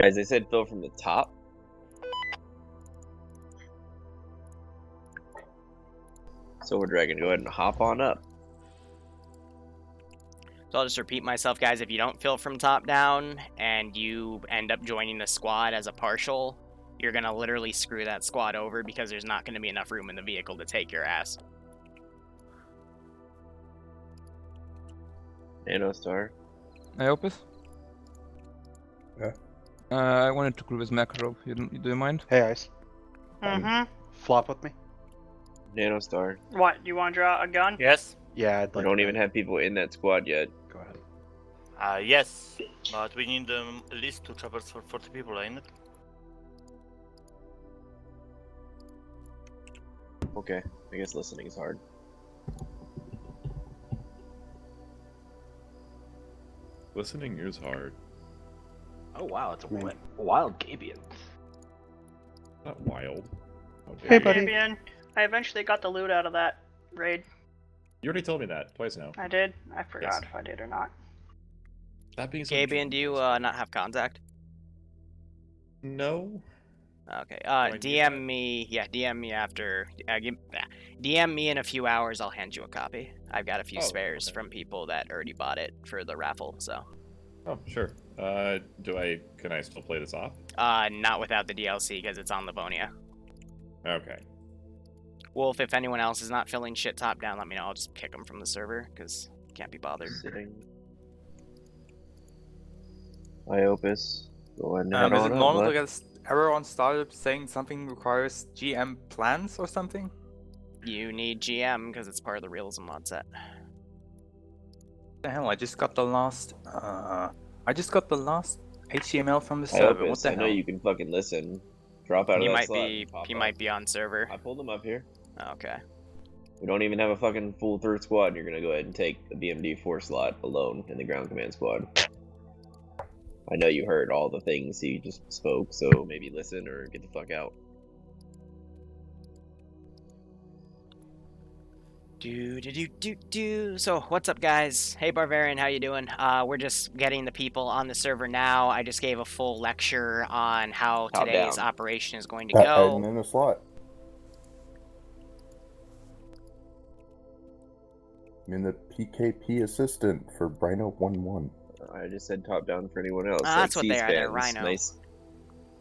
Guys, they said fill from the top. Silver Dragon, go ahead and hop on up. So I'll just repeat myself, guys. If you don't fill from top down and you end up joining the squad as a partial, you're going to literally screw that squad over because there's not going to be enough room in the vehicle to take your ass. Nanostar. Opus? Yeah. I wanted to crew with Makarov. Do you mind? Hey, Ice. Mm-hmm. Flop with me? Nanostar. What, you want to draw a gun? Yes. Yeah, I'd We like don't that. even have people in that squad yet. Go ahead. Yes. But we need at least 2 choppers for 40 people, ain't it? Okay, I guess listening is hard. Listening is hard. Oh wow, it's a wild Gabian. Not wild. Hey, buddy. Fabian, I eventually got the loot out of that raid. You already told me that twice now. I did. I forgot Yes. if I did or not. That being said, Gabian, do you not have contact? No. Okay. I do DM that? me. Yeah, DM me after. DM me in a few hours. I'll hand you a copy. I've got a few Oh, spares okay. from people that already bought it for the raffle. So. Oh, sure. Can I still play this off? Not without the DLC because it's on Livonia. Okay. Wolf, if anyone else is not filling shit top down, let me know. I'll just kick them from the server because can't be bothered. Sitting. Iopus. Go ahead and head Is on it up, normal bud. to get error on startup saying something requires GM plans or something? You need GM because it's part of the realism mod set. What the hell? I just got the last. HTML from the server. What Iopus, the I know hell? you can fucking listen. Drop out of He that might slot be. and pop He up. might be on server. I pulled him up here. Okay. We don't even have a fucking full third squad, and you're gonna go ahead and take the BMD 4 slot alone in the ground command squad. I know you heard all the things he just spoke, so maybe listen or get the fuck out. So what's up, guys? Hey, Barbarian, how you doing? We're just getting the people on the server now. I just gave a full lecture on how Top today's down. operation is going to Heading go. in a slot. I'm in the PKP assistant for Rhino 1-1. I just said top down for anyone else. That's what they are, they're C-SPANs, Rhino. Nice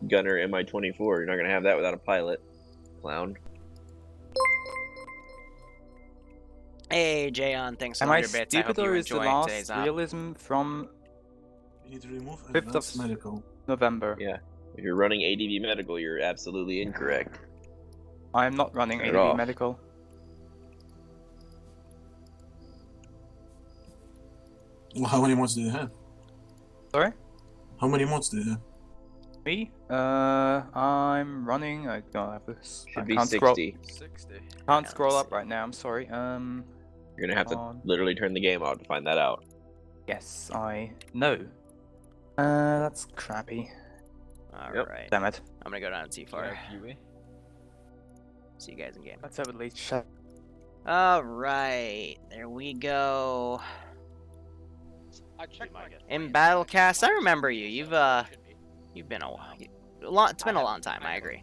gunner MI-24. You're not gonna have that without a pilot. Clown. Hey, Jayon, thanks for Am I 100 bits. I hope stupid or you're is the enjoying today's last op. realism from You need to remove 5th advanced of medical. November? Yeah. If you're running ADV medical, you're absolutely incorrect. I am not running Turn it ADV off. medical. Well, how many mods do you have? Sorry? How many mods do you have? Me? I'm running. I don't have this. I Should be can't 60. Can't Yeah, scroll let's up right now. I'm sorry. You're gonna have to on. literally turn the game out to find that out. Yes, I know. That's crappy. Alright. Damn it. I'm gonna go down to T4. See you guys in game. Let's have at least check. Alright. There we go. I checked my In Battlecast, I remember you. You've been a while. It's been a long time. I agree.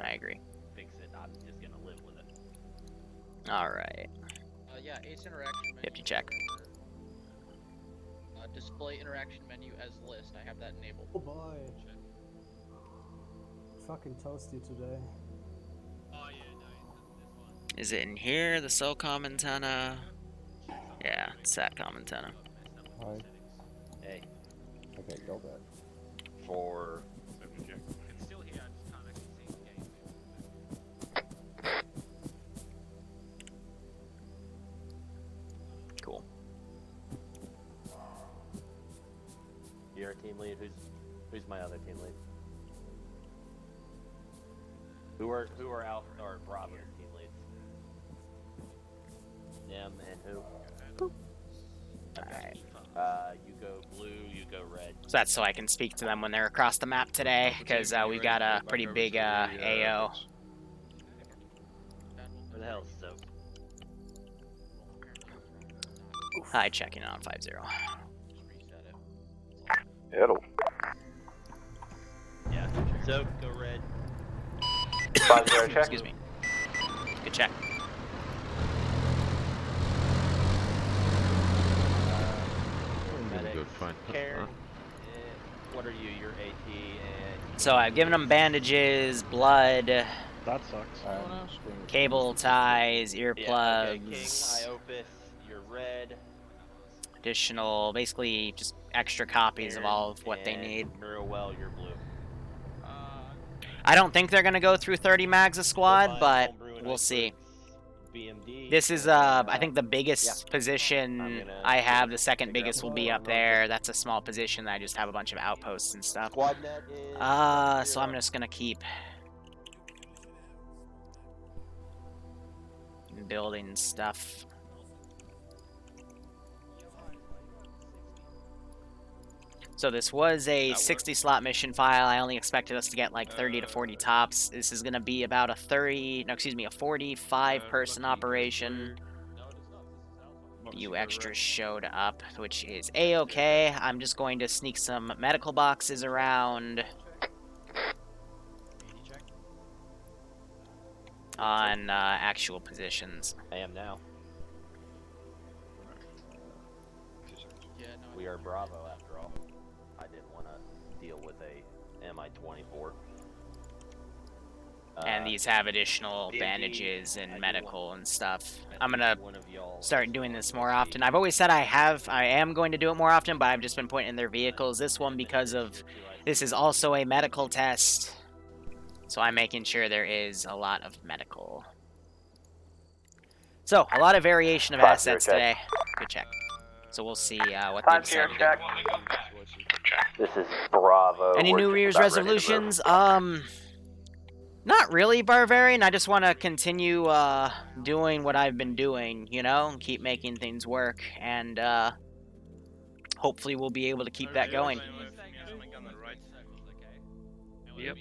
I agree. Fix it. I'm just gonna live with it. All right. Yeah, Ace interaction menu. Yep, you check. Display interaction menu as list. I have that enabled. Oh boy. Fucking toasty today. Oh yeah, no, this one. Is it in here? The SOCOM antenna? Yeah, it's SATCOM antenna. Hi. Hey. Okay, go back. For. It's still here. I just can't actually see the game. Cool. You're a team lead. Who's my other team lead? Who are Alpha or Bravo's team leads? Them and who? Alright. You go blue, you go red. So that's so I can speak to them when they're across the map today, because we've got a pretty big AO. Where the hell is Soap? Hi, checking on 5-0. It'll. Yeah. So go red. 5-0 check. Excuse me. Good check. Medic. Karen, what are you? You're AT and... So I've given them bandages, blood, That sucks. cable ties, Yeah, okay, King, earplugs, Iopis, you're red. additional, basically just extra copies of all of what they need. Murrowell, you're blue. I don't think they're gonna go through 30 mags a squad, but we'll see. BMD. This is I think the biggest position I have. The second biggest will be up there. That's a small position that I just have a bunch of outposts and stuff. Squad net is So I'm just gonna keep building stuff. So this was a 60 slot mission file. I only expected us to get like 30 to 40 tops. This is gonna be about a 45 person operation. A few extras showed up, which is a-okay. I'm just going to sneak some medical boxes around on actual positions. I am now. Yeah, no. We are Bravo after all. I didn't want to deal with a MI-24. And these have additional bandages and medical and stuff. I'm gonna start doing this more often. I've always said I am going to do it more often, but I've just been pointing their vehicles. This one, because of this is also a medical test, so I'm making sure there is a lot of medical. So a lot of variation of assets today. Good check. So we'll see what they decide to do. This is Bravo. Any New Year's resolutions? Not really, Barbarian. I just want to continue doing what I've been doing, you know, and keep making things work, and hopefully we'll be able to keep that going. Yep.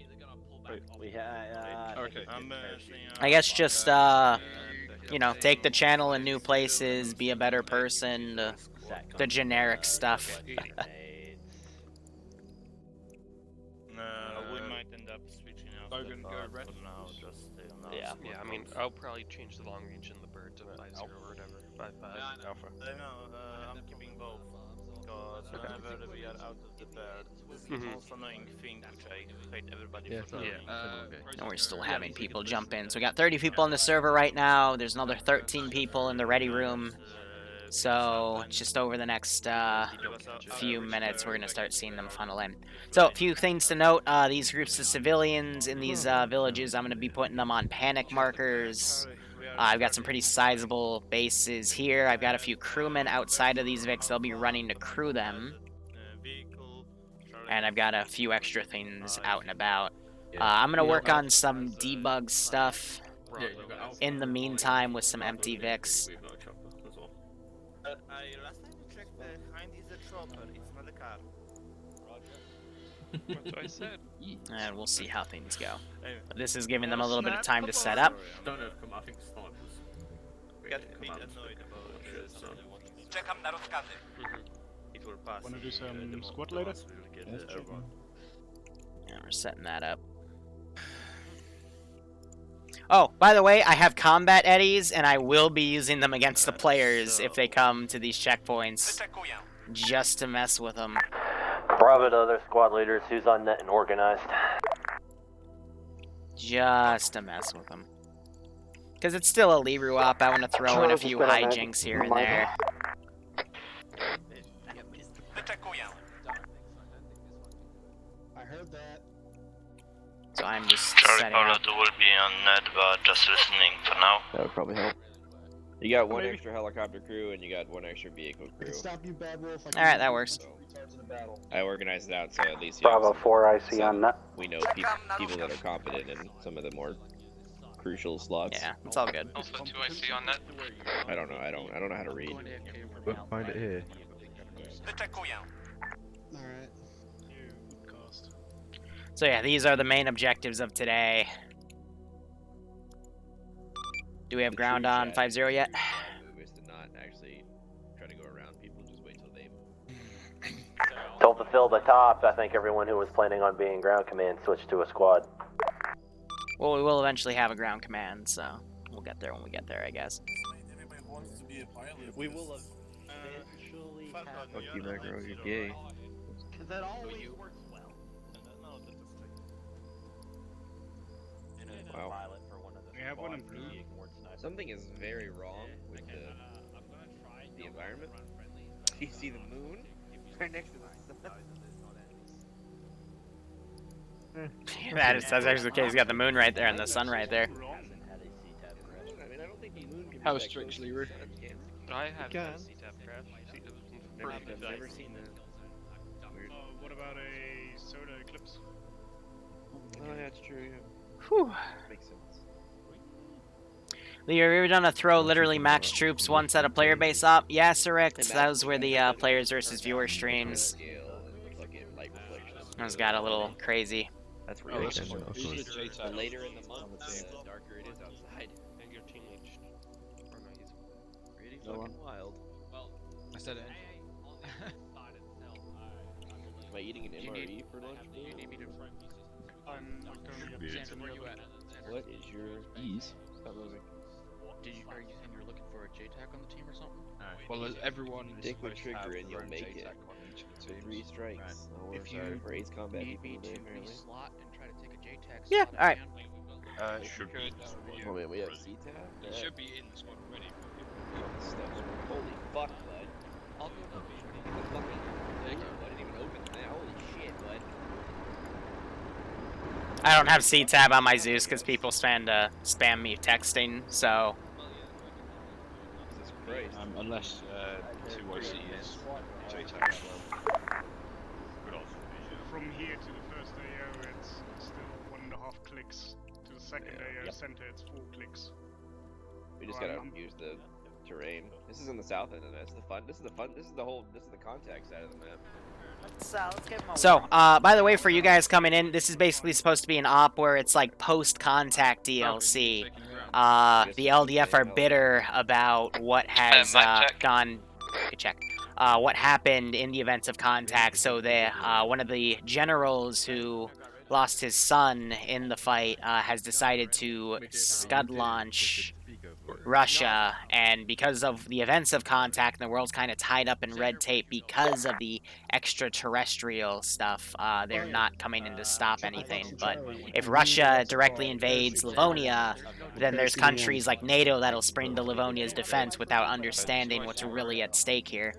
I guess just, you know, take the channel in new places, be a better person, the generic stuff. We might end up switching out. Are you gonna go red? For now, just stay on Yeah. Alpha. Yeah, I mean, I'll probably change the long range and the bird to 5-0 or whatever. 5-5 Alpha. I know, I'm keeping both. Because whenever we are out of the bed, this is the most annoying thing which I hate everybody for doing. And we're still having people jump in. So we got 30 people on the server right now. There's another 13 people in the ready room. So just over the next few minutes, we're going to start seeing them funnel in. So a few things to note. These groups of civilians in these villages, I'm going to be putting them on panic markers. I've got some pretty sizable bases here. I've got a few crewmen outside of these Vics. They'll be running to crew them. And I've got a few extra things out and about. I'm going to work on some debug stuff in the meantime with some empty Vics. Last time I checked, behind is a chopper, it's not a car. That's what I said. And we'll see how things go. But this is giving them a little bit of time to set up. Don't know if I think snipers. Got a bit annoyed about this. It will pass. Wanna do some squad later? Yeah, we're setting that up. Oh, by the way, I have combat eddies, and I will be using them against the players if they come to these checkpoints, just to mess with them. Bravo to other squad leaders. Who's on net and organized? Just to mess with them. Because it's still a Liru op, I want to throw in a few hijinks here and there. I heard that. So I'm just Sorry, setting up. Paolo, will be on net, but just listening for now. That would probably help. You got one extra helicopter crew and you got one extra vehicle crew. Stop you, bad wolf. Alright, that works. I organized it out so at least Bravo 4 IC on net. we know people that are competent in some of the more crucial slots. Yeah, it's all good. Also 2 IC on net. I don't know. I don't know how to read. Find it here. Alright. So yeah, these are the main objectives of today. Do we have ground on 5-0 yet? Move is to not actually try to go around people. Just wait till they. Delta fill the tops, I think everyone who was planning on being ground command switched to a squad. Well, we will eventually have a ground command, so we'll get there when we get there, I guess. Everybody wants to be a pilot. We will eventually have... Fuck you, Macro, you're gay. Because that always works well. Wow. Pilot for one of the We have one in squads, blue. being more sniper. Something is very wrong with the environment. You see the moon right next to the sun. That is, that's actually the case. He's got the moon right there and the sun right there. I mean, I don't think the moon can be How that strict, close to Liru? the sun, can it? I have Can. had a CTAP crash. I've never seen that. Weird. What about a solar eclipse? Oh, yeah, it's true, yeah. Whew. Makes sense. Lee, have you ever done a throw literally max troops once at a player base op? Yeah, Correct. That was where the players versus viewer streams. It was got a little crazy. That's Oh, ridiculous. usually JTAG. The later in the month, the darker it is outside. And your team lead. Or no, he's Pretty Go fucking on. wild. I said it. Am I eating an MRE for lunch? I'm going to where you at? What is your ease? Stop moving. Are you saying you're looking for a JTAC on the team or something? Well, everyone is Dick with supposed to have trigger and their you'll own make it. JTAC on each of the teams. 3 strikes. Right. Oh, we're If sorry you for Ace Combat need me people to today, apparently. reslot and try to take a JTAC Yeah, slot, alright. It should be. Oh man, we have CTAB? It should be in the squad already. Holy fuck, bud. I'll go up. Get the fucking I didn't even open that. Holy shit, bud. I don't have C-tab on my Zeus because people spam me texting, so... Jesus Christ. Unless 2YC is JTAC as well. Good on. From here to the first AO, it's still 1.5 clicks. To the second AO center, it's 4 clicks. We just gotta use the terrain. This is in the south end of it. This is the fun. This is the contact side of the map. So, by the way, for you guys coming in, this is basically supposed to be an op where it's like post-contact DLC. The LDF are bitter about what has gone. Check. What happened in the events of contact. So one of the generals who lost his son in the fight has decided to SCUD launch Russia, and because of the events of contact, and the world's kind of tied up in red tape because of the extraterrestrial stuff, they're not coming in to stop anything. But if Russia directly invades Livonia, then there's countries like NATO that'll spring to Livonia's defense without understanding what's really at stake here.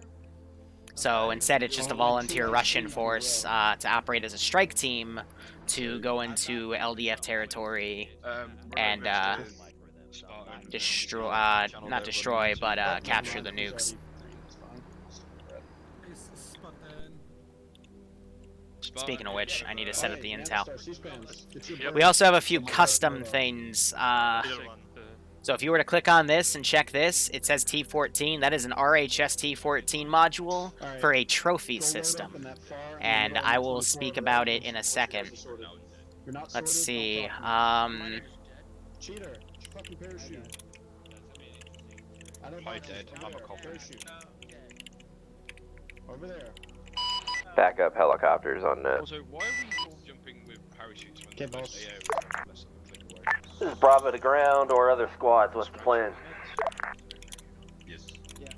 So instead, it's just a volunteer Russian force to operate as a strike team to go into LDF territory and destroy, not destroy, but capture the nukes. Speaking of which, I need to set up the intel. We also have a few custom things. So if you were to click on this and check this, it says T14. That is an RHS T14 module for a trophy system. And I will speak about it in a second. Let's see. Cheater, fucking parachute. Hi, Dead. I'm a copper. Over there. Backup helicopters on net. Also, why are we all jumping with parachutes when the first AO is less than a click away? This is Bravo to ground or other squads. What's the plan? Yes.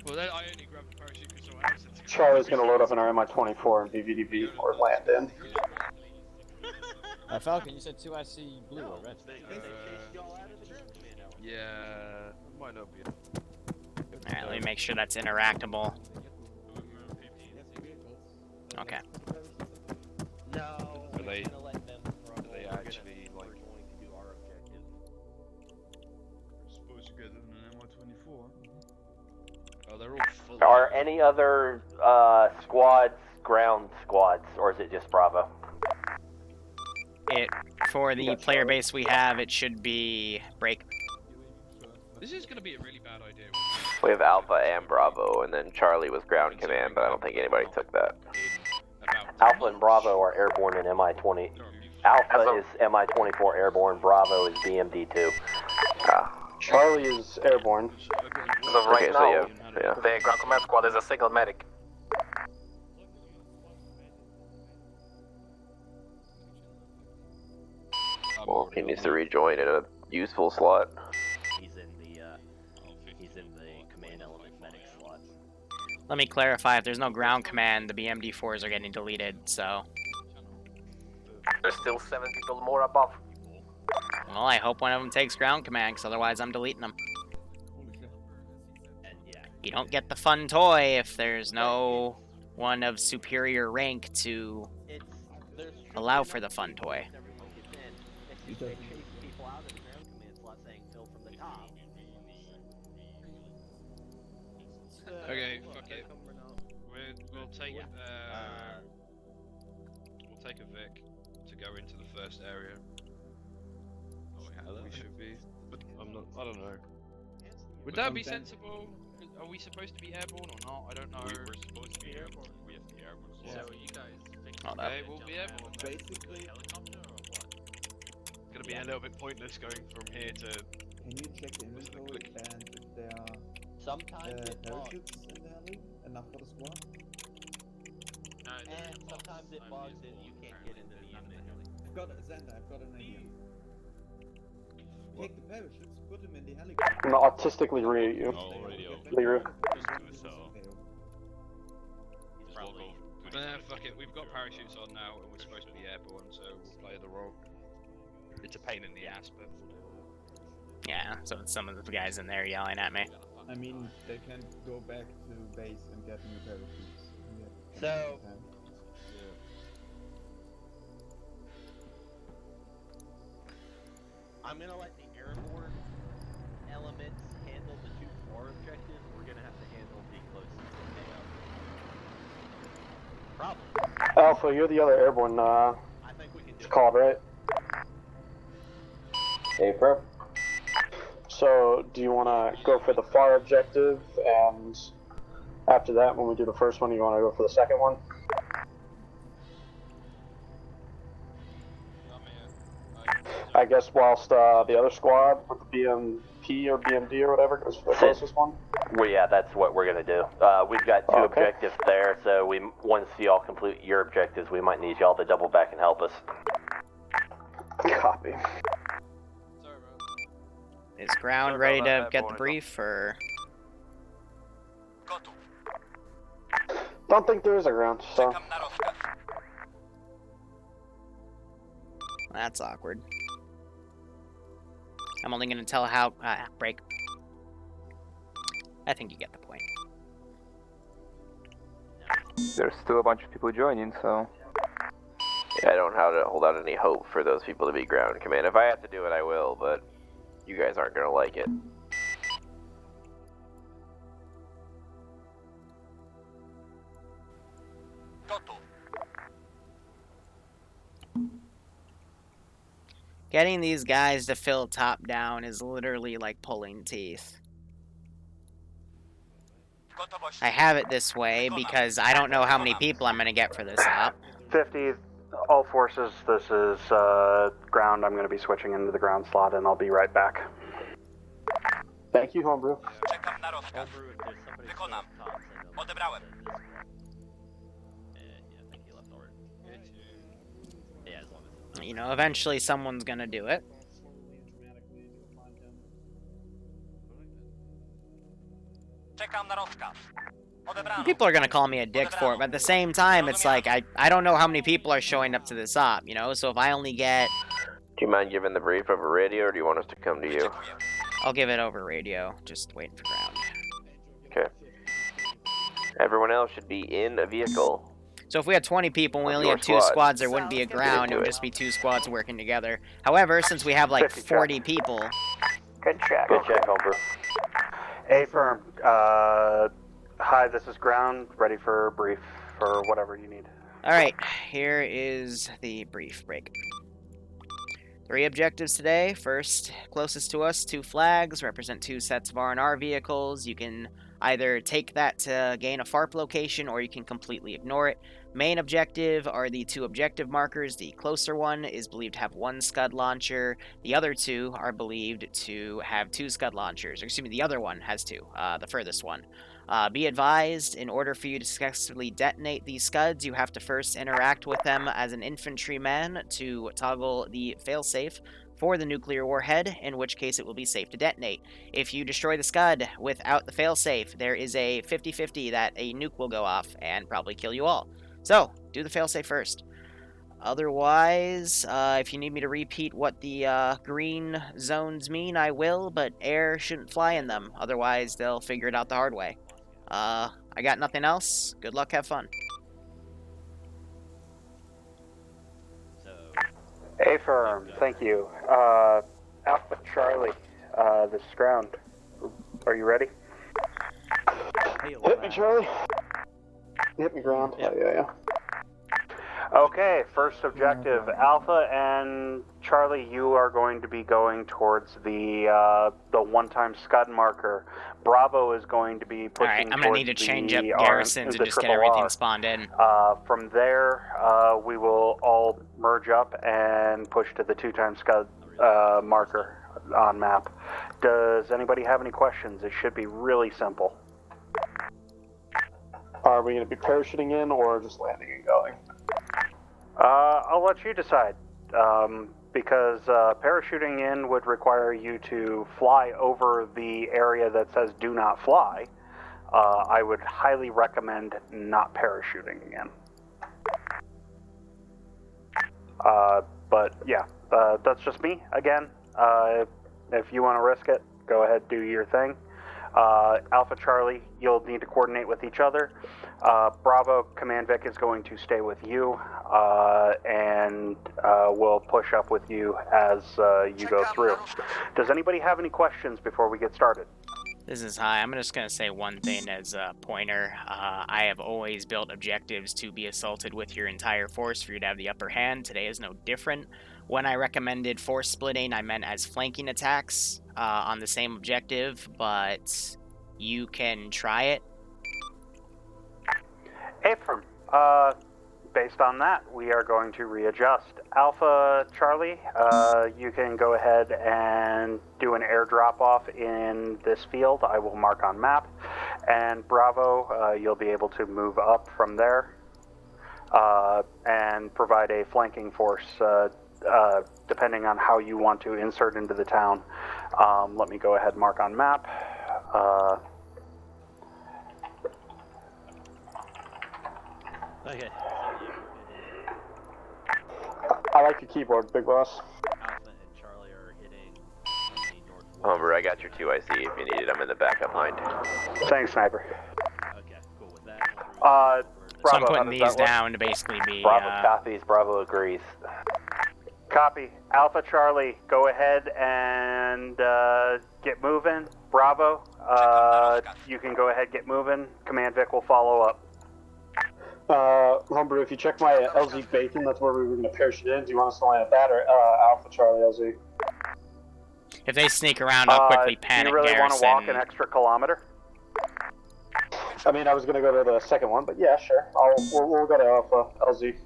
Well, then I only grabbed the parachute because someone else said to Charlie's gonna load up an MI-24 and BVDB or land in. Falcon, you said 2IC blue or red? Yeah, might not be. Alright, let me make sure that's interactable. Okay. No. Are they actually like? Supposed to get an MI-24. Oh, they're all full. Are any other squads ground squads, or is it just Bravo? For the player base we have, it should be break. This is going to be a really bad idea. We have Alpha and Bravo, and then Charlie was ground command, but I don't think anybody took that. Alpha and Bravo are airborne in MI-20. Alpha is MI-24 airborne, Bravo is BMD-2. Charlie is airborne. As of right now, the ground command squad is a single medic. Well, he needs to rejoin in a useful slot. He's in the command element medic slot. Let me clarify, if there's no ground command, the BMD4s are getting deleted, so... There's still 7 people more above. Well, I hope one of them takes ground command, because otherwise I'm deleting them. And yeah. You don't get the fun toy if there's no one of superior rank to allow for the fun toy. They chase people out of the ground command slot saying fill from the top. Okay, fuck it. We'll take a Vic to go into the first area. We should be. I don't know. Would that be sensible? Are we supposed to be airborne or not? I don't know. We're supposed to be airborne. We have to be airborne. So you guys think Okay, we'll be airborne. basically helicopter or what? It's gonna be a little bit pointless going from here to. Can you check the inventory and if there are parachutes in the heli? Enough for the squad? And sometimes it bugs and you can't get into the unit. I've got an idea. Take the parachutes, put them in the helicopter. I'm gonna autistically read you. Liru. Fuck it, we've got parachutes on now and we're supposed to be airborne, so we'll play the role. It's a pain in the ass, but we'll do it. Yeah, so it's some of the guys in there yelling at me. I mean, they can go back to base and get new parachutes. So... I'm gonna let the airborne elements handle the 2 far objectives. We're gonna have to handle the closest to KO. Probably. Alpha, you're the other airborne, I think we can do it's called, right? Hey, Perp. So, do you want to go for the far objective, and after that, when we do the first one, you want to go for the second one? I guess whilst the other squad with the BMP or BMD or whatever goes for the closest one? Well, yeah, that's what we're gonna do. We've got 2 objectives there, so once y'all complete your objectives, we might need y'all to double back and help us. Copy. Is ground ready to get the brief, or...? Don't think there is a ground, so... That's awkward. I'm only gonna tell how... break. I think you get the point. There's still a bunch of people joining, so... Yeah, I don't hold out any hope for those people to be ground command. If I have to do it, I will, but you guys aren't gonna like it. Getting these guys to fill top down is literally like pulling teeth. I have it this way because I don't know how many people I'm going to get for this op. 50, all forces, this is ground. I'm going to be switching into the ground slot, and I'll be right back. Thank you, Homebrew. You know, eventually someone's going to do it. People are going to call me a dick for it, but at the same time, it's like, I don't know how many people are showing up to this op, you know? So if I only get... Do you mind giving the brief over radio, or do you want us to come to you? I'll give it over radio, just waiting for ground. Okay. Everyone else should be in a vehicle. So if we had 20 people and we only had 2 squads, there wouldn't be a ground, it would just be 2 squads working together. However, since we have like 40 people... Good check. Good check, Homebrew. A-firm, hi, this is ground, ready for brief, for whatever you need. Alright, here is the brief break. 3 objectives today. First, closest to us, 2 flags, represent 2 sets of R&R vehicles. You can either take that to gain a FARP location, or you can completely ignore it. Main objective are the 2 objective markers. The closer one is believed to have 1 SCUD launcher. The other 2 are believed to have 2 SCUD launchers. Or excuse me, the other one has 2, the furthest one. Be advised, in order for you to successfully detonate these SCUDs, you have to first interact with them as an infantryman to toggle the failsafe. for the nuclear warhead, in which case it will be safe to detonate. If you destroy the SCUD without the failsafe, there is a 50-50 that a nuke will go off and probably kill you all. So, do the failsafe first. Otherwise, if you need me to repeat what the green zones mean, I will, but air shouldn't fly in them. Otherwise, they'll figure it out the hard way. I got nothing else. Good luck, have fun. A-firm, thank you. Alpha Charlie, this is ground. Are you ready? Hit me, Charlie. Hit me, ground. Yeah. Okay, first objective, Alpha and Charlie, you are going to be going towards the one-time SCUD marker. Bravo is going to be pushing. Alright, I'm gonna need to change up garrisons and just get everything spawned in. From there, we will all merge up and push to the 2-time SCUD marker on map. Does anybody have any questions? It should be really simple. Are we going to be parachuting in or just landing and going? I'll let you decide, because parachuting in would require you to fly over the area that says do not fly. I would highly recommend not parachuting in. But yeah, that's just me. Again, if you want to risk it, go ahead, do your thing. Alpha Charlie, you'll need to coordinate with each other. Bravo, Command Vic is going to stay with you, and we'll push up with you as you go through. Does anybody have any questions before we get started? This is Hi. I'm just going to say one thing as a pointer. I have always built objectives to be assaulted with your entire force for you to have the upper hand. Today is no different. When I recommended force splitting, I meant as flanking attacks on the same objective, but you can try it. Ephraim, based on that, we are going to readjust. Alpha Charlie, you can go ahead and do an air drop-off in this field. I will mark on map. And Bravo, you'll be able to move up from there and provide a flanking force depending on how you want to insert into the town. Let me go ahead and mark on map. Okay. I like your keyboard, Big Boss. Alpha and Charlie are hitting from the northwest. Homer, I got your 2 IC if you need it. I'm in the backup line. Thanks, Sniper. Okay, cool. With that, Bravo, so I'm putting these down to basically be... Bravo copies, Bravo agrees. Copy. Alpha Charlie, go ahead and get moving. Bravo, you can go ahead, get moving. Command Vic will follow up. Homebrew, if you check my LZ Bacon, that's where we were going to parachute in. Do you want us to land at that or Alpha Charlie LZ? If they sneak around, I'll quickly panic do you really want to walk an extra kilometer? I mean, I was going to go to the second one, but yeah, sure. We'll go to Alpha LZ.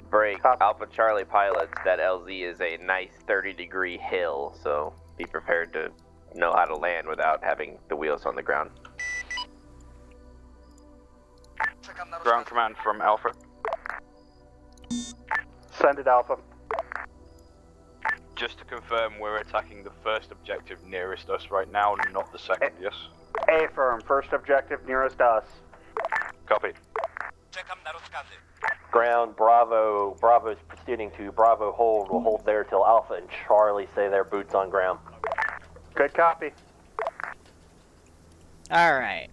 Break. Alpha Charlie pilots, that LZ is a nice 30-degree hill, so be prepared to know how to land without having the wheels on the ground. Ground command from Alpha. Send it, Alpha. Just to confirm, we're attacking the first objective nearest us right now, not the second, yes? A-firm, first objective nearest us. Copy. Ground, Bravo. Bravo's proceeding to Bravo hold. We'll hold there till Alpha and Charlie say their boots on ground. Good copy. Alright.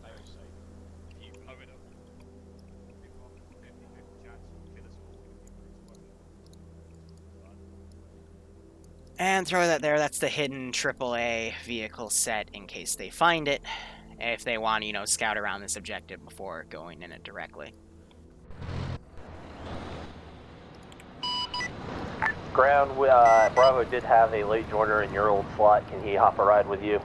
And throw that there. That's the hidden AAA vehicle set in case they find it. If they want to, you know, scout around this objective before going in it directly. Ground, Bravo did have a late joiner in your old slot. Can he hop a ride with you?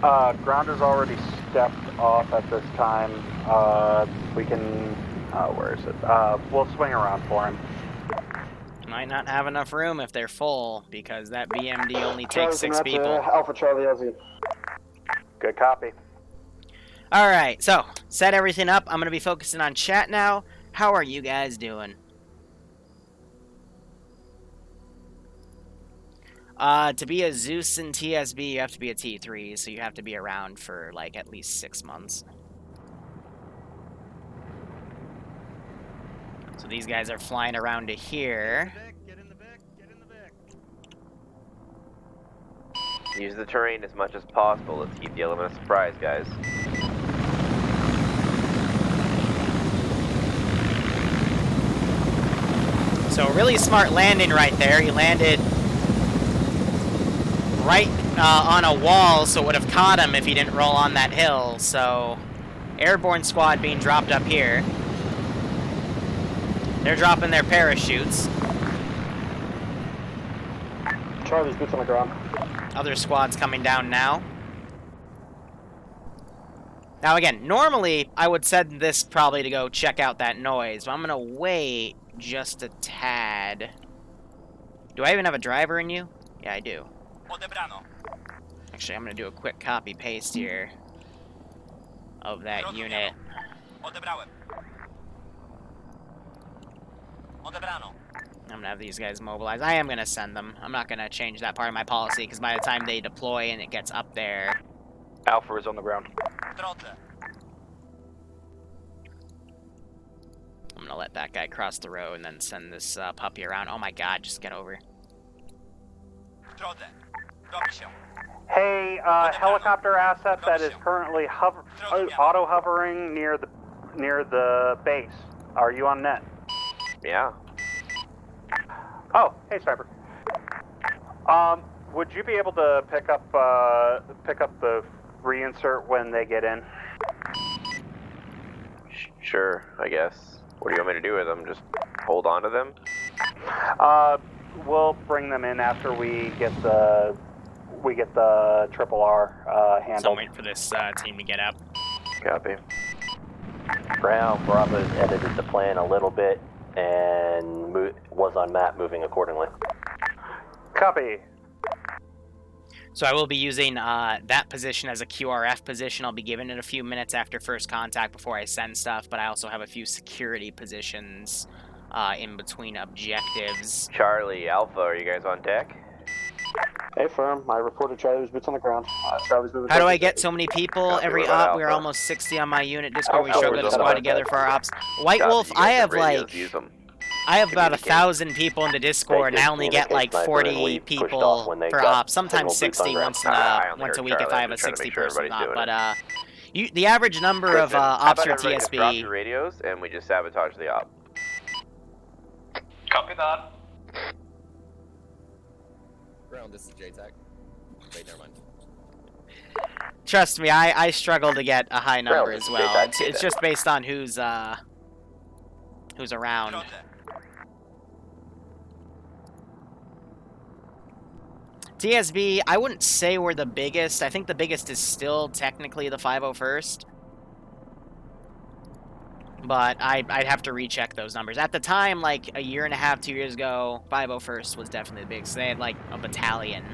Ground has already stepped off at this time. We can, where is it? We'll swing around for him. Might not have enough room if they're full, because that BMD only takes 6 people. Alpha Charlie LZ. Good copy. Alright, so, set everything up. I'm going to be focusing on chat now. How are you guys doing? To be a Zeus in TSB, you have to be a T3, so you have to be around for, like, at least 6 months. So these guys are flying around to here. Use the terrain as much as possible. Let's keep the element of surprise, guys. So really smart landing right there. He landed right on a wall, so it would have caught him if he didn't roll on that hill. So airborne squad being dropped up here. They're dropping their parachutes. Charlie's boots on the ground. Other squads coming down now. Now again, normally I would send this probably to go check out that noise, but I'm gonna wait just a tad. Do I even have a driver in you? Yeah, I do. Actually, I'm gonna do a quick copy paste here of that unit. I'm gonna have these guys mobilized. I am gonna send them. I'm not gonna change that part of my policy because by the time they deploy and it gets up there. Alpha is on the ground. I'm gonna let that guy cross the road and then send this puppy around. Oh my god, just get over. Hey, helicopter asset that is currently auto hovering near the base. Are you on net? Yeah. Oh, hey Sniper. Would you be able to pick up the reinsert when they get in? Sure, I guess. What do you want me to do with them? Just hold on to them? We'll bring them in after we get the triple R handled. So I'm waiting for this team to get up. Copy. Ground, Bravo's edited the plan a little bit and was on map moving accordingly. Copy. So I will be using that position as a QRF position. I'll be giving it a few minutes after first contact before I send stuff, but I also have a few security positions in between objectives. Charlie, Alpha, are you guys on deck? Hey, firm. I reported Charlie's boots on the ground. Charlie's moving. How do I get so many people every op? We're almost 60 on my unit. Discord, we struggle to squad together for our ops. White Wolf, I have like... I have about 1,000 people in the Discord, and I only get like 40 people per op. Sometimes 60 once a week if I have a 60-person op. But the average number of ops for TSB. Drop your radios and we just sabotage the op. Copy that. Ground, this is JTAC. Wait, never mind. Trust me, I struggle to get a high number as well. It's just based on who's around. TSB, I wouldn't say we're the biggest. I think the biggest is still technically the 501st. But I'd have to recheck those numbers. At the time, like a year and a half, 2 years ago, 501st was definitely the biggest. They had like a battalion.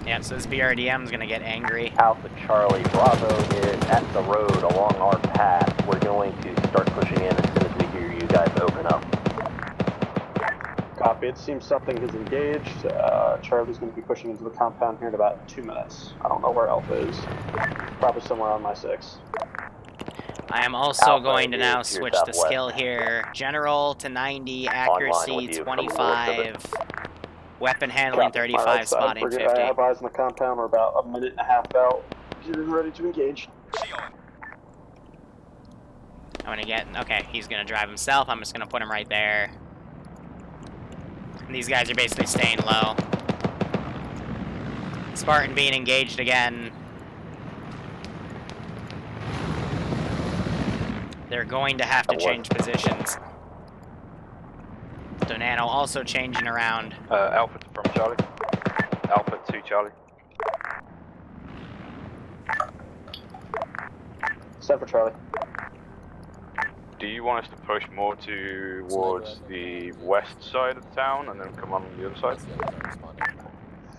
Yeah, so this BRDM is going to get angry. Alpha Charlie, Bravo is at the road along our path. We're going to start pushing in as soon as we hear you guys open up. Copy. It seems something is engaged. Charlie's going to be pushing into the compound here in about 2 minutes. I don't know where Alpha is. Probably somewhere on my 6. I am also going to now switch the skill here. General to 90, accuracy 25, weapon handling 35, spotting 50. I have eyes on the compound. We're about a minute and a half out. Getting ready to engage. I'm gonna get, okay, he's gonna drive himself. I'm just gonna put him right there. And these guys are basically staying low. Spartan being engaged again. They're going to have to change positions. Donano also changing around. Alpha from Charlie. Alpha to Charlie. Set for Charlie. Do you want us to push more towards the west side of the town and then come on the other side?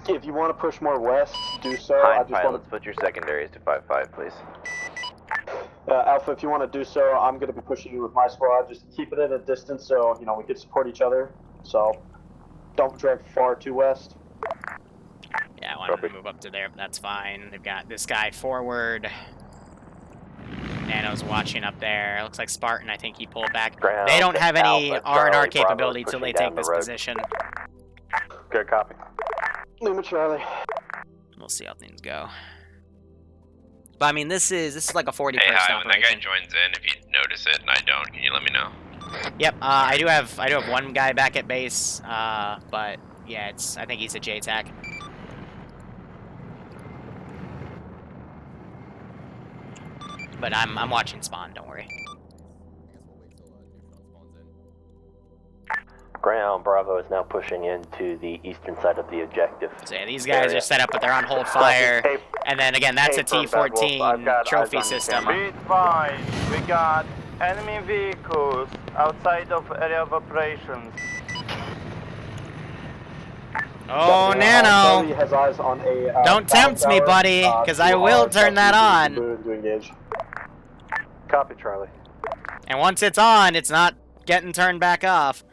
If you want to push more west, do so. Hi, I just want pilots, put your secondaries to 5-5, please. Alpha, if you want to do so, I'm going to be pushing you with my squad. Just keep it at a distance so, you know, we can support each other. So, don't drive far too west. Yeah, I wanted to move up to there, but that's fine. They've got this guy forward. Nano's watching up there. Looks like Spartan, I think he pulled back. Ground, They don't have any Alpha, R&R Charlie, capability Bravo, till they pushing take down the this road. position. Good copy. Lima Charlie. We'll see how things go. But I mean, this is like a 40 Hey, person hi, when that operation. guy joins in, if you notice it and I don't, can you let me know? Yep, I do have one guy back at base, but yeah, I think he's a JTAC. But I'm watching spawn, don't worry. Ground, Bravo is now pushing into the eastern side of the objective. So yeah, these guys are set up, but they're on hold fire. And then again, that's a T-14 trophy system. Be advised, we got enemy vehicles outside of area of operations. Oh, Nano! Charlie has eyes on a, Don't tempt me, buddy, because I will turn that on. To engage. Copy, Charlie. And once it's on, it's not getting turned back off.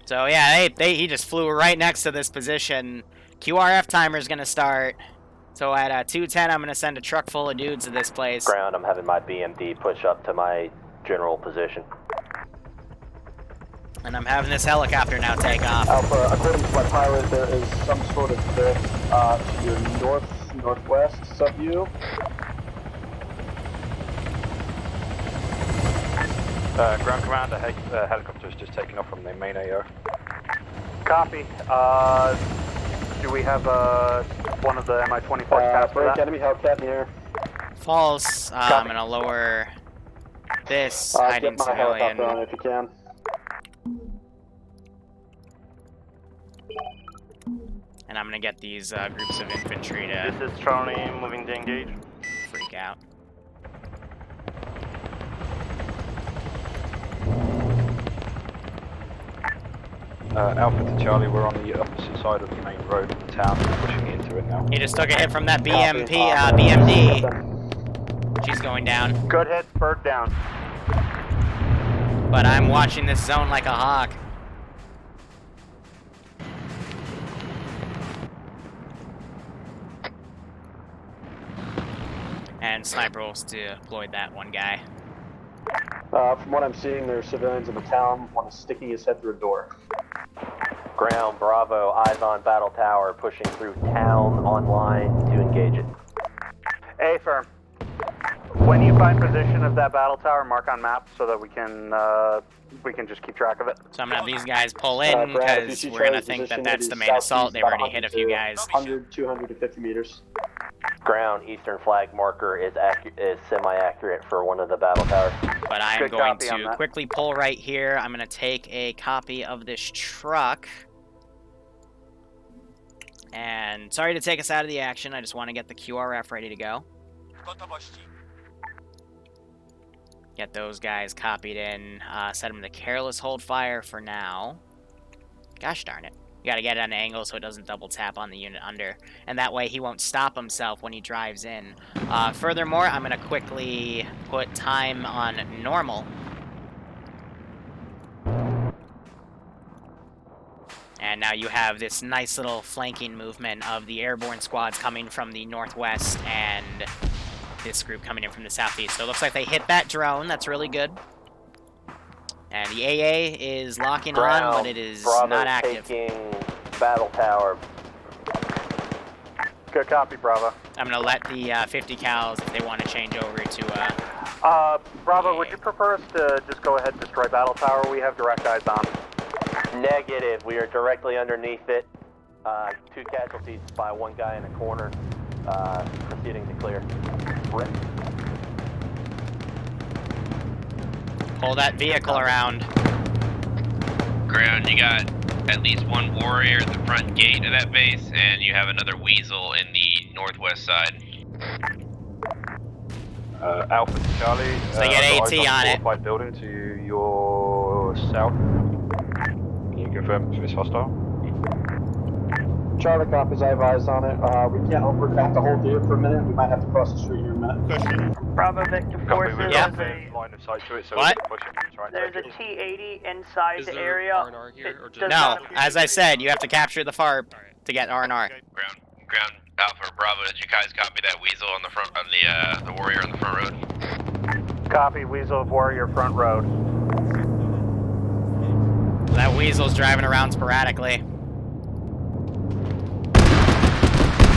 So yeah, he just flew right next to this position. QRF timer's gonna start. So at 2:10, I'm gonna send a truck full of dudes to this place. Ground, I'm having my BMD push up to my general position. And I'm having this helicopter now take off. Alpha, according to my pilot, there is some sort of drift to your northwest sub-view. Ground command, a helicopter is just taking off from the main AO. Copy. Do we have one of the Mi-24 cats for break that? enemy Hellcat in the air. False. I'm gonna lower this hiding Get my civilian. helicopter on if you can. And I'm gonna get these groups of infantry to This is Charlie moving to engage. freak out. Alpha to Charlie, we're on the opposite side of the main road of the town, pushing into it now. He just took a hit from that BMD. She's going down. Good hit, bird down. But I'm watching this zone like a hawk. And Sniper will deployed that one guy. From what I'm seeing, there are civilians in the town. One is sticking his head through a door. Ground, Bravo, eyes on Battle Tower, pushing through town online to engage it. A-firm. When you find position of that battle tower, mark on map so that we can just keep track of it. So I'm gonna have these guys pull in because we're gonna think that that's the main assault. They've already hit a few guys. 100, 250 meters. Ground, eastern flag marker is semi-accurate for one of the battle towers. But I am Good going copy on to that. quickly pull right here. I'm gonna take a copy of this truck. And sorry to take us out of the action. I just want to get the QRF ready to go. Get those guys copied in. Set them to careless hold fire for now. Gosh darn it. You gotta get it at an angle so it doesn't double tap on the unit under. And that way he won't stop himself when he drives in. Furthermore, I'm gonna quickly put time on normal. And now you have this nice little flanking movement of the airborne squads coming from the northwest and this group coming in from the southeast. So it looks like they hit that drone. That's really good. And the AA is locking on, but it is Bravo not active. Taking battle tower. Good copy, Bravo. I'm going to let the 50 cals, if they want to change over to... Bravo, would you prefer us to just go ahead and destroy battle tower? We have direct eyes on. Negative. We are directly underneath it. 2 casualties by 1 guy in a corner. Proceeding to clear. Rip. Pull that vehicle around. Ground, you got at least 1 warrior at the front gate of that base, and you have another weasel in the northwest side. Alpha to Charlie. So they get AT on it. Fortified building to your south. Can you confirm if it's hostile? Charlie copies, I have eyes on it. We can't have to hold here for a minute. We might have to cross the street here in a minute. Bravo Victor Forces, We've there's got a, line of sight to it, so What? we can push it and try and there's a take it. T-80 inside Is the there area. R&R here, It or just- does No, not appear as to I be- said, you have to capture the FARP to get R&R. Ground Alpha Bravo, did you guys copy that Weasel on the front, on the Warrior on the front road? Copy, Weasel of Warrior, front road. That Weasel's driving around sporadically.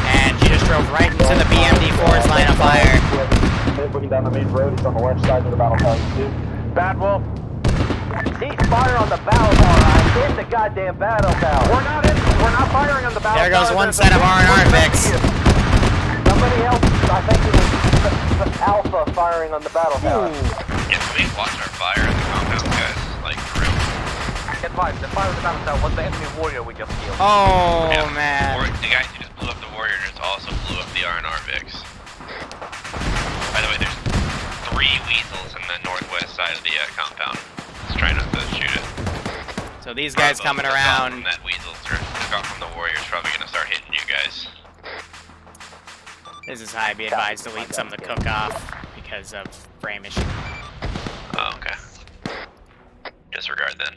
And she just drove right into the BMD4's line of fire. Looking down the main road, he's on the left side of the battle tower too. Bad Wolf. Cease fire on the battle tower. I'm in the goddamn battle tower. We're not firing on the battle There goes tower. one set of R&R Vicks. Somebody else, I think it was Alpha firing on the battle tower. Yeah, we watching our fire in the compound, guys. Like, for real. Advise, the fire on the battle tower was the enemy warrior we just killed. Oh, Yeah, man. The guys who just blew up the Warrior just also blew up the R&R Vicks. By the way, there's 3 Weasels in the northwest side of the compound. Just trying not to shoot it. So these guys coming around. That Weasels are took off from the Warrior's probably gonna start hitting you guys. This is high. Be advised to delete some of the cook-off because of frame issue. Oh, okay. Disregard then.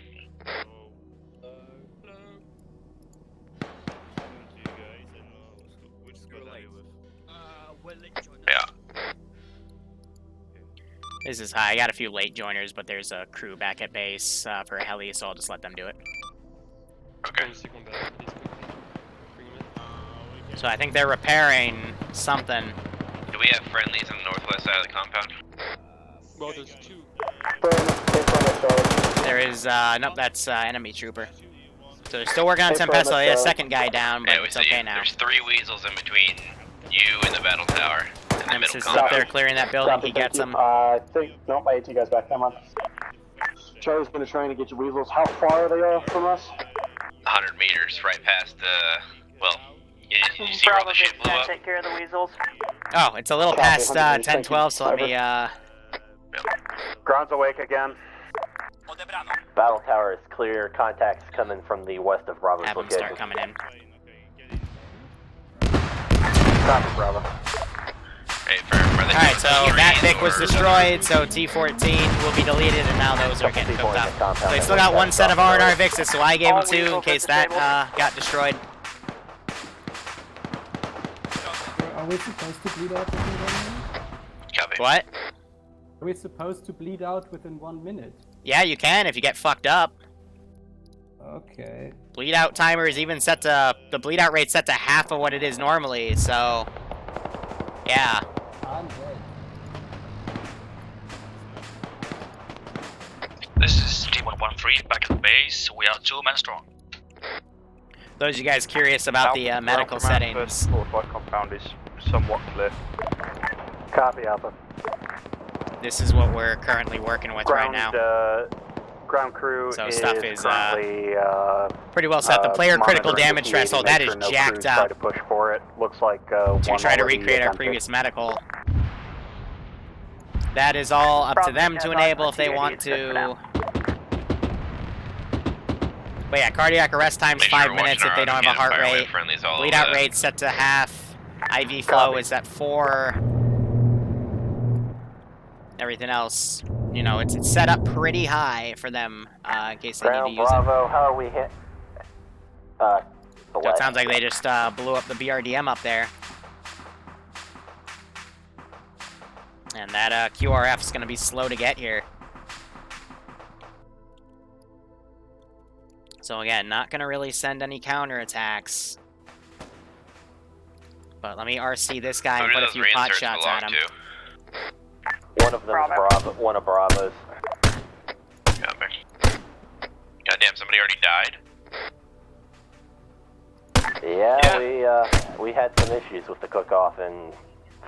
Yeah. This is high. I got a few late joiners, but there's a crew back at base for a heli, so I'll just let them do it. Okay. So I think they're repairing something. Do we have friendlies on the northwest side of the compound? Well, there's 2. There is, nope, that's enemy trooper. So they're still working on Tempesta. They had a second guy down, but it's okay now. There's 3 Weasels in between you and the battle tower. In the Nemesis middle is up compound. there clearing that building. He gets them. I think, nope, my AT guy's back, come on. Charlie's gonna try and get your Weasels. How far are they off from us? 100 meters, right past, well, you see where all Bravo the shit Victor, blew gonna up? take care of the Weasels. Oh, it's a little Copy, past 100 meters, 10-12, so let me, Ground's awake again. Battle tower is clear. Contacts coming from the west of Bravo's have them location. start coming in. Copy, Bravo. Alright, so that Vic was destroyed, so T-14 will be deleted, and now those are getting cooked up. So they still got one set of R&R Vics, so I gave them 2 in case that got destroyed. Are we supposed to bleed out within 1 minute? Copy. What? Are we supposed to bleed out within 1 minute? Yeah, you can if you get fucked up. Okay. Bleed out timer is even set to, the bleed out rate's set to half of what it is normally, so yeah. I'm dead. This is T113 back at the base. We are 2 men strong. Those of you guys curious about the medical settings. Fortified compound is somewhat clear. Copy, Alpha. This is what we're currently working with right now. Ground crew So is stuff is currently, pretty well set. The player critical monitoring damage the threshold, make that is sure no jacked crews try up. to push for it. Looks like To one try to already recreate our attempted. previous medical. That is all up to them to enable if they want to. But yeah, cardiac arrest time's 5 minutes if they don't have a heart rate. Bleed out rate set to half. IV flow is at 4. Everything else, you know, it's set up pretty high for them in case they need to use Bravo, how are we hit? it. So it sounds like they just blew up the BRDM up there. And that QRF is going to be slow to get here. So again, not going to really send any counterattacks. But let me RC this guy and put a few pot shots at him. One of them is Bravo, one of Bravo's. Copy. Goddamn, somebody already died? Yeah, we had some issues with the cook-off and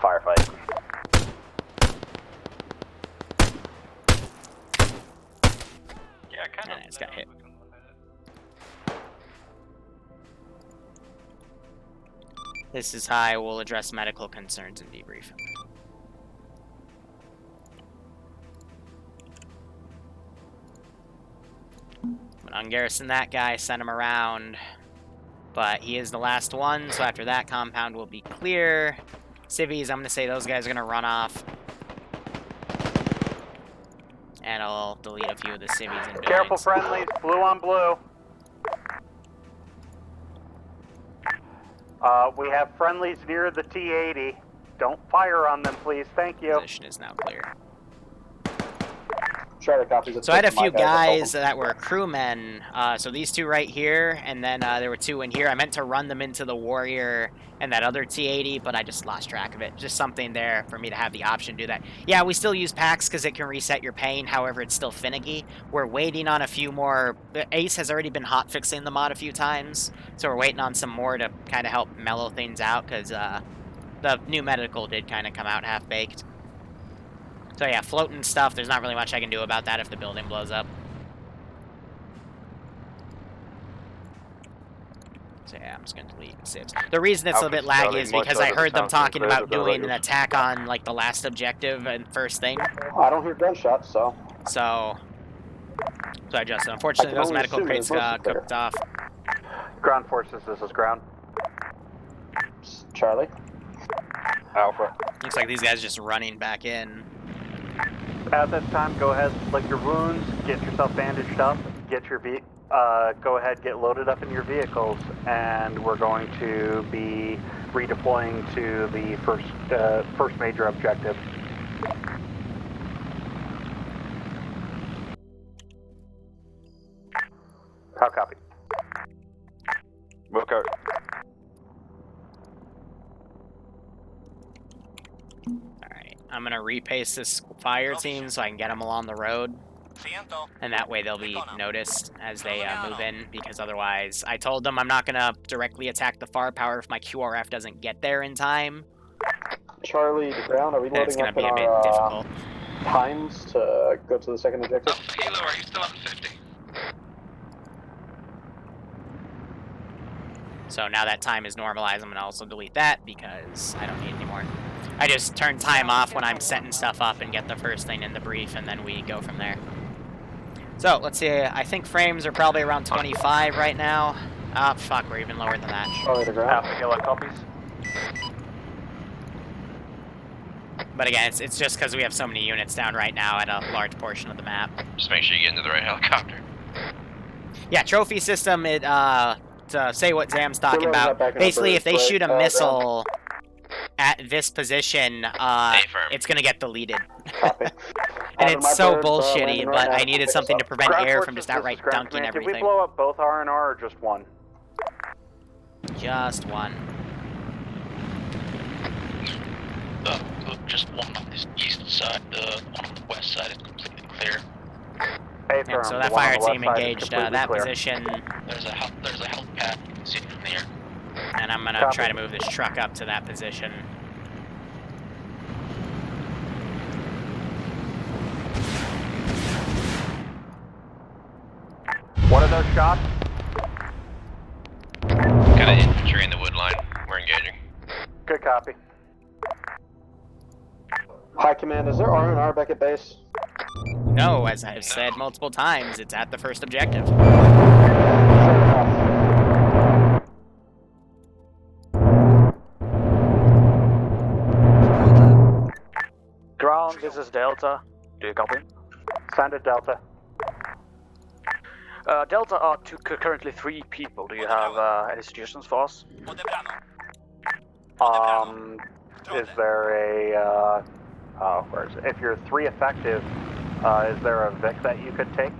firefight. Yeah, kind of. It's got hit. This is high. We'll address medical concerns and debrief. ungarrison that guy, send him around. But he is the last one, so after that, compound will be clear. Civvies, I'm going to say those guys are going to run off. And I'll delete a few of the civvies and buildings. Careful, friendlies. Blue on blue. We have friendlies near the T-80. Don't fire on them, please. Thank you. Position is now clear. Charlie copies. So I had a few guys that were crewmen. So these two right here, and then there were two in here. I meant to run them into the Warrior and that other T-80, but I just lost track of it. Just something there for me to have the option to do that. Yeah, we still use packs because it can reset your pain. However, it's still finicky. We're waiting on a few more. Ace has already been hotfixing the mod a few times, so we're waiting on some more to kind of help mellow things out because the new medical did kind of come out half-baked. So yeah, floating stuff, there's not really much I can do about that if the building blows up. So yeah, I'm just going to delete civs. The reason it's a bit laggy is because I heard them talking about doing an attack on like the last objective and first thing. I don't hear gunshots, so... So I just, unfortunately, those medical crates got cooked off. Ground forces, this is ground. Charlie. Alpha. Looks like these guys just running back in. At this time, go ahead, lick your wounds, get yourself bandaged up, get your go ahead, get loaded up in your vehicles, and we're going to be redeploying to the first major objective. How copy? Wilco. I'm going to repace this fire team so I can get them along the road. And that way they'll be noticed as they move in, because otherwise, I told them I'm not going to directly attack the firepower if my QRF doesn't get there in time. Charlie to ground, are we loading up in our times to go to the second objective? Halo, are you still on 50? So now that time is normalized, I'm going to also delete that because I don't need it anymore. I just turn time off when I'm setting stuff up and get the first thing in the brief, and then we go from there. So, let's see, I think frames are probably around 25 right now. Oh, fuck, we're even lower than that. Charlie to ground. Alpha Kilo copies. But again, it's just because we have so many units down right now at a large portion of the map. Just make sure you get into the right helicopter. Yeah, trophy system, to say what Zam's talking about, basically if they shoot a missile at this position, it's gonna get deleted. And it's so bullshitty, but I needed something to prevent air from just outright dunking everything. Did we blow up both R&R or just one? Just one. Just one on this east side, the one on the west side is completely clear. And so that fire team engaged that position. There's a health pad, you can see it from here. And I'm gonna try to move this truck up to that position. What are those shots? Got an infantry in the wood line. We're engaging. Good copy. High command, is there R&R back at base? No, as I've said multiple times, it's at the first objective. Ground, this is Delta. Do you copy? Sounded Delta. Delta are currently 3 people. Do you have any suggestions for us? Is there a, where is it? If you're 3 effective, is there a Vic that you could take?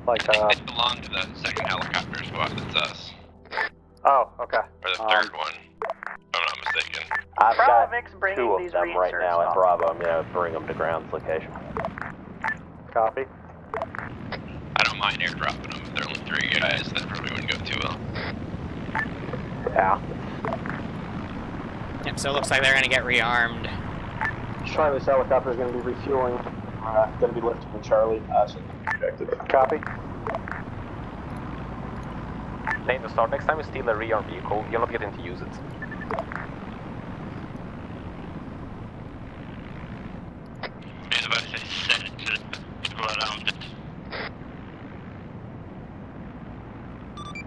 Like, It belonged to the second helicopter squad, that's us. Oh, okay. Or the third one, if I'm not mistaken. I've got Vic's 2 of them right now at Bravo. I'm gonna bring them to ground's location. Copy. I don't mind airdropping them, if they're only 3 guys, that probably wouldn't go too well. Yeah. Yep, so it looks like they're gonna get rearmed. Charlie's helicopter is going to be refueling. Going to be lifting with Charlie. So objective. Copy. Lane to start. Next time you steal a rearm vehicle, you're not getting to use it.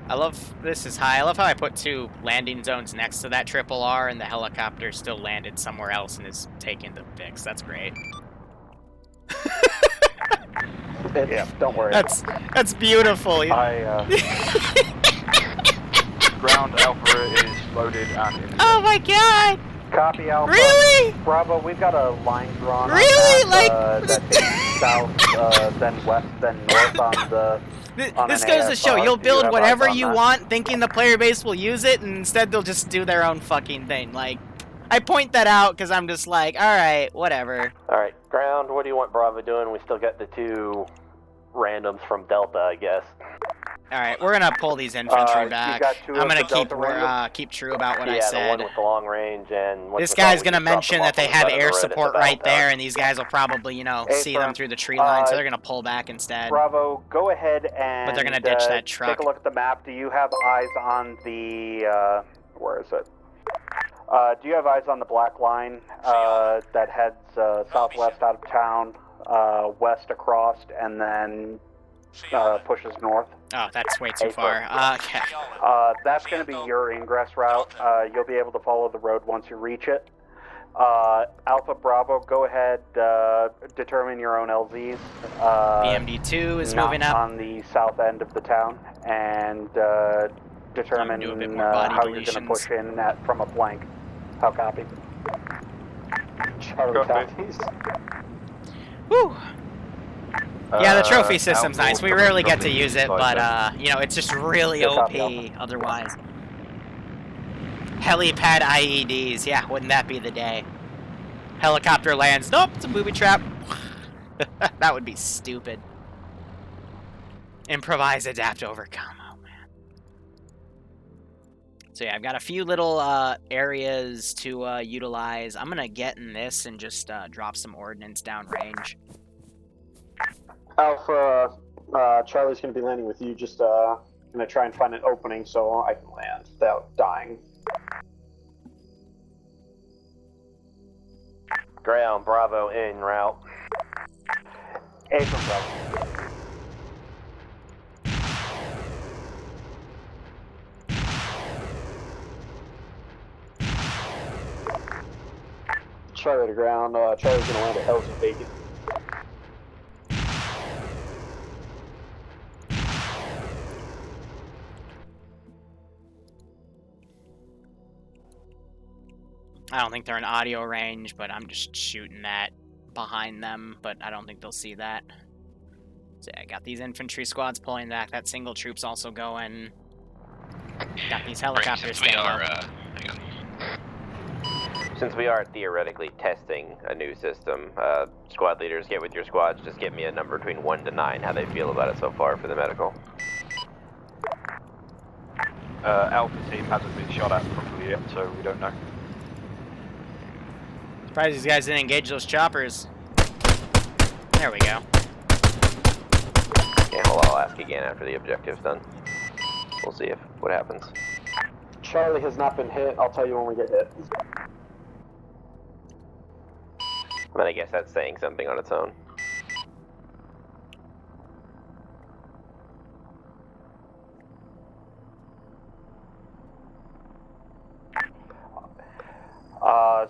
I love this is high. I love how I put 2 landing zones next to that triple R, and the helicopter still landed somewhere else and is taken to fix. That's great. Yeah, don't worry. That's beautiful. Ground Alpha is loaded and in. Oh my god! Copy Alpha. Really? Bravo, we've got a line drawn Really? on that, that takes south, then west, then north on the... This goes to show, you'll build whatever you want, thinking the player base will use it, and instead they'll just do their own fucking thing. Like, I point that out because I'm just like, alright, whatever. Alright, ground, what do you want Bravo doing? We still got the 2 randoms from Delta, I guess. Alright, we're gonna pull these infantry you back. got 2 I'm of gonna the Delta randoms? keep true about what I Yeah, said. the one with the long range and... This guy's gonna mention that they have air support right there, and these guys will probably, you know, see them through the tree line, so they're gonna pull back instead. Bravo, go ahead and... But they're gonna ditch that truck. Take a look at the map. Do you have eyes on the... where is it? Do you have eyes on the black line that heads southwest out of town, west across, and then pushes north? Oh, that's way too far. Okay. That's going to be your ingress route. You'll be able to follow the road once you reach it. Alpha Bravo, go ahead, determine your own LZs. BMD2 is moving up on the south end of the town, and determine how you're going to push in from a flank. How copy? Charlie southeast. Whew. Yeah, the trophy system's nice. We rarely get to use it, but, you know, it's just really OP otherwise. Helipad IEDs. Yeah, wouldn't that be the day? Helicopter lands. Nope, it's a booby trap. That would be stupid. Improvise, adapt, overcome. Oh, man. So, yeah, I've got a few little areas to utilize. I'm going to get in this and just drop some ordnance downrange. Alpha, Charlie's going to be landing with you. Just going to try and find an opening so I can land without dying. Ground, Bravo, en route. A from Bravo. Charlie to ground. Charlie's going to land at Hells and Bacon. I don't think they're in audio range, but I'm just shooting that behind them, but I don't think they'll see that. So yeah, I got these infantry squads pulling back. That single troop's also going. Got these helicopters Since we are theoretically testing a new system, squad leaders, get with your squads, just get me a number between 1 to 9, how they feel about it so far for the medical. Alpha team hasn't been shot at properly yet, so we don't know. Surprised these guys didn't engage those choppers. There we go. Yeah, well, I'll ask again after the objective's done. We'll see what happens. Charlie has not been hit. I'll tell you when we get hit. But I guess that's saying something on its own.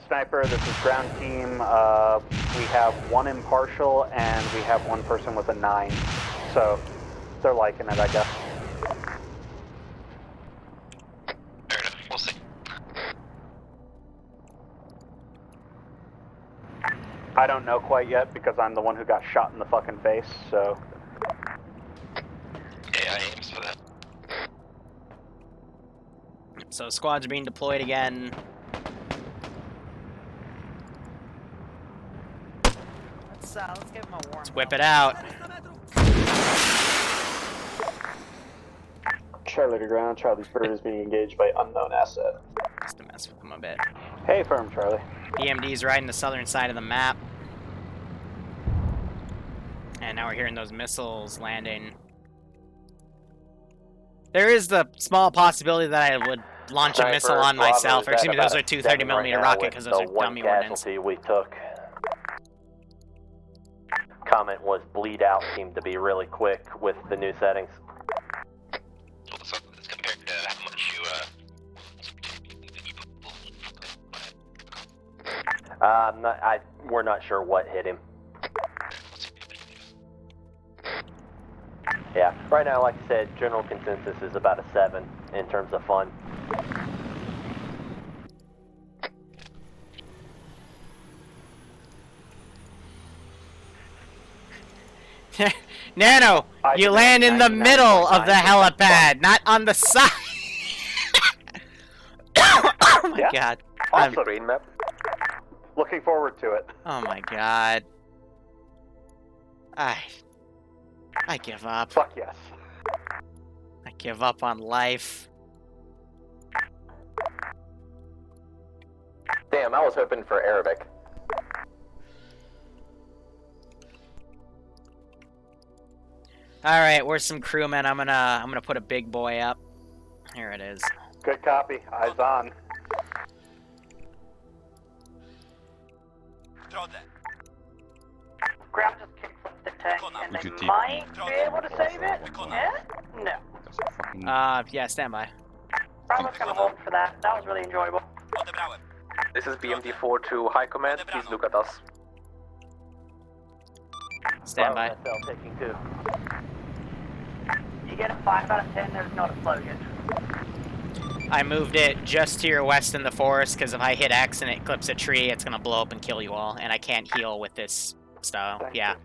Sniper, this is ground team. We have 1 impartial and we have 1 person with a 9. So they're liking it, I guess. Fair enough. We'll see. I don't know quite yet because I'm the one who got shot in the fucking face, so... AI aims for that. So squads are being deployed again. Let's give him a warm. Let's whip it out. Charlie to ground. Charlie's bird is being engaged by unknown asset. Just to mess with them a bit. Hey, firm, Charlie. BMD's riding the southern side of the map. And now we're hearing those missiles landing. There is the small possibility that I would launch a missile on myself. Or excuse me, those are 2 30mm rockets because those are dummy ordnance. We took. Comment was bleed out seemed to be really quick with the new settings. It's gonna We're not sure what hit him. Yeah, right now, like I said, general consensus is about a 7 in terms of fun. Nano, you land in the middle of the helipad, not on the side. Oh my god. Awesome. Green map. Looking forward to it. Oh my god. I give up. Fuck yes. I give up on life. Damn, I was hoping for Arabic. All right, where's some crewmen? I'm gonna put a big boy up. Here it is. Good copy. Eyes on. Ground just kicked up the tank, and they might be able to save it. Yeah? No. Yeah, stand by. Bravo's gonna hold for that. That was really enjoyable. This is BMD-4 to High Command. Please look at us. Stand by. Taking 2. You get a 5 out of 10, there's no explosion. I moved it just to your west in the forest, because if I hit X and it clips a tree, it's gonna blow up and kill you all, and I can't heal with this stuff. Yeah.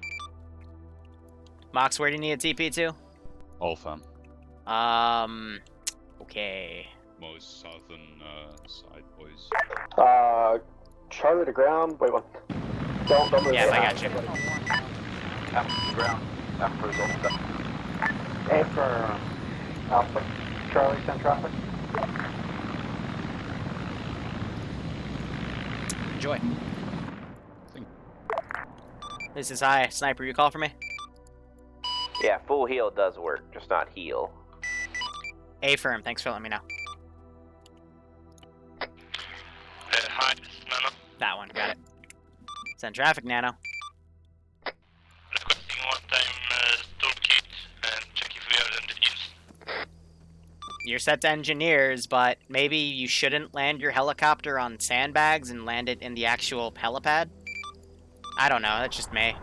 Mox, where do you need a TP to? All fam. Okay. Most southern side, boys. Charlie to ground. Wait, what? Don't move. Yeah, I got you. After ground. After result. A for Alpha. Charlie, send traffic. Enjoy. This is high. Sniper, you call for me? Yeah, full heal does work, just not heal. A firm, thanks for letting me know. Hi, this is Nano. That one, got it. Send traffic, Nano. Requesting one-time toolkit and check if we have engineers. You're set to engineers, but maybe you shouldn't land your helicopter on sandbags and land it in the actual helipad? I don't know, that's just me.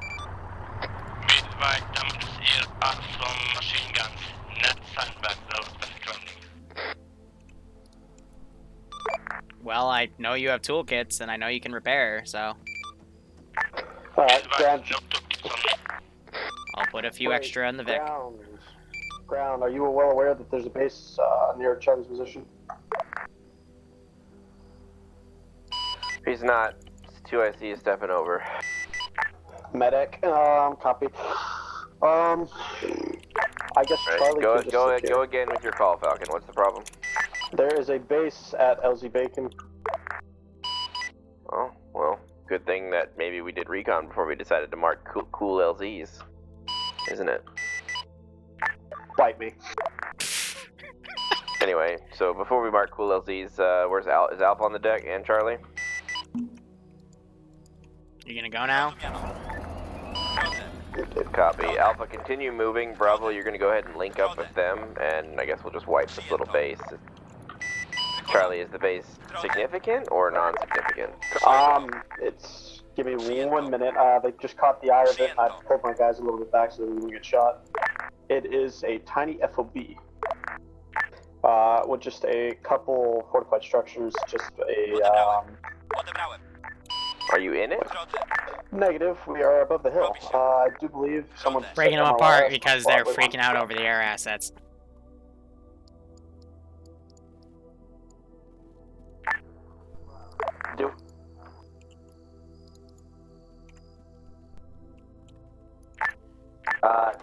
Be advised, damage is apart from machine guns, not sandbags though, specific landing. Well, I know you have toolkits, and I know you can repair, so... Ground. I'll put a few extra in the Vic. Ground, are you well aware that there's a base near Charlie's position? He's not. It's 2 I see is stepping over. Medic, copy. I guess Charlie Go, could just go again with your call, Falcon. What's the problem? There is a base at LZ Bacon. Oh, well, good thing that maybe we did recon before we decided to mark cool LZs, isn't it? Bite me. Anyway, so before we mark cool LZs, where's Al? Is Alpha on the deck and Charlie? You gonna go now? Good copy. Alpha, continue moving. Bravo, you're gonna go ahead and link up with them, and I guess we'll just wipe this little base. Charlie, is the base significant or non-significant? It's... Give me 1 minute. They just caught the eye of it, and I pulled my guys a little bit back so they wouldn't get shot. It is a tiny FOB. With just a couple fortified structures, just a, Are you in it? Negative, we are above the hill. I do believe someone's Breaking them apart because they're freaking out over the air assets.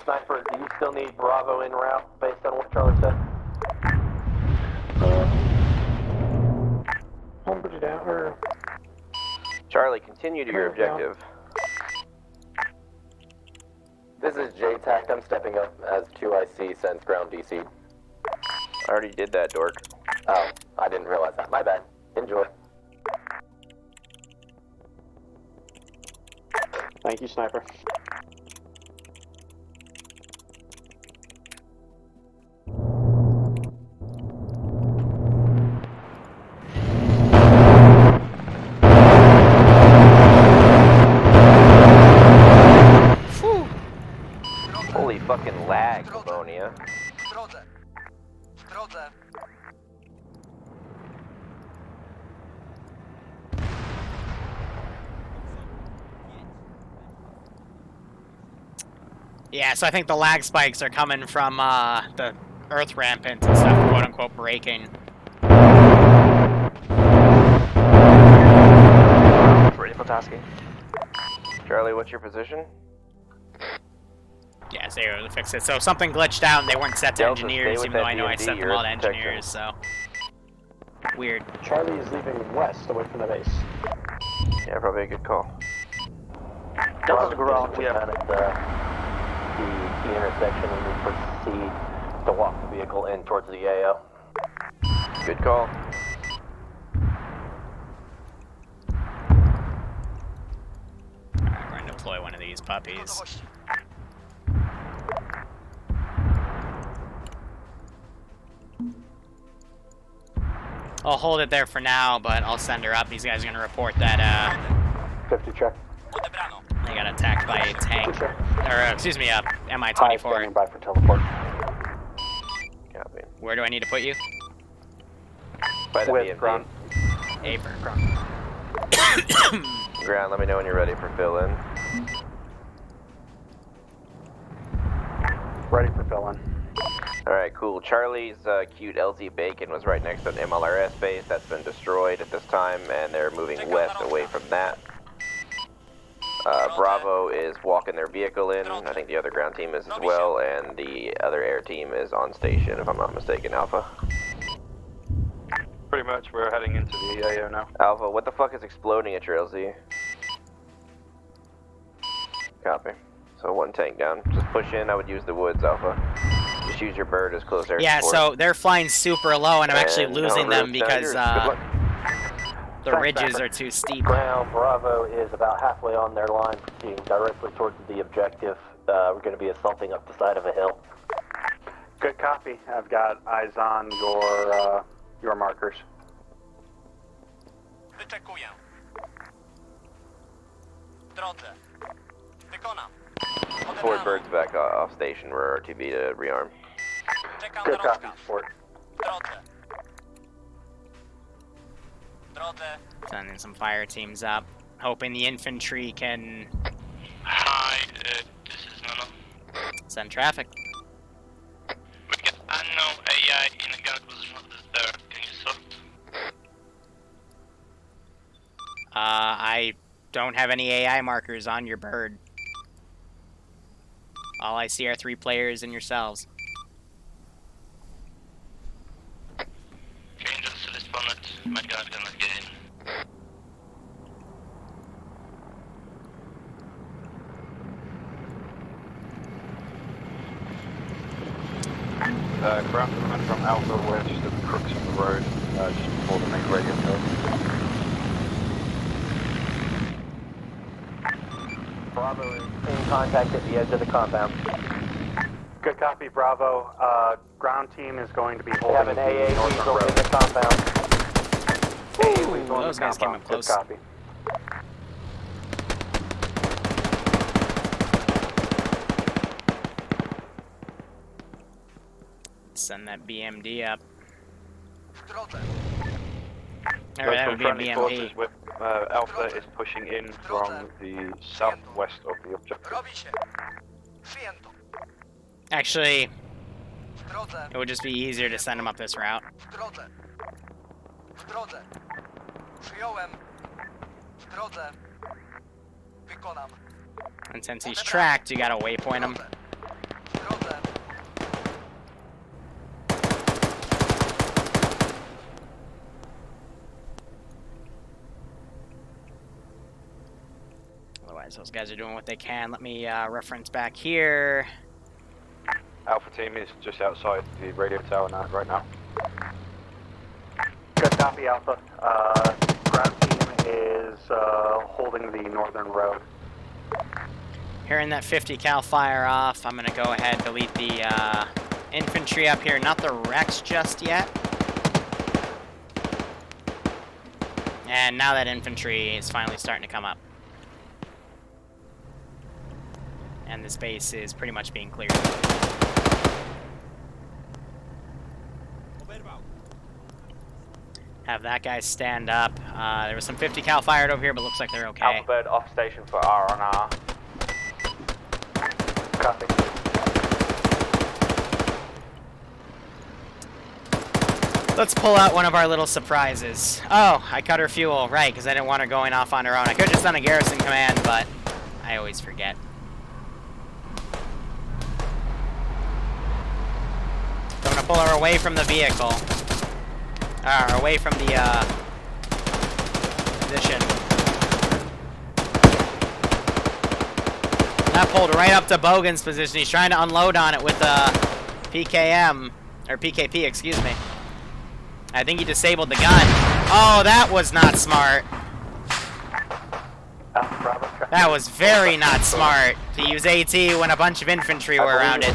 Sniper, do you still need Bravo en route based on what Charlie said? Put you down, or... Charlie, continue to your objective. This is JTAC. I'm stepping up as 2IC sends ground DC. I already did that, dork. Oh, I didn't realize that. My bad. Enjoy. Thank you, Sniper. area. Yeah, so I think the lag spikes are coming from the earth rampant and stuff, quote unquote, breaking. Ready for tasking. Charlie, what's your position? Yeah, so they were able to fix it. So something glitched out and they weren't set to Delta, engineers, stay even with though I that know I DMD, set them you're all to protection. engineers, so... Weird. Charlie is leaving west away from the base. Yeah, probably a good call. Delta's ground. We have at the intersection and we proceed to walk the vehicle in towards the AO. Good call. Alright, we're gonna deploy one of these puppies. I'll hold it there for now, but I'll send her up. These guys are gonna report that, 50 check. they got attacked by a tank. Or, excuse me, Mi-24. Standing by for teleport. Copy. Where do I need to put you? By the With BMP. ground. Aper. Ground, let me know when you're ready for fill in. Ready for fill in. Alright, cool. Charlie's cute LZ Bacon was right next to an MLRS base. That's been destroyed at this time, and they're moving west away from that. Bravo is walking their vehicle in. I think the other ground team is as well, and the other air team is on station, if I'm not mistaken, Alpha. Pretty much, we're heading into the AO now. Alpha, what the fuck is exploding at your LZ? Copy. So one tank down. Just push in, I would use the woods, Alpha. Just use your bird as close air Yeah, support. so they're flying super low, and I'm actually And losing no them road because standards. Good luck. the ridges are too steep. Ground Bravo is about halfway on their line, proceeding directly towards the objective. We're going to be assaulting up the side of a hill. Good copy. I've got eyes on your markers. Forward bird's back off station. We're RTV to rearm. Good copy, Fort. Sending some fire teams up, hoping the infantry can Hi, this is Nono. send traffic. We got unknown AI in the gun position of this there. Can you sort? I don't have any AI markers on your bird. All I see are 3 players and yourselves. Can you just respond it? My gun cannot get in. Ground command from Alpha, we're just at the crux of the road, just before the main radio tower. Bravo is in contact at the edge of the compound. Good copy, Bravo. Ground team is going to be We holding have an the AA northern weasel road. in the compound. AA weasel in Those the guys came compound. up close. Good copy. Send that BMD up. So Alright, that from would be a friendly BMP. forces, Alpha is pushing in from the southwest of the objective. Actually, it would just be easier to send him up this route. And since he's tracked, you gotta waypoint him. Otherwise, those guys are doing what they can. Let me reference back here. Alpha team is just outside the radio tower now, right now. Good copy, Alpha. Ground team is holding the northern road. Hearing that 50 cal fire off, I'm gonna go ahead and delete the infantry up here. Not the Rex just yet. And now that infantry is finally starting to come up. And this base is pretty much being cleared. Have that guy stand up. There was some 50 cal fired over here, but looks like they're okay. Alphabet off station for R&R. Copy. Let's pull out one of our little surprises. Oh, I cut her fuel, right, because I didn't want her going off on her own. I could have just done a garrison command, but I always forget. So I'm going to pull her away from the vehicle. Away from the, position. That pulled right up to Bogan's position. He's trying to unload on it with PKM, or PKP, excuse me. I think he disabled the gun. Oh, that was not smart. That was very not smart to use AT when a bunch of infantry were around it.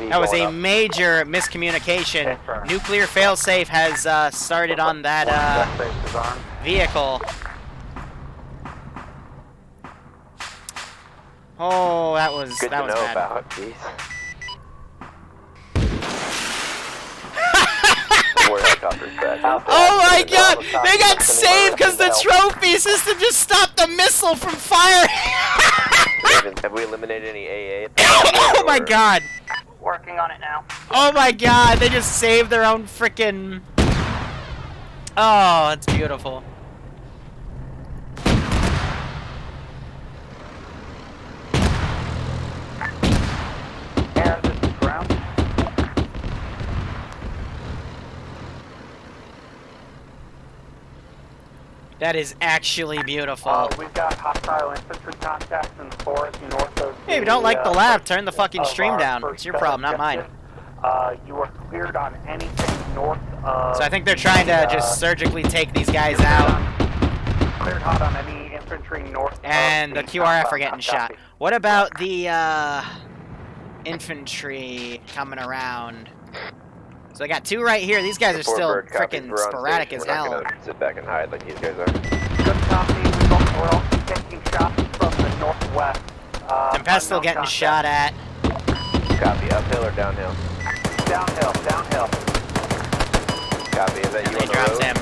That was a major miscommunication. Nuclear failsafe has started on that vehicle. Oh, that was bad. Oh my god! They got saved because the trophy system just stopped the missile from firing! Have we eliminated any AA? Oh my god! Working on it now. Oh my god! They just saved their own frickin'... Oh, it's beautiful. Air, this is ground. That is actually beautiful. We've got hostile infantry contacts in the forest north of Hey, if you don't like the lab, turn the fucking stream down. It's your problem, not mine. You are cleared on anything north of... So I think they're trying to just surgically take these guys out. Cleared hot on any infantry north And the QRF are getting shot. What about the infantry coming around? So I got two right here. These guys are still freaking sporadic as hell. We're not gonna sit back and hide like these guys are. Good copy. We're also taking shots from the northwest. Tempest still getting shot at. Copy. Uphill or downhill? Downhill. Copy. Is that you on the dropped road? him.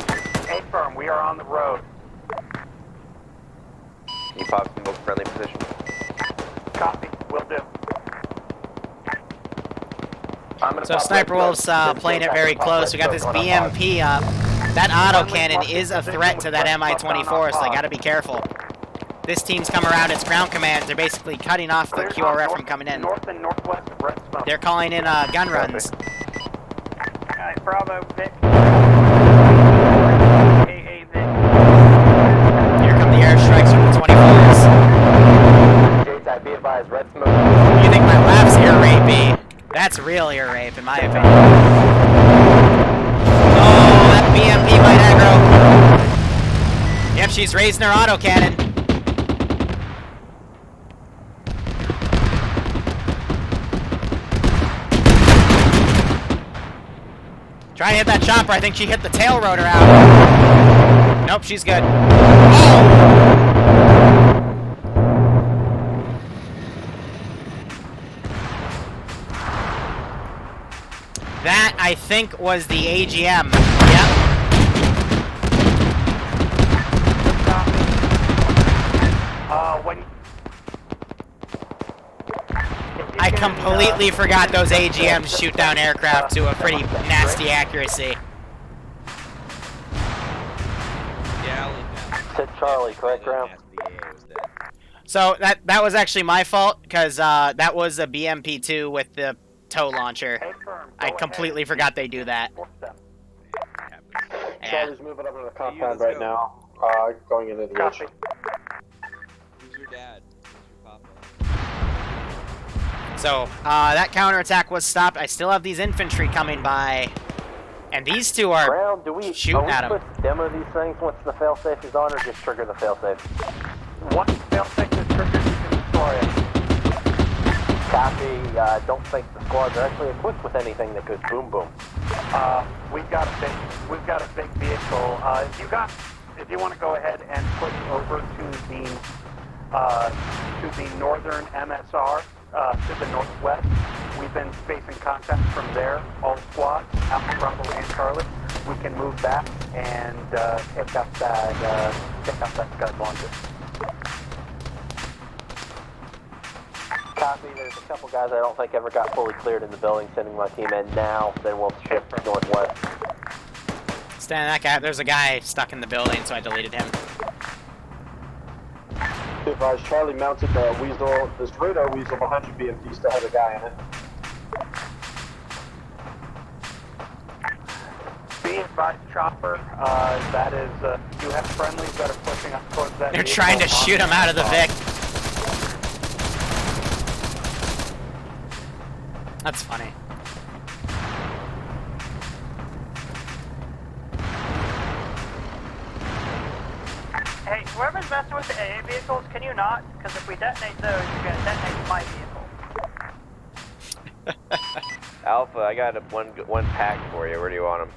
A firm. We are on the road. You pop some most friendly position. Copy. Will do. So Sniper Wolf's playing it very close. We got this BMP up. That autocannon is a threat to that Mi-24, so they gotta be careful. This team's come around its ground commands. They're basically cutting off the QRF from coming in. North and northwest of Red Smoke. They're calling in gun runs. Alright, Bravo, Vic. AA, Vic. Here come the airstrikes from the 24s. J-type, be advised, Red Smoke. You think my lab's air rapey? That's real ear rape, in my opinion. Oh, that BMP might aggro. Yep, she's raising her autocannon. Trying to hit that chopper. I think she hit the tail rotor out. Nope, she's good. Oh! That, I think, was the AGM. Yep. I completely forgot those AGMs shoot down aircraft to a pretty nasty accuracy. Sit Charlie, correct ground. So that was actually my fault, because that was a BMP-2 with the tow launcher. I completely forgot they do that. Charlie's moving up into the compound right now. Going into the ocean. Who's your dad? Who's your papa? So, that counterattack was stopped. I still have these infantry coming by. And these two are shooting at them. Demo these things once the failsafe is on, or just trigger the failsafe? Once the failsafe is triggered, you can destroy it. Copy. Don't think the squads are actually equipped with anything that goes boom boom. We've got a big vehicle. If you want to go ahead and push over to the northern MSR to the northwest, we've been spacing contact from there. All squads, Alpha, Bravo, and Charlie. we can move back and pick up that SCUD launcher. Copy, there's a couple guys I don't think ever got fully cleared in the building, sending my team in now, then we'll shift northwest. Stand that guy. There's a guy stuck in the building, so I deleted him. Be advised, Charlie mounted the Weasel, this radar Weasel behind you, BMP still has a guy in it. Be advised, Chopper, that is, you have friendlies that are pushing up towards that. They're trying to shoot him out of the Vic. That's funny. Hey, whoever's messing with the AA vehicles, can you not? Because if we detonate those, you're gonna detonate my vehicle. Alpha, I got one pack for you. Where do you want them?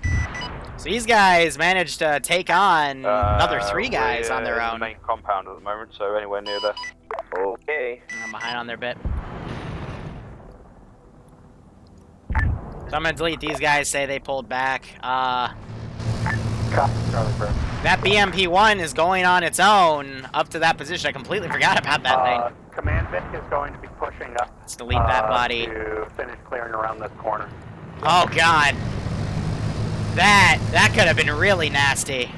So these guys managed to take on another 3 guys on their we're in own. the main compound at the moment, so anywhere near there. Okay. I'm behind on their bit. So I'm gonna delete these guys, say they pulled back. That BMP-1 is going on its own up to that position. I completely forgot about that thing. Command Vic is going to be pushing up. Let's delete that body. To finish clearing around this corner. Oh god. That could have been really nasty.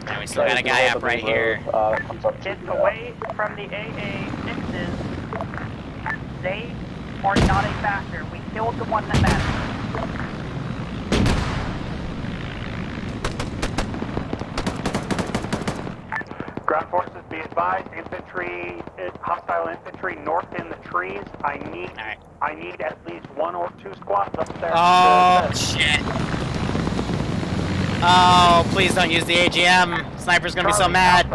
And we still got a guy up right here. It's away from the AA-6s. They are not a factor. We killed the one that matters. Ground forces, be advised, infantry, hostile infantry north in the trees. I need at least 1 or 2 squads up there. Oh, shit. Oh, please don't use the AGM. Sniper's gonna be so mad.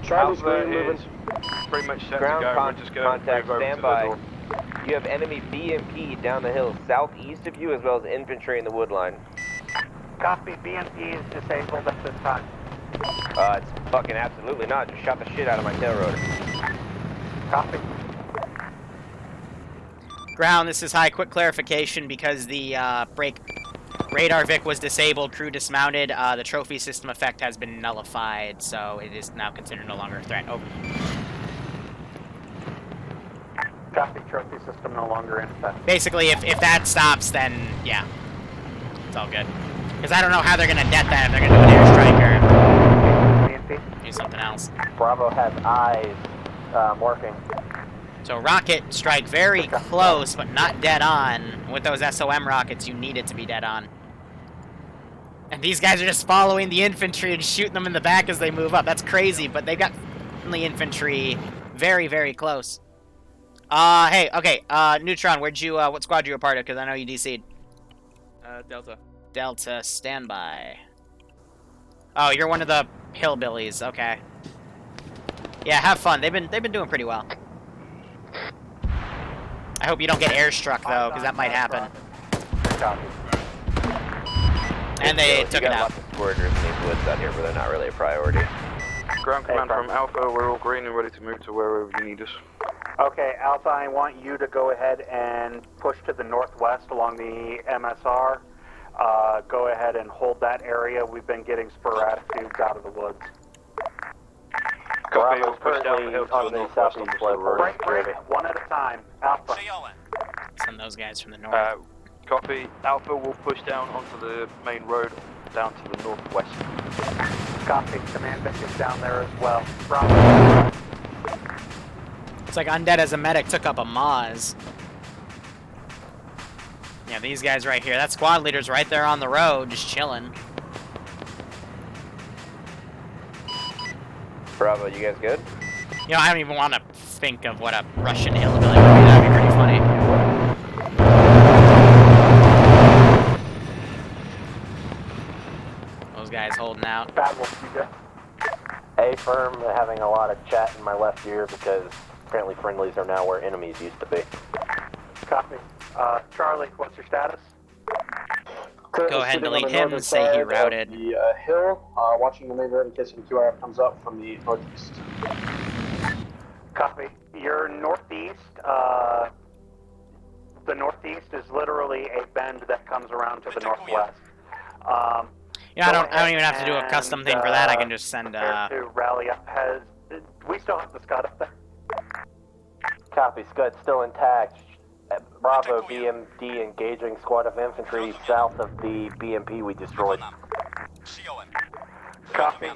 Charlie's green moving. Pretty much set Ground to go. We're just gonna contact, move over stand to by. the door. You have enemy BMP down the hill southeast of you, as well as infantry in the wood line. Copy, BMP is disabled at this time. It's fucking absolutely not. Just shot the shit out of my tail rotor. Copy. Ground, this is high. Quick clarification, because the radar Vic was disabled, crew dismounted, the trophy system effect has been nullified, so it is now considered no longer a threat. Over. Copy, trophy system no longer in effect. Basically, if that stops, then yeah, it's all good. Because I don't know how they're gonna det that if they're gonna do an airstrike or do something else. Bravo has eyes working. So rocket strike very close, but not dead on. With those SOM rockets, you need it to be dead on. And these guys are just following the infantry and shooting them in the back as they move up. That's crazy, but they've got friendly infantry very, very close. Hey, okay, Neutron, where'd you, what squad you a part of? Because I know you DC'd. Delta. Delta, standby. Oh, you're one of the hillbillies, okay. Yeah, have fun. They've been doing pretty well. I hope you don't get airstruck though, because that might happen. And they took it out. Lots of squirters in these woods out here, but they're not really a priority. Ground command from Alpha, we're all green and ready to move to wherever you need us. Okay, Alpha, I want you to go ahead and push to the northwest along the MSR. Go ahead and hold that area. We've been getting sporadic dudes out of the woods. Copy, we'll push down the hill to the northwest on the road. Break, one at a time. Alpha. Send those guys from the north. Copy, Alpha will push down onto the main road down to the northwest. Copy, Command Vic is down there as well. Bravo. It's like Undead as a medic took up a Maz. Yeah, these guys right here. That squad leader's right there on the road, just chilling. Bravo, you guys good? You know, I don't even want to think of what a Russian hillbilly would be. That'd be pretty funny. Those guys holding out. A firm having a lot of chat in my left ear because apparently friendlies are now where enemies used to be. Copy. Charlie, what's your status? Go ahead and delete him and say he routed. The hill, watching the main road in case an QRF comes up from the northeast. Copy. You're northeast. The northeast is literally a bend that comes around to the northwest. Yeah, I don't even have to do a custom thing for that. I can just send. To rally up. We still have the SCUD up there. Copy, SCUD still intact. Bravo BMD engaging squad of infantry south of the BMP we destroyed. Copy.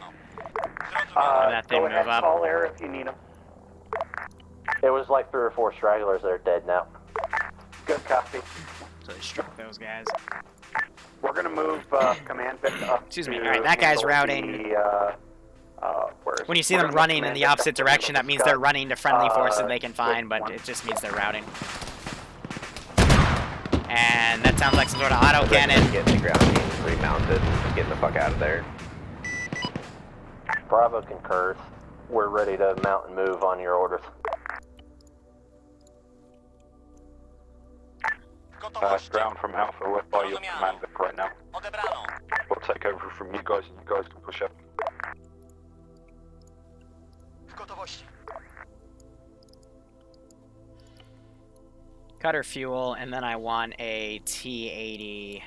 That thing Go move ahead, up. call air if you need them. It was like 3 or 4 stragglers that are dead now. Good copy. So they struck those guys. We're gonna move command Vic up. Excuse me. All right, that guy's routing. When you see them running in the opposite direction, that means they're running to friendly forces they can find, but it just means they're routing. And that sounds like some sort of autocannon. Getting the ground teams remounted and getting the fuck out of there. Bravo concurs. We're ready to mount and move on your orders. Ground from Alpha, we're by your command Vic right now. We'll take over from you guys and you guys can push up. Cutter fuel, and then I want a T-80.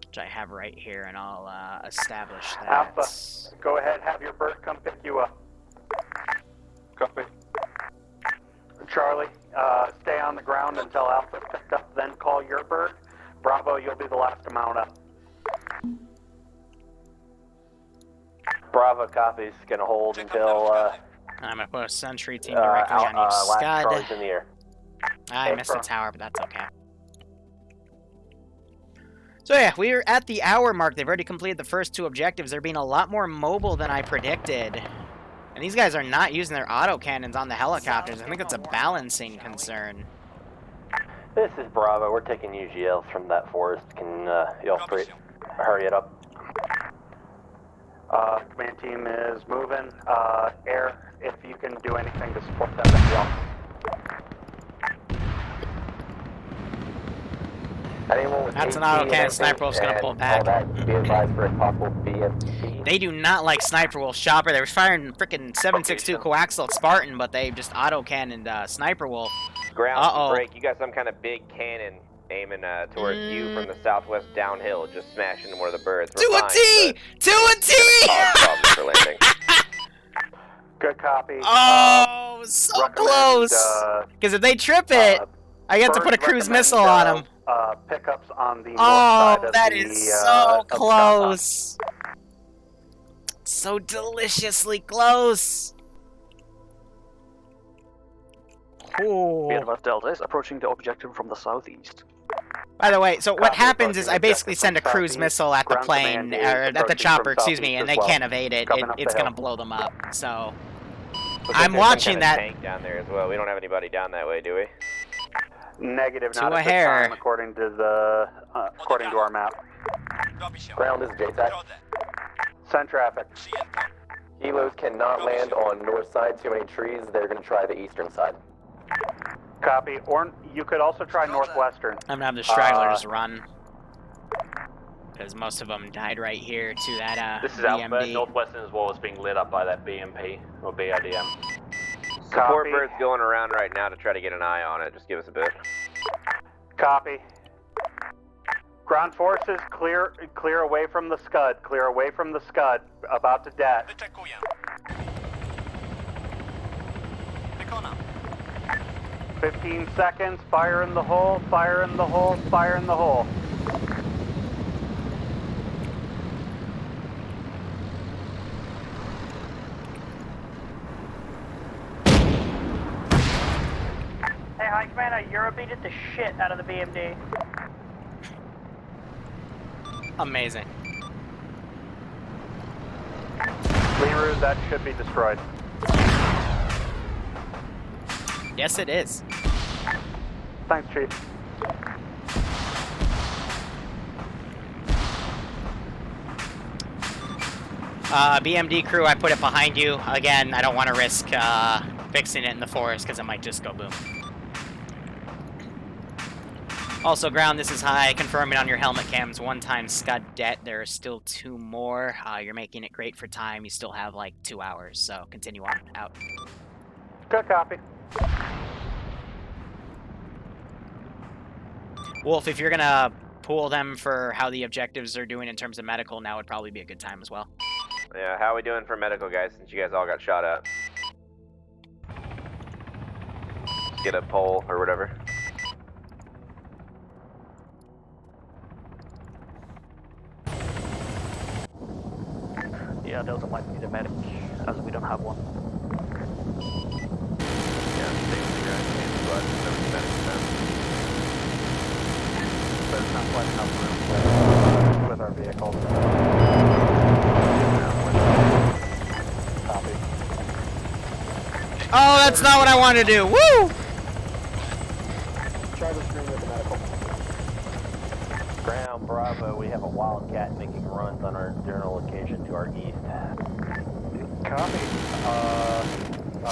Which I have right here, and I'll establish that. Alpha, go ahead, have your bird come pick you up. Copy. Charlie, stay on the ground until Alpha's picked up, then call your bird. Bravo, you'll be the last to mount up. Bravo copies, gonna hold until I'm gonna put a sentry team directly on you, SCUD. Charlie's in the air. I missed the tower, but that's okay. So yeah, we're at the hour mark. They've already completed the first 2 objectives. They're being a lot more mobile than I predicted. And these guys are not using their autocannons on the helicopters. I think it's a balancing concern. This is Bravo. We're taking UGLs from that forest. Can y'all hurry it up? Command team is moving. Air, if you can do anything to support that, that'd be awesome. That's an autocannon. Sniper Wolf's gonna pull back. They do not like Sniper Wolf Chopper. They were firing freaking 7.62 coaxial Spartan, but they just autocannoned Sniper Wolf. Ground break. You got some kind of big cannon aiming towards you from the southwest downhill, just smashing into one of the birds. To a T! To a T! Problems for landing. Good copy. Oh, so close! Because if they trip it, I get to put a cruise missile on them. Pickups on the north side of that the, is so close! So deliciously close! Cool. VODS Delta is approaching the objective from the southeast. By the way, so what happens is I basically send a cruise missile at the plane, or at the chopper, excuse me, and they can't evade it. It's gonna blow them up, so... I'm watching that... Tank down there as well. We don't have anybody down that way, do we? Negative, To not a at this hair. time, according to the according to our map. Ground is JTAC. Send traffic. Helos cannot land on north side, too many trees. They're going to try the eastern side. Copy. Or you could also try northwestern. I'm gonna have the stragglers run. Because most of them died right here to that This is BMD. Alpha. Northwestern as well is being lit up by that BMP, or BIDM. Support Copy. birds going around right now to try to get an eye on it. Just give us a bit. Copy. Ground forces, clear away from the SCUD. Clear away from the SCUD. About to det. 15 seconds. Fire in the hole. Fire in the hole. Fire in the hole. Hey, High Commander, Euro beat the shit out of the BMD. Amazing. Liru, that should be destroyed. Yes, it is. Thanks, Chief. BMD crew, I put it behind you. Again, I don't want to risk fixing it in the forest because it might just go boom. Also, ground, this is high. Confirming on your helmet cams, 1-time SCUD det. There are still 2 more. You're making it great for time. You still have like 2 hours, so continue on. Out. Good copy. Wolf, if you're gonna pool them for how the objectives are doing in terms of medical, now would probably be a good time as well. Yeah, how are we doing for medical, guys, since you guys all got shot at? Get a poll or whatever. Yeah, Delta might need a medic, as we don't have one. Yeah, stay with the guys. But no medics now. There's not quite enough room with our vehicles. Copy. Oh, that's not what I wanted to do. Woo! Charlie screen with the medical. Ground Bravo, we have a Wildcat making runs on our general location to our east. Copy. We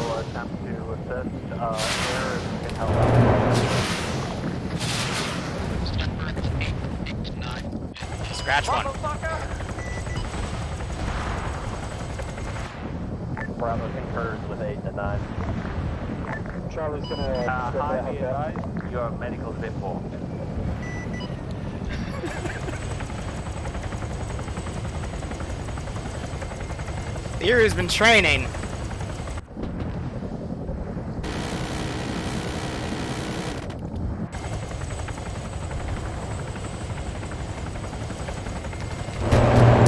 will attempt to assist. Air can help out. Scratch one. Bravo concurs with 8 to 9. Charlie's gonna High be advised, your medical's been pulled. Liru's been training.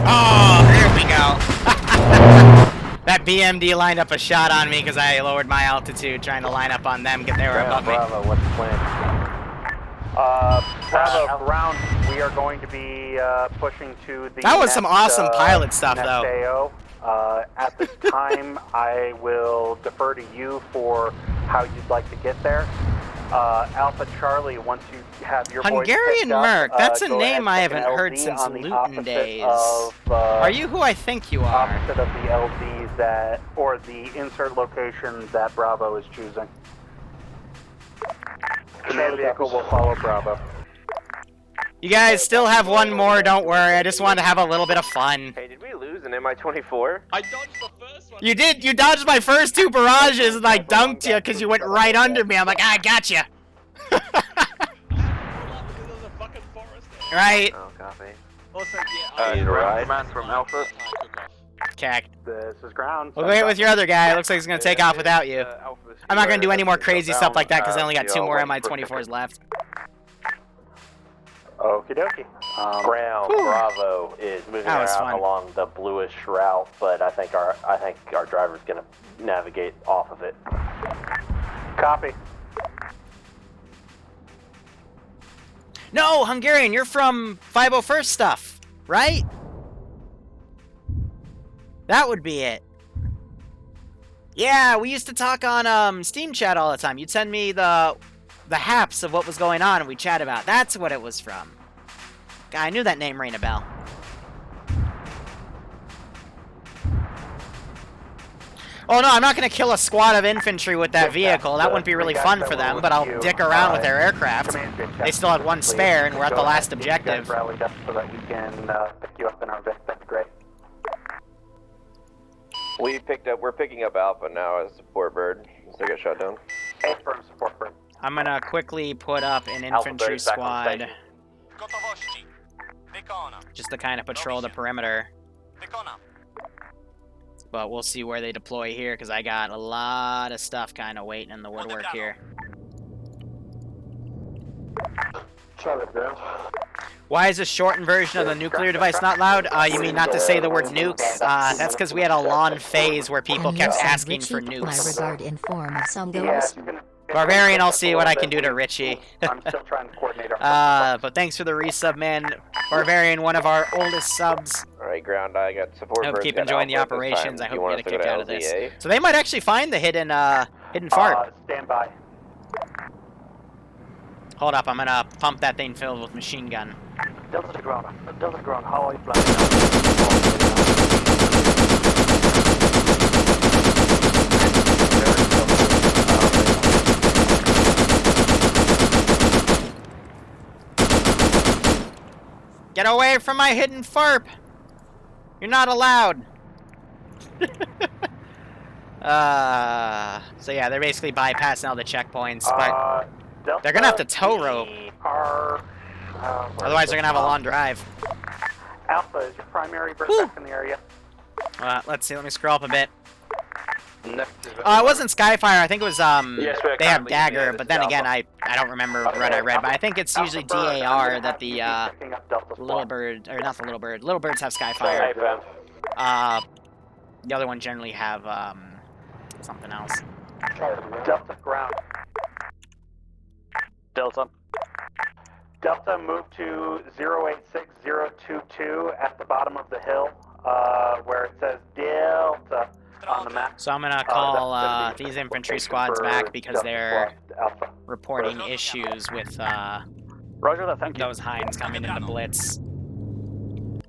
Oh, there we go. That BMD lined up a shot on me because I lowered my altitude trying to line up on them, get they were above me. Bravo, what's the plan? Bravo, ground, we are going to be pushing to the That was some awesome pilot stuff, next though. AO. At this time, I will defer to you for how you'd like to get there. Alpha Charlie, once you have your Hungarian Merc, that's a go name ahead I and take haven't an heard LD since on the Luton opposite days. of, Are you who I think you are? Opposite of the LDs that, or the insert location that Bravo is choosing. Command vehicle will follow Bravo. You guys still have one more, don't worry. I just wanted to have a little bit of fun. Hey, did we lose an MI-24? I dodged the first one. You did. You dodged my first 2 barrages and I dunked you because you went right under me. I'm like, I got you. Right. Oh, copy. Also, yeah, ground command from Alpha. Cack. This is ground. We'll go with your other guy. It looks like he's going to take off without you. I'm not going to do any more crazy stuff like that because I only got 2 more MI-24s left. Okie dokie. Ground Bravo is moving along the bluish route, but I think our driver's gonna navigate off of it. Copy. No, Hungarian, you're from 501st stuff, right? That would be it. Yeah, we used to talk on Steam chat all the time. You'd send me the haps of what was going on and we'd chat about. That's what it was from. God, I knew that name rang a bell. Oh no, I'm not going to kill a squad of infantry with that vehicle. That wouldn't be really fun for them, but I'll dick around with their aircraft. They still had 1 spare and we're at the last objective. Rallied up so that we can pick you up in our Vic. That'd be great. We're picking up Alpha now as support bird. So I got shot down. Affirm support bird. I'm going to quickly put up an infantry squad. Just to kind of patrol the perimeter. But we'll see where they deploy here, because I got a lot of stuff kind of waiting in the woodwork here. Why is a shortened version of the nuclear device not loud? You mean not to say the words nukes? That's because we had a long phase where people kept asking for nukes. My regard in form of some goals. Barbarian, I'll see what I can do to Richie. I'm still trying to coordinate our but thanks for the resub, man. Barbarian, one of our oldest subs. Alright, ground, I got support. I hope keep enjoying the operations. I hope you get a kick out of this. LZA? So they might actually find the hidden fart. Stand by. Hold up, I'm gonna pump that thing filled with machine gun. Delta to ground, how are you planning? Get away from my hidden FARP! You're not allowed! So yeah, they're basically bypassing all the checkpoints, but they're gonna have to tow rope. Otherwise, they're gonna have a long drive. Alpha, is your primary bird back in the area? Let's see, let me scroll up a bit. It wasn't Skyfire, I think it was, they have Dagger, but then again, I don't remember what I read, but I think it's usually DAR that the, Little Bird, or not the Little Bird, Little Birds have Skyfire. The other one generally have, something else. Delta ground. Delta. Delta, move to 086022 at the bottom of the hill, where it says Delta on the map. So I'm gonna call these infantry squads back because they're reporting issues with Roger that, thank you. those hinds coming in the blitz.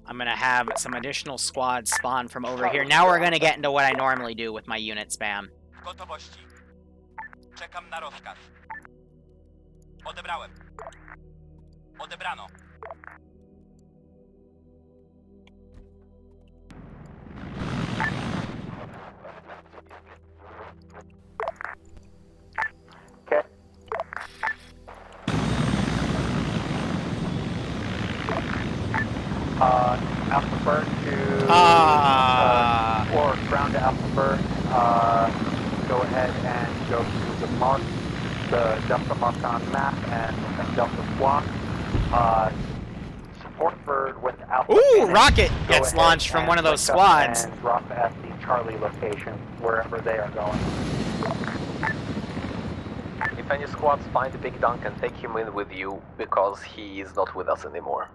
I'm gonna have some additional squads spawn from over here. Now we're gonna get into what I normally do with my unit spam. Czekam na rozkaz. Odebrałem. Odebrano. Okay. Alpha Bird to or ground to Alpha Bird. Go ahead and go to the mark, the Delta mark on map, and Delta squad. Support Bird with Alpha. Ooh, rocket gets launched from one of those squads. And drop at the Charlie location, wherever they are going. If any squads find the Big Duncan, take him in with you, because he is not with us anymore.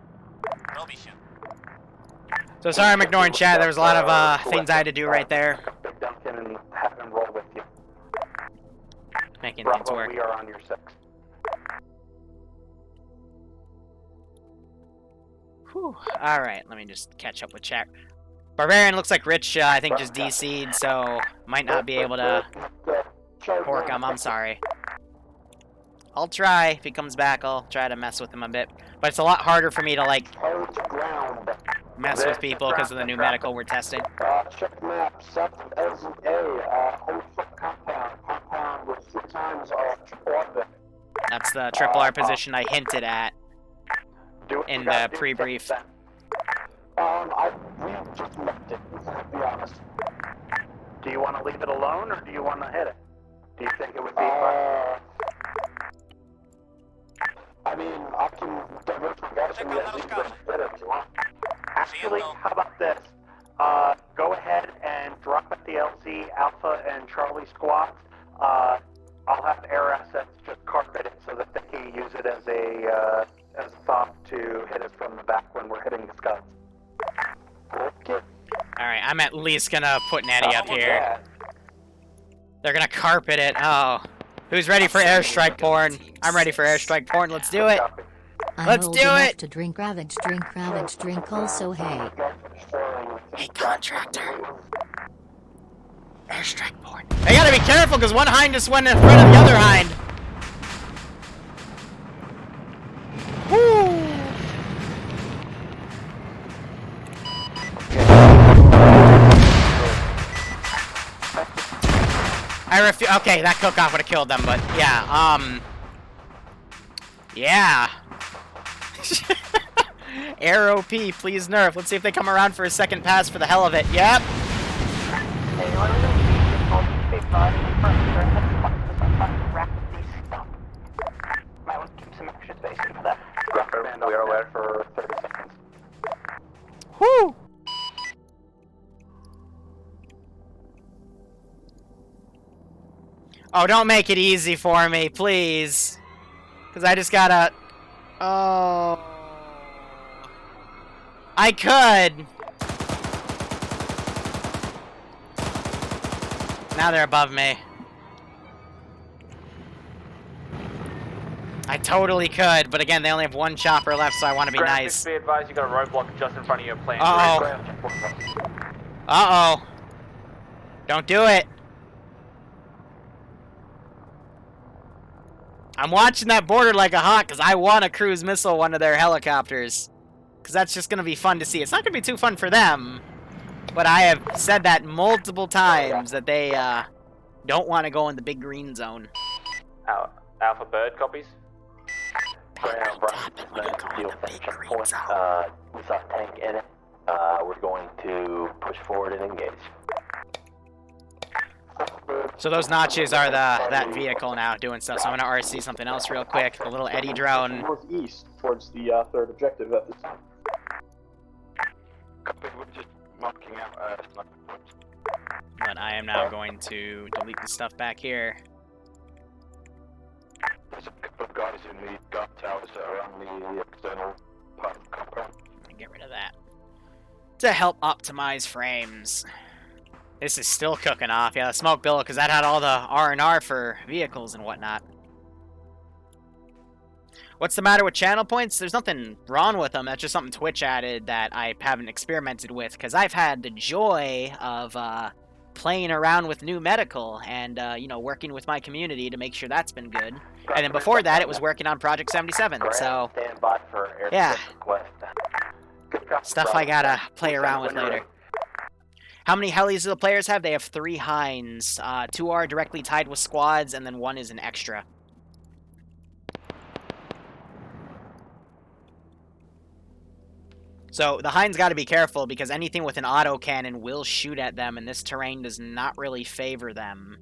So sorry I'm ignoring chat, there was a lot of things I had to do right there. Big Duncan and have him roll with you. Making Bravo, things work. we are on your 6. Whew. Alright, let me just catch up with chat. Barbarian looks like Rich, I think, just DC'd, so might not be able to pork him, I'm sorry. I'll try, if he comes back, I'll try to mess with him a bit. But it's a lot harder for me to, like, mess with people because of the new medical we're testing. Check map, south of LZA, hold foot compound with 3 times triple orbit. That's the triple R position I hinted at in the pre-brief. We just left it, to be honest. Do you want to leave it alone, or do you want to hit it? Do you think it would be fun? I mean, I can divert my guys from the LZ if you want. Actually, how about this? Go ahead and drop at the LZ, Alpha, and Charlie squads. I'll have air assets just carpet it so that they can use it as a thought to hit us from the back when we're hitting the scuds. Okay. Alright, I'm at least gonna put Nettie up here. They're gonna carpet it. Oh. Who's ready for airstrike porn? I'm ready for airstrike porn. Let's do it. Let's do it. To drink, ravage, drink, also, hey. Hey, contractor. Airstrike porn. I gotta be careful because one hind just went in front of the other hind. Woo! I refuse. Okay, that cook-off would have killed them, but yeah, yeah. Air OP, please nerf. Let's see if they come around for a second pass for the hell of it. Yep. We are aware for 30 seconds. Whoo! Oh, don't make it easy for me, please. Because I just gotta... Oh... I could! Now they're above me. I totally could, but again, they only have one chopper left, so I want to be nice. Be advised, you got a roadblock just in front of your plane. Uh-oh. Uh-oh. Don't do it. I'm watching that border like a hawk because I want to cruise missile one of their helicopters. because that's just going to be fun to see. It's not going to be too fun for them, but I have said that multiple times that they don't want to go in the big green zone. Alpha Bird copies. Ground, deal checkpoint. We saw a tank in it. We're going to push forward and engage. So those notches are that vehicle now doing stuff. So I'm going to RC something else real quick. The little eddy drone. Northeast towards the third objective at this time. We're just marking out sniper points. But I am now going to delete the stuff back here. There's a couple of guys in the guard towers that are on the external part of the compound. Get rid of that. To help optimize frames. This is still cooking off. Yeah, the smoke billow, because that had all the R&R for vehicles and whatnot. What's the matter with channel points? There's nothing wrong with them. That's just something Twitch added that I haven't experimented with, because I've had the joy of playing around with new medical and, you know, working with my community to make sure that's been good. And then before that, it was working on Project 77, so, yeah. Stuff I gotta play around with later. How many helis do the players have? They have 3 Hinds. 2 are directly tied with squads, and then 1 is an extra. So the Hinds got to be careful because anything with an autocannon will shoot at them, and this terrain does not really favor them.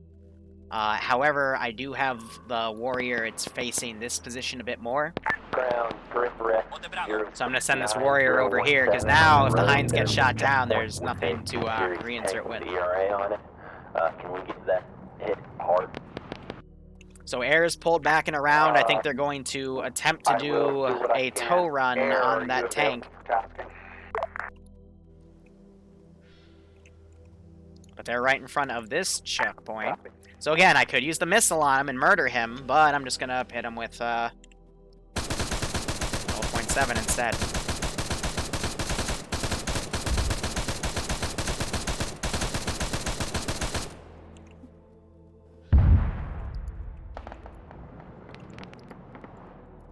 However, I do have the warrior. It's facing this position a bit more. So I'm going to send this warrior over here, because now if the Hinds get shot down, there's nothing to reinsert with. Can we get that hit hard? So air is pulled back and around. I think they're going to attempt to do a tow run on that tank. But they're right in front of this checkpoint. So again, I could use the missile on him and murder him, but I'm just going to hit him with 0.7 instead.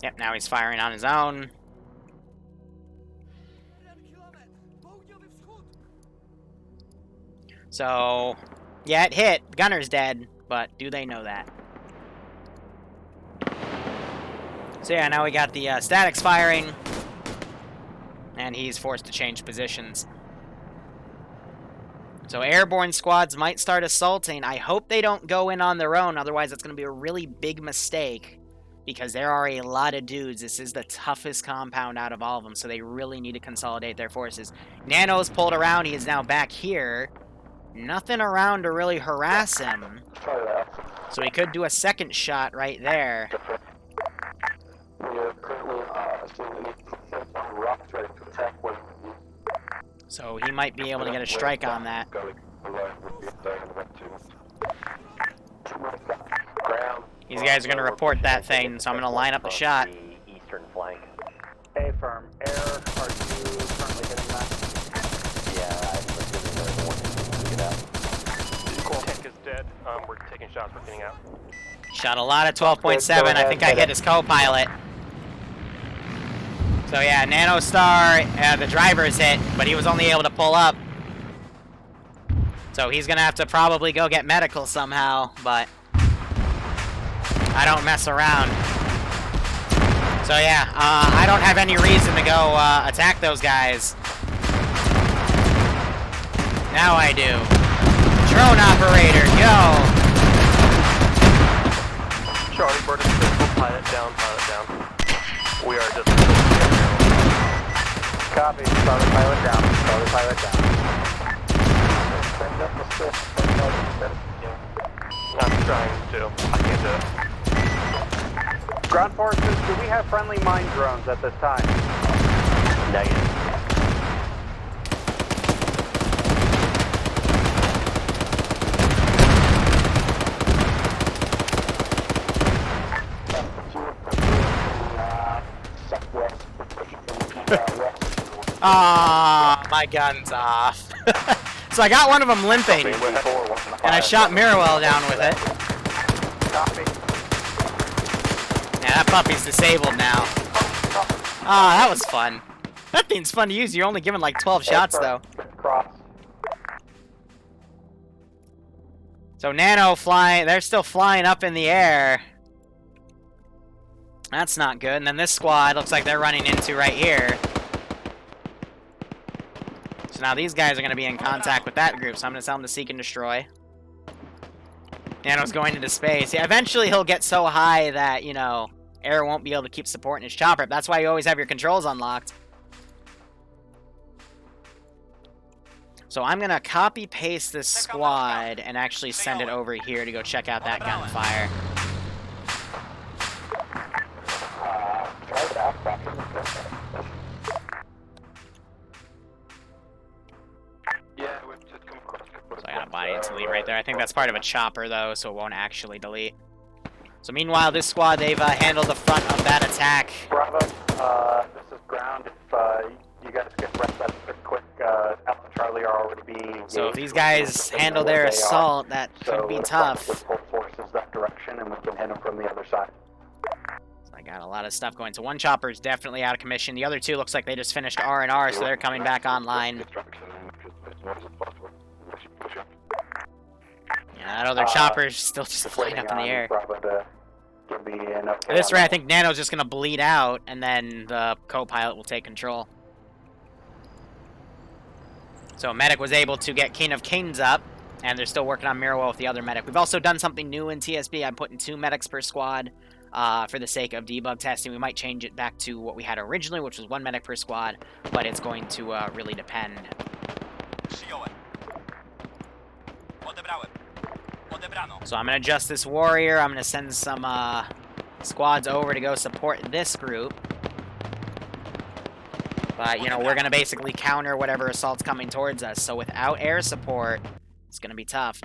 Yep, now he's firing on his own. So, yeah, it hit. The gunner's dead, but do they know that? So yeah, now we got the statics firing, and he's forced to change positions. So airborne squads might start assaulting. I hope they don't go in on their own, otherwise it's going to be a really big mistake, because there are a lot of dudes. This is the toughest compound out of all of them, so they really need to consolidate their forces. Nano's pulled around. He is now back here. Nothing around to really harass him. So he could do a second shot right there. So he might be able to get a strike on that. These guys are going to report that thing, so I'm going to line up the shot. Eastern flank. A firm. Air, are you currently hitting that? Yeah, I'm assuming they're the one to get out. Tank is dead. We're taking shots. We're getting out. Shot a lot of 12.7. I think I hit his co-pilot. So yeah, Nanostar, the driver's hit, but he was only able to pull up. So he's going to have to probably go get medical somehow, but I don't mess around. So yeah, I don't have any reason to go attack those guys. Now I do. Drone operator, go! Charlie, Bird is physical. Pilot down, pilot down. We are just... Copy. Charlie, pilot down. Charlie, pilot down. I'm trying to. I can't do it. Ground forces, do we have friendly mine drones at this time? Negative. Ah, my gun's off. So I got one of them limping, and I shot Mirwell down with it. Yeah, that puppy's disabled now. Ah, that was fun. That thing's fun to use. You're only given like 12 shots though. Cross. So Nano flying, they're still flying up in the air. That's not good. And then this squad looks like they're running into right here. So now these guys are going to be in contact with that group, so I'm going to tell them to seek and destroy. Nano's going into space. Yeah, eventually he'll get so high that, you know, Air won't be able to keep supporting his chopper. That's why you always have your controls unlocked. So I'm going to copy-paste this squad and actually send it over here to go check out that gunfire. So I got a body to delete right there. I think that's part of a chopper, though, so it won't actually delete. So meanwhile, this squad, they've handled the front of that attack. Bravo, this is ground. If you guys get rest that quick, Alpha Charlie are already being engaged. So if these guys handle their assault, that could be tough. With full forces that direction, and we can hit them from the other side. So I got a lot of stuff going. So one chopper is definitely out of commission. The other two looks like they just finished R&R, so they're coming back online. Yeah, that other chopper's still just flying up in the air. At this rate, I think Nano's just going to bleed out, and then the co-pilot will take control. So Medic was able to get King of Kings up, and they're still working on Mirwell with the other Medic. We've also done something new in TSB. I'm putting 2 Medics per squad for the sake of debug testing. We might change it back to what we had originally, which was 1 Medic per squad, but it's going to really depend. So I'm going to adjust this warrior. I'm going to send some squads over to go support this group. But, you know, we're going to basically counter whatever assault's coming towards us. So without air support, it's going to be tough.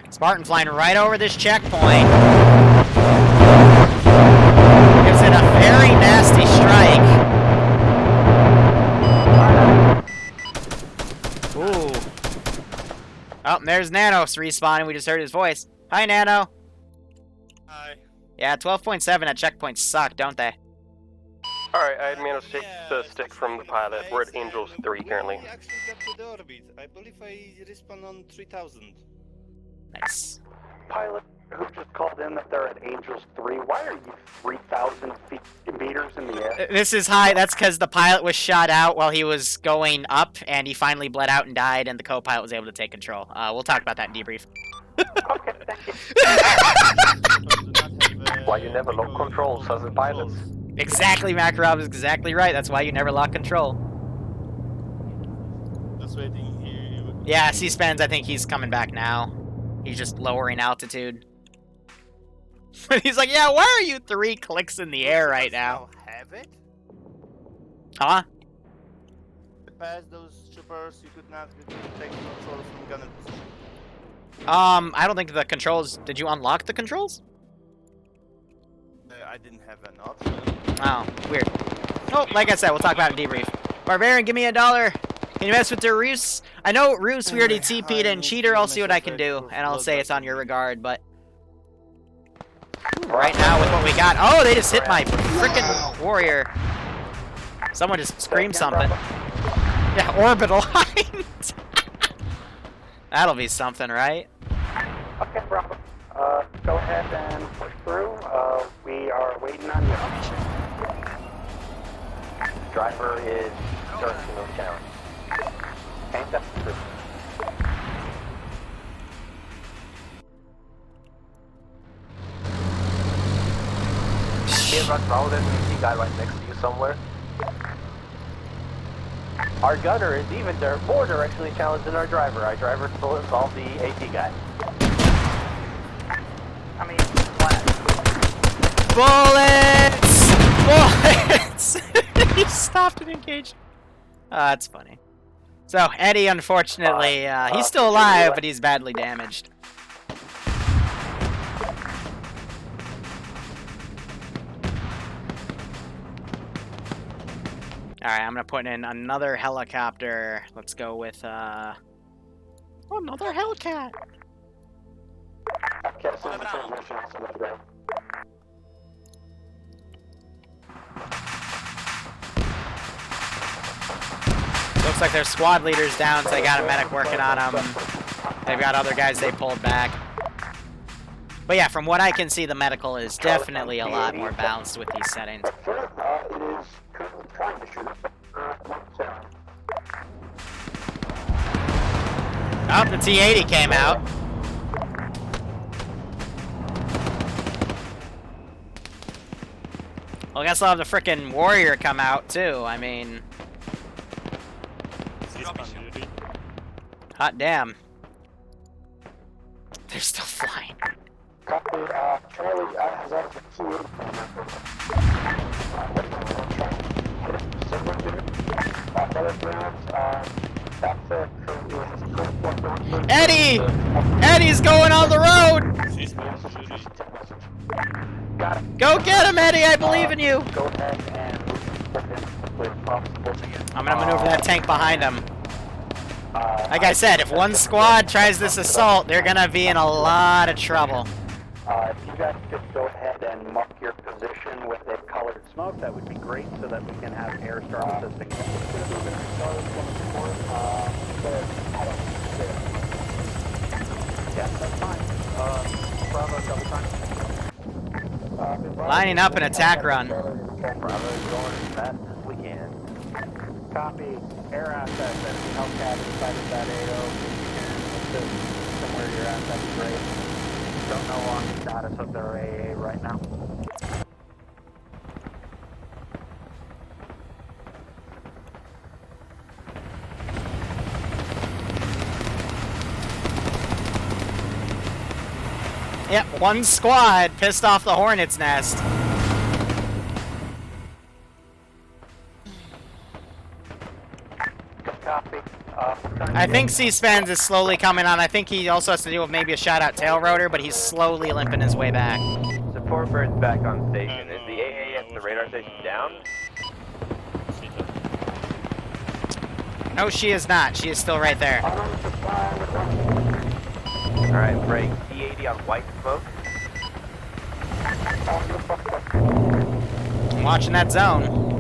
Spartan flying right over this checkpoint. Gives it a very nasty strike. Ooh. Oh, there's Nanos respawning. We just heard his voice. Hi, Nano. Hi. Yeah, 12.7 at checkpoints suck, don't they? Alright, I managed to take the stick from the pilot. We're at Angels 3 currently. I actually got to the orbit. I believe I respawned on 3000. Nice. Pilot, who just called in that they're at Angels 3? Why are you 3,000 meters in the air? This is high. That's because the pilot was shot out while he was going up, and he finally bled out and died, and the co-pilot was able to take control. We'll talk about that in debrief. Okay, thank you. Why you never lock controls as a pilot? Exactly, Makarov is exactly right. That's why you never lock control. Just waiting here. Yeah, C-Spans, I think he's coming back now. He's just lowering altitude. He's like, yeah, why are you 3 clicks in the air right now? Have it? Huh? Past those troopers, you could not take control from gunner position. I don't think the controls... Did you unlock the controls? I didn't have an option. Oh, weird. Oh, like I said, we'll talk about it in debrief. Barbarian, give me $1. Can you mess with the Roos? I know Roos, we already TP'd and Cheater. I'll see what I can do, and I'll say it's on your regard, but... Right now, with what we got... Oh, they just hit my frickin' warrior. Someone just screamed something. Yeah, orbital lines. That'll be something, right? Okay, Bravo. Go ahead and push through. We are waiting on you. Driver is starting no challenge. Ain't that true? Here, right now, there's an AT guy right next to you somewhere. Our gunner is even more directionally challenged than our driver. Our driver still involved the AT guy. I mean, what? Bullets! Bullets! He stopped and engaged. That's funny. So, Eddie, unfortunately, he's still alive, but he's badly damaged. Alright, I'm gonna put in another helicopter. Let's go with, another Hellcat! Looks like their squad leader's down, so they got a medic working on them. They've got other guys they pulled back. But yeah, from what I can see, the medical is definitely a lot more balanced with these settings. It is currently trying to shoot. Oh, the T-80 came out. Well, I guess I'll have the frickin' Warrior come out, too. I mean... Hot damn. They're still flying. Copy, Charlie has out the T-80. Eddie! Eddie's going on the road! Go get him, Eddie! I believe in you! I'm gonna maneuver that tank behind him. Like I said, if one squad tries this assault, they're gonna be in a lot of trouble. If you guys could go ahead and mark your position with a colored smoke, that would be great so that we can have Airstar assisting. Yeah, that's fine. Bravo, double time. Lining up an attack run. Bravo is going as fast as we can. Copy. Air assets, enemy Hellcat inside of that AO. If you can assist from where you're at, that'd be great. Don't know on the status of their AA right now. Yep, one squad pissed off the Hornet's nest. Copy. I think C-Spans is slowly coming on. I think he also has to deal with maybe a shot-out tail rotor, but he's slowly limping his way back. Support bird's back on station. Is the AA at the radar station down? No, she is not. She is still right there. Alright, break. T-80 on white smoke. I'm watching that zone.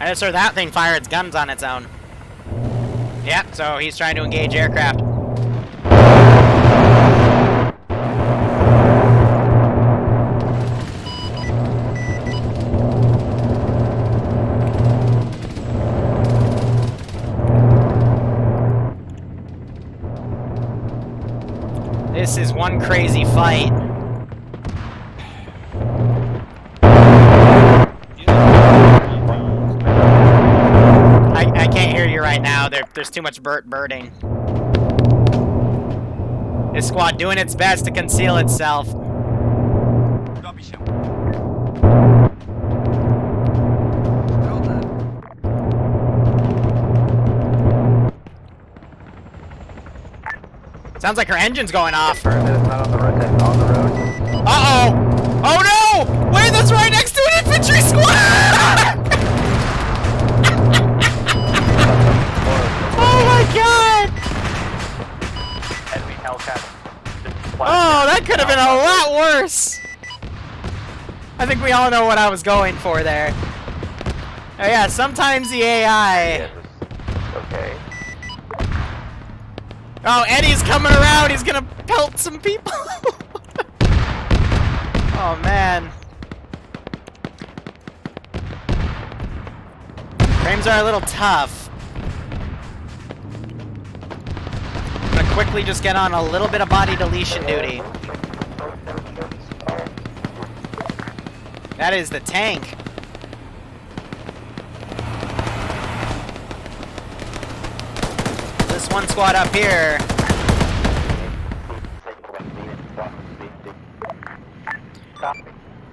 I just heard that thing fire its guns on its own. Yep, so he's trying to engage aircraft. This is one crazy fight. I can't hear you right now. There's too much birding. This squad doing its best to conceal itself. Sounds like her engine's going off. Uh-oh! Oh no! Wait, that's right next to an infantry squad! Oh my god! Enemy Hellcat. Oh, that could have been a lot worse! I think we all know what I was going for there. Oh yeah, sometimes the AI... Okay. Oh, Eddie's coming around. He's gonna pelt some people. Oh, man. Frames are a little tough. I'm gonna quickly just get on a little bit of body deletion duty. That is the tank. This one squad up here.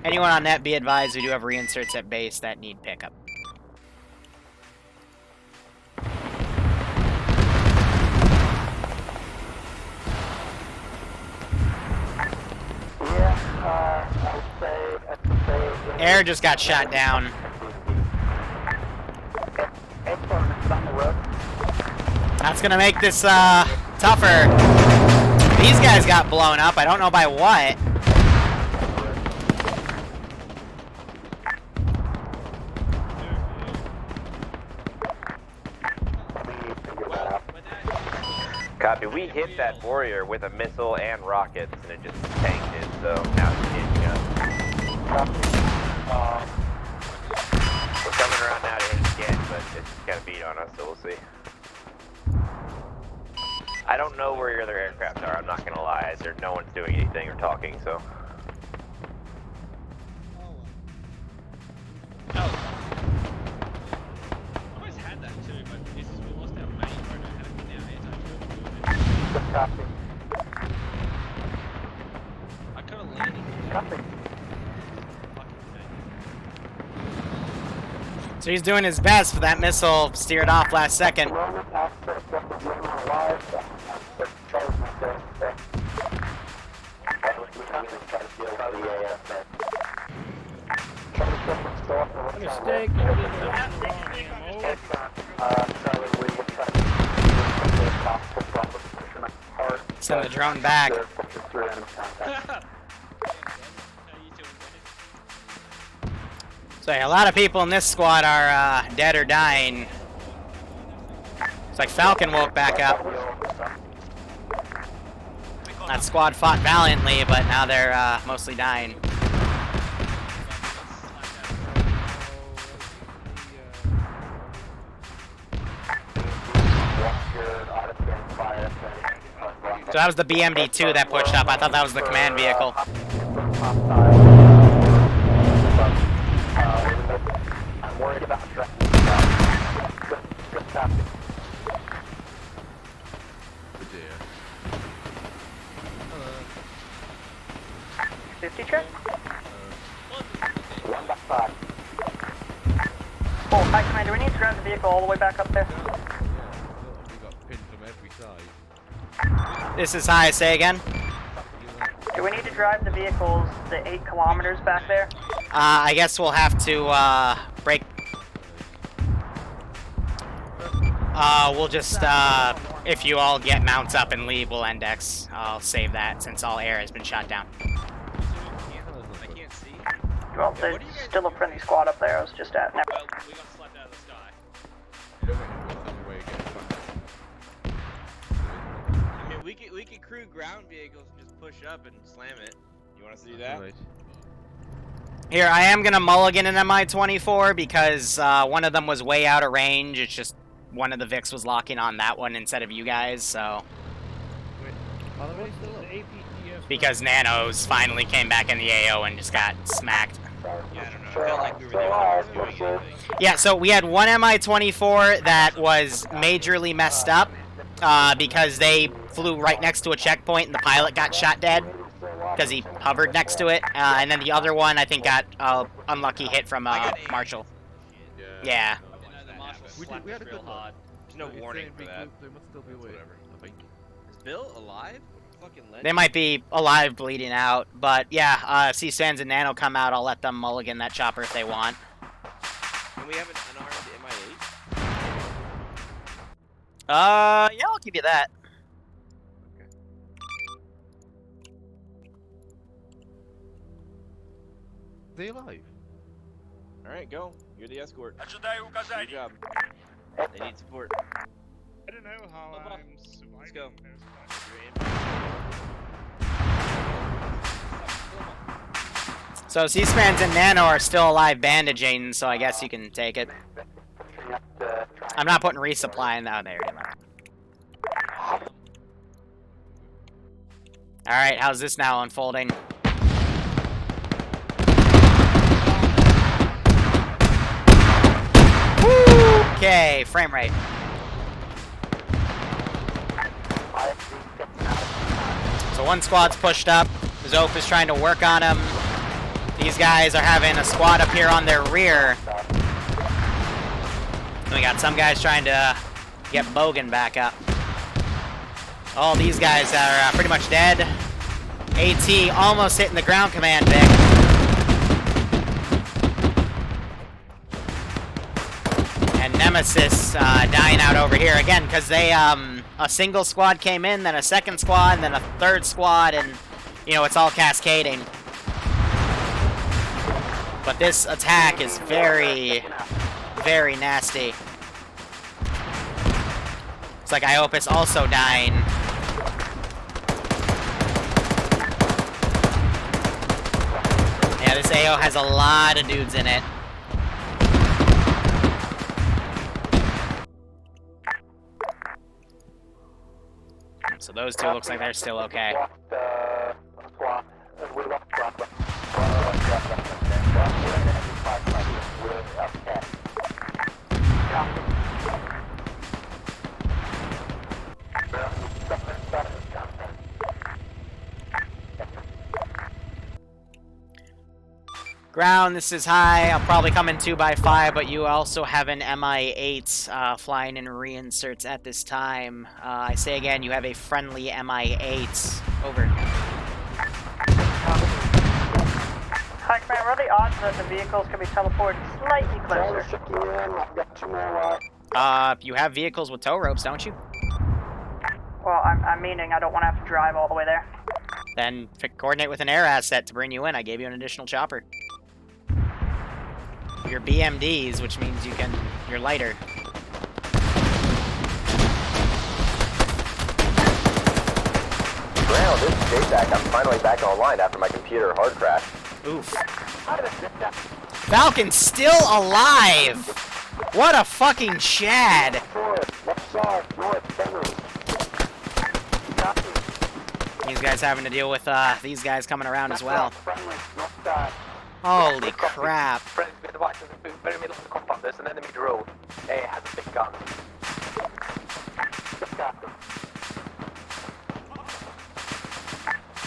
Anyone on net, be advised, we do have reinserts at base that need pickup. Air just got shot down. That's gonna make this tougher. These guys got blown up. I don't know by what. Copy. We hit that warrior with a missile and rockets, and it just tanked it, so now it's changing up. We're coming around now to hit it again, but it's got a beat on us, so we'll see. I don't know where your other aircraft are, I'm not gonna lie. No one's doing anything or talking, so. I always had that too, but this is we lost our main road. I had it now. I could have landed. So he's doing his best for that missile steered off last second. Mistake. Send the drone back. So yeah, a lot of people in this squad are dead or dying. It's like Falcon woke back up. That squad fought valiantly, but now they're mostly dying. So that was the BMD-2 that pushed up. I thought that was the command vehicle. I'm worried about traffic. Good topic. Dear. 50 check? 1x5. Oh, hi, Commander. We need to drive the vehicle all the way back up there. We got pinned from every side. This is high. Say again. Do we need to drive the vehicles the 8 kilometers back there? I guess we'll have to break. We'll just if you all get mounts up and leave, we'll index. I'll save that since all air has been shot down. I can't see. Well, there's still a friendly squad up there. I was just at. Well, we got slapped out of the sky. I mean, we could crew ground vehicles and just push up and slam it. You want us to do that? Here, I am gonna mulligan an MI-24 because one of them was way out of range. It's just one of the Vics was locking on that one instead of you guys, so. Because Nanos finally came back in the AO and just got smacked. Yeah, I don't know. I felt like we were there when we were doing anything. Yeah, so we had one MI-24 that was majorly messed up because they flew right next to a checkpoint and the pilot got shot dead because he hovered next to it. And then the other one, I think, got unlucky hit from Marshall. Yeah. We had a good hard. There's no warning for that. They must still be awake, I think. Is Bill alive? Fucking legend. They might be alive, bleeding out, but yeah, if C-Sands and Nano come out, I'll let them mulligan that chopper if they want. Can we have an unarmed MI-8? Yeah, I'll give you that. Okay. They alive? Alright, go. You're the escort. Good job. They need support. I don't know how I'm surviving. Let's go. So C-Spans and Nano are still alive bandaging, so I guess you can take it. I'm not putting resupply in. Oh, there you go. Alright, how's this now unfolding? Okay, frame rate. So one squad's pushed up. Zope is trying to work on him. These guys are having a squad up here on their rear. And we got some guys trying to get Bogan back up. All these guys are pretty much dead. AT almost hitting the ground command, Vic. And Nemesis dying out over here again because they a single squad came in, then a second squad, and then a third squad, and you know it's all cascading. But this attack is very, very nasty. It's like Iopus also dying. Bravo has a lot of dudes in it. So those two looks like they're still okay. Ground, this is high. I'll probably come in 2x5, but you also have an MI-8 flying in reinserts at this time. I say again, you have a friendly MI-8. Over. Hi, Command. What are the odds that the vehicles can be teleported slightly closer? You have vehicles with tow ropes, don't you? Well, I'm meaning I don't want to have to drive all the way there. Then coordinate with an air asset to bring you in. I gave you an additional chopper. Your BMDs, which means you're lighter. Ground, this is JTAC. I'm finally back online after my computer hard crashed. Oof. Falcon's still alive! What a fucking Chad! These guys having to deal with these guys coming around as well. Holy crap. Very middle of the compound, there's an enemy drone. It has a big gun.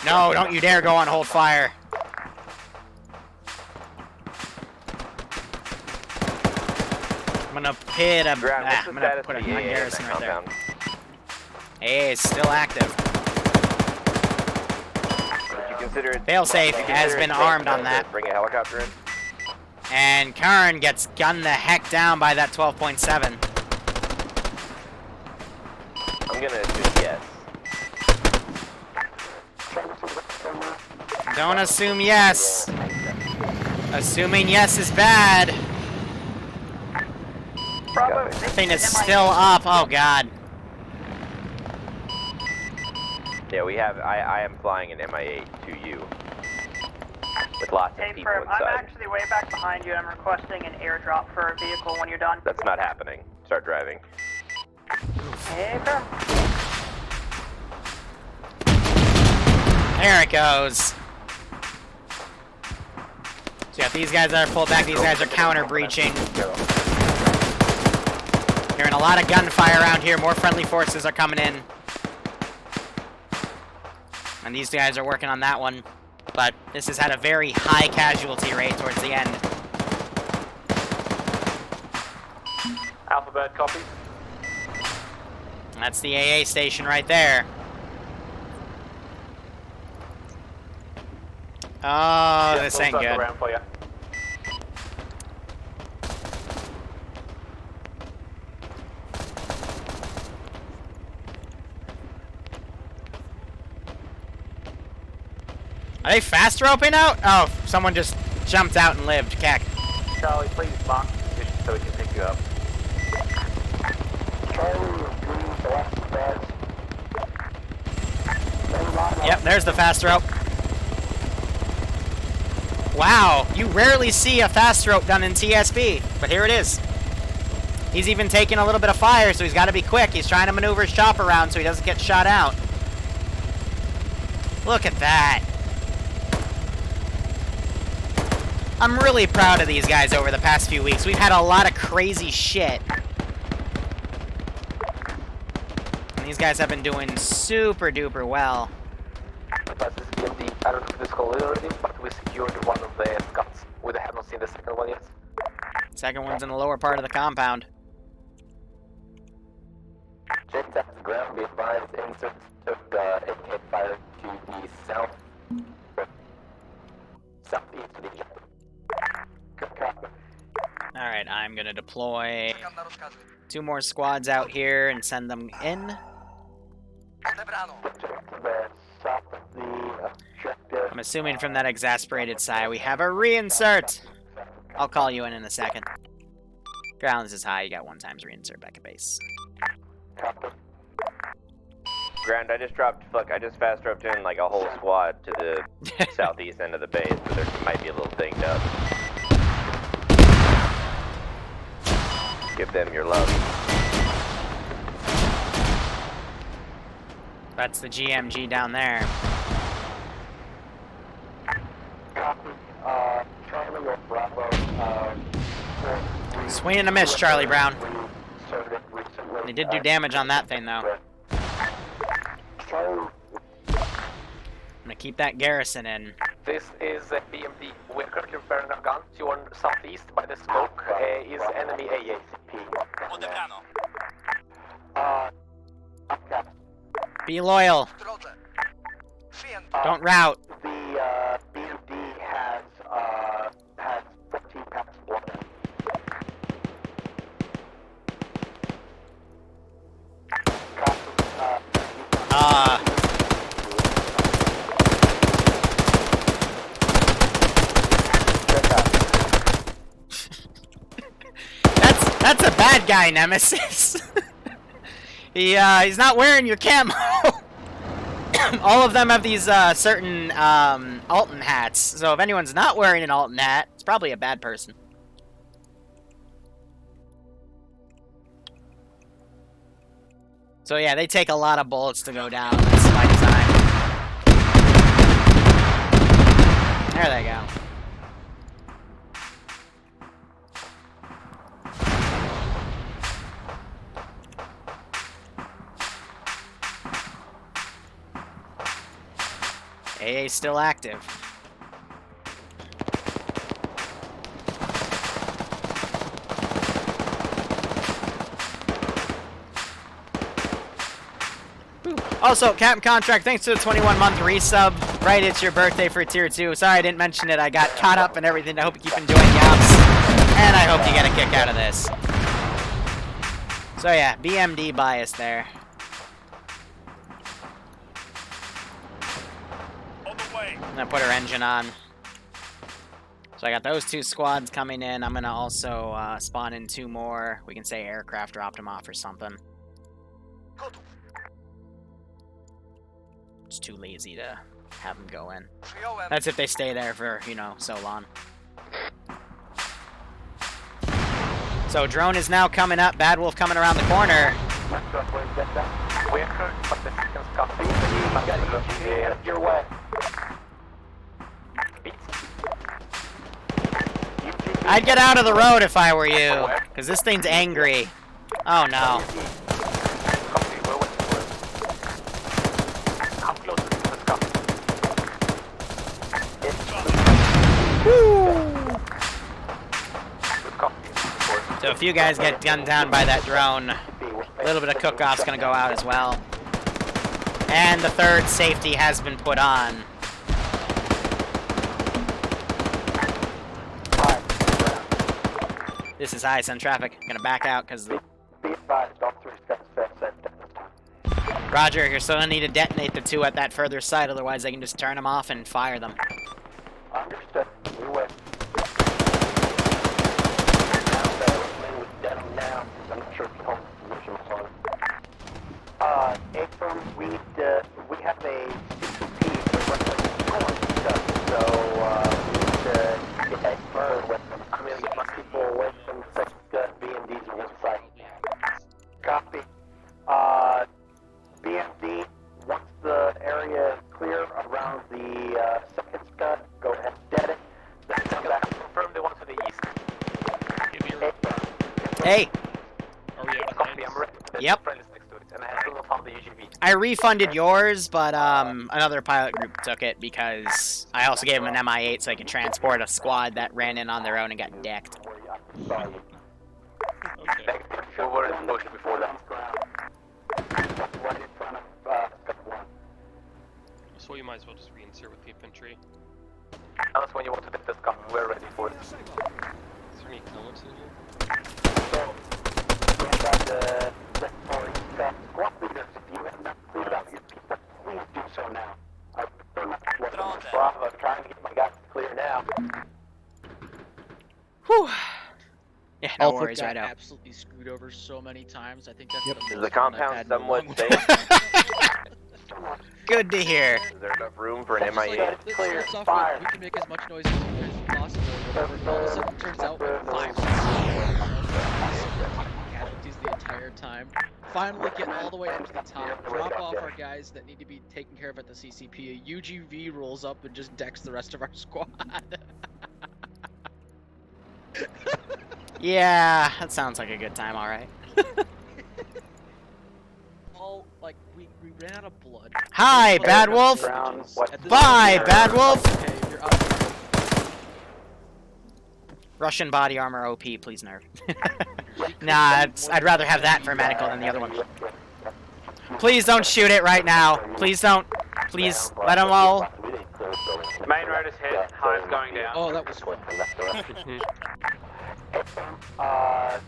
No, don't you dare go on hold fire. I'm gonna put a garrison right there. Hey, it's still active. Failsafe has been armed on that. Bring a helicopter in. And Kern gets gunned the heck down by that 12.7. I'm gonna assume yes. Don't assume yes. Assuming yes is bad. Thing is still up. Oh god. Yeah, we have. I am flying an MI-8 to you with lots of people inside. I'm actually way back behind you. I'm requesting an airdrop for a vehicle when you're done. That's not happening. Start driving. Hey, Firm. There it goes. So yeah, these guys are pulled back. These guys are counter breaching. Hearing a lot of gunfire around here. More friendly forces are coming in. And these guys are working on that one. But this has had a very high casualty rate towards the end. Alpha Bird, copy. That's the AA station right there. Oh, this ain't good. Are they fast roping out? Oh, someone just jumped out and lived. Cack. Charlie, please mark the position so we can pick you up. Yep, there's the fast rope. Wow, you rarely see a fast rope done in TSB, but here it is. He's even taking a little bit of fire, so he's got to be quick. He's trying to maneuver his chopper around so he doesn't get shot out. Look at that. I'm really proud of these guys over the past few weeks. We've had a lot of crazy shit. And these guys have been doing super duper well. I don't know if this call is already, but we secured one of the SCUDs. We have not seen the second one yet. Second one's in the lower part of the compound. Jet at the ground, be advised, insert took AK-5 to the south. Southeast of the jet. Alright, I'm gonna deploy 2 more squads out here and send them in. I'm assuming from that exasperated sigh we have a reinsert. I'll call you in a second. Ground, this is high. You got 1 times reinsert back at base. Grand, I just fast dropped in like a whole squad to the southeast end of the base, so there might be a little dinged up. Give them your love. That's the GMG down there. Charlie or Bravo, Swing and a miss, Charlie Brown. They did do damage on that thing, though. I'm gonna keep that garrison in. This is BMD. We're currently firing our gun to your southeast by the smoke. Is enemy AACP. Be loyal. Don't rout. The BMD has 14 packs of blood. That's a bad guy, Nemesis. He's not wearing your camo. All of them have these certain Alton hats, so if anyone's not wearing an Alton hat, it's probably a bad person. So yeah, they take a lot of bullets to go down. That's by design. There they go. AA's still active. Also, Captain Contract, thanks to the 21-month resub. Right, it's your birthday for Tier 2. Sorry I didn't mention it. I got caught up and everything. I hope you keep enjoying Yaps. And I hope you get a kick out of this. So yeah, BMD bias there. I'm gonna put her engine on. So I got those two squads coming in. I'm gonna also spawn in 2 more. We can say aircraft dropped them off or something. It's too lazy to have them go in. That's if they stay there for, you know, so long. So drone is now coming up. Bad Wolf coming around the corner. Your way. I'd get out of the road if I were you, because this thing's angry. Oh no. So if you guys get gunned down by that drone, a little bit of cook-off's gonna go out as well. And the 3rd safety has been put on. This is ice on traffic. I'm gonna back out because the... Roger, you're still gonna need to detonate the 2 at that further side, otherwise they can just turn them off and fire them. Understood. We win. I'm not sure if you hold position on it. April, we have a CCP for so we need to get that bird with them. I'm gonna get my people away from the BMDs on one side. Copy. BMD, once the area is clear around the second SCUD, go ahead and dead it. Confirm they want to the east. Hey! Yep. I refunded yours, but another pilot group took it because I also gave them an MI8 so they could transport a squad that ran in on their own and got decked. Okay. We were in motion before that. So you might as well just reinsert with the infantry. That's when you want to hit this gun. We're ready for it. Is there any cones in here? So, we have the squad leaders. If you have not cleared out your people, please do so now. I prefer not to let them Bravo. I'm trying to get my guys clear now. Whew. Yeah, no Alpha worries, got right out. absolutely screwed over so many times. I think that's Is the compound somewhat safe? Good to hear. Is there enough room for an Just like, MIA? let's start off with, we can make as much noise as possible, whatever. And all of a sudden, it turns out like 5 casualties the entire time. Finally get all the way up to the top, drop off our guys that need to be taken care of at the CCP. A UGV rolls up and just decks the rest of our squad. Yeah, that sounds like a good time, alright. All, like, we ran out of blood. Hi, Bad Wolf! Bye, Bad Wolf! Okay, you're out of Russian body armor OP, please nerf. Nah, I'd rather have that for medical than the other one. Please don't shoot it right now. Please don't. Please, let them all. Main road is hit, high's going down. Oh, that was fun.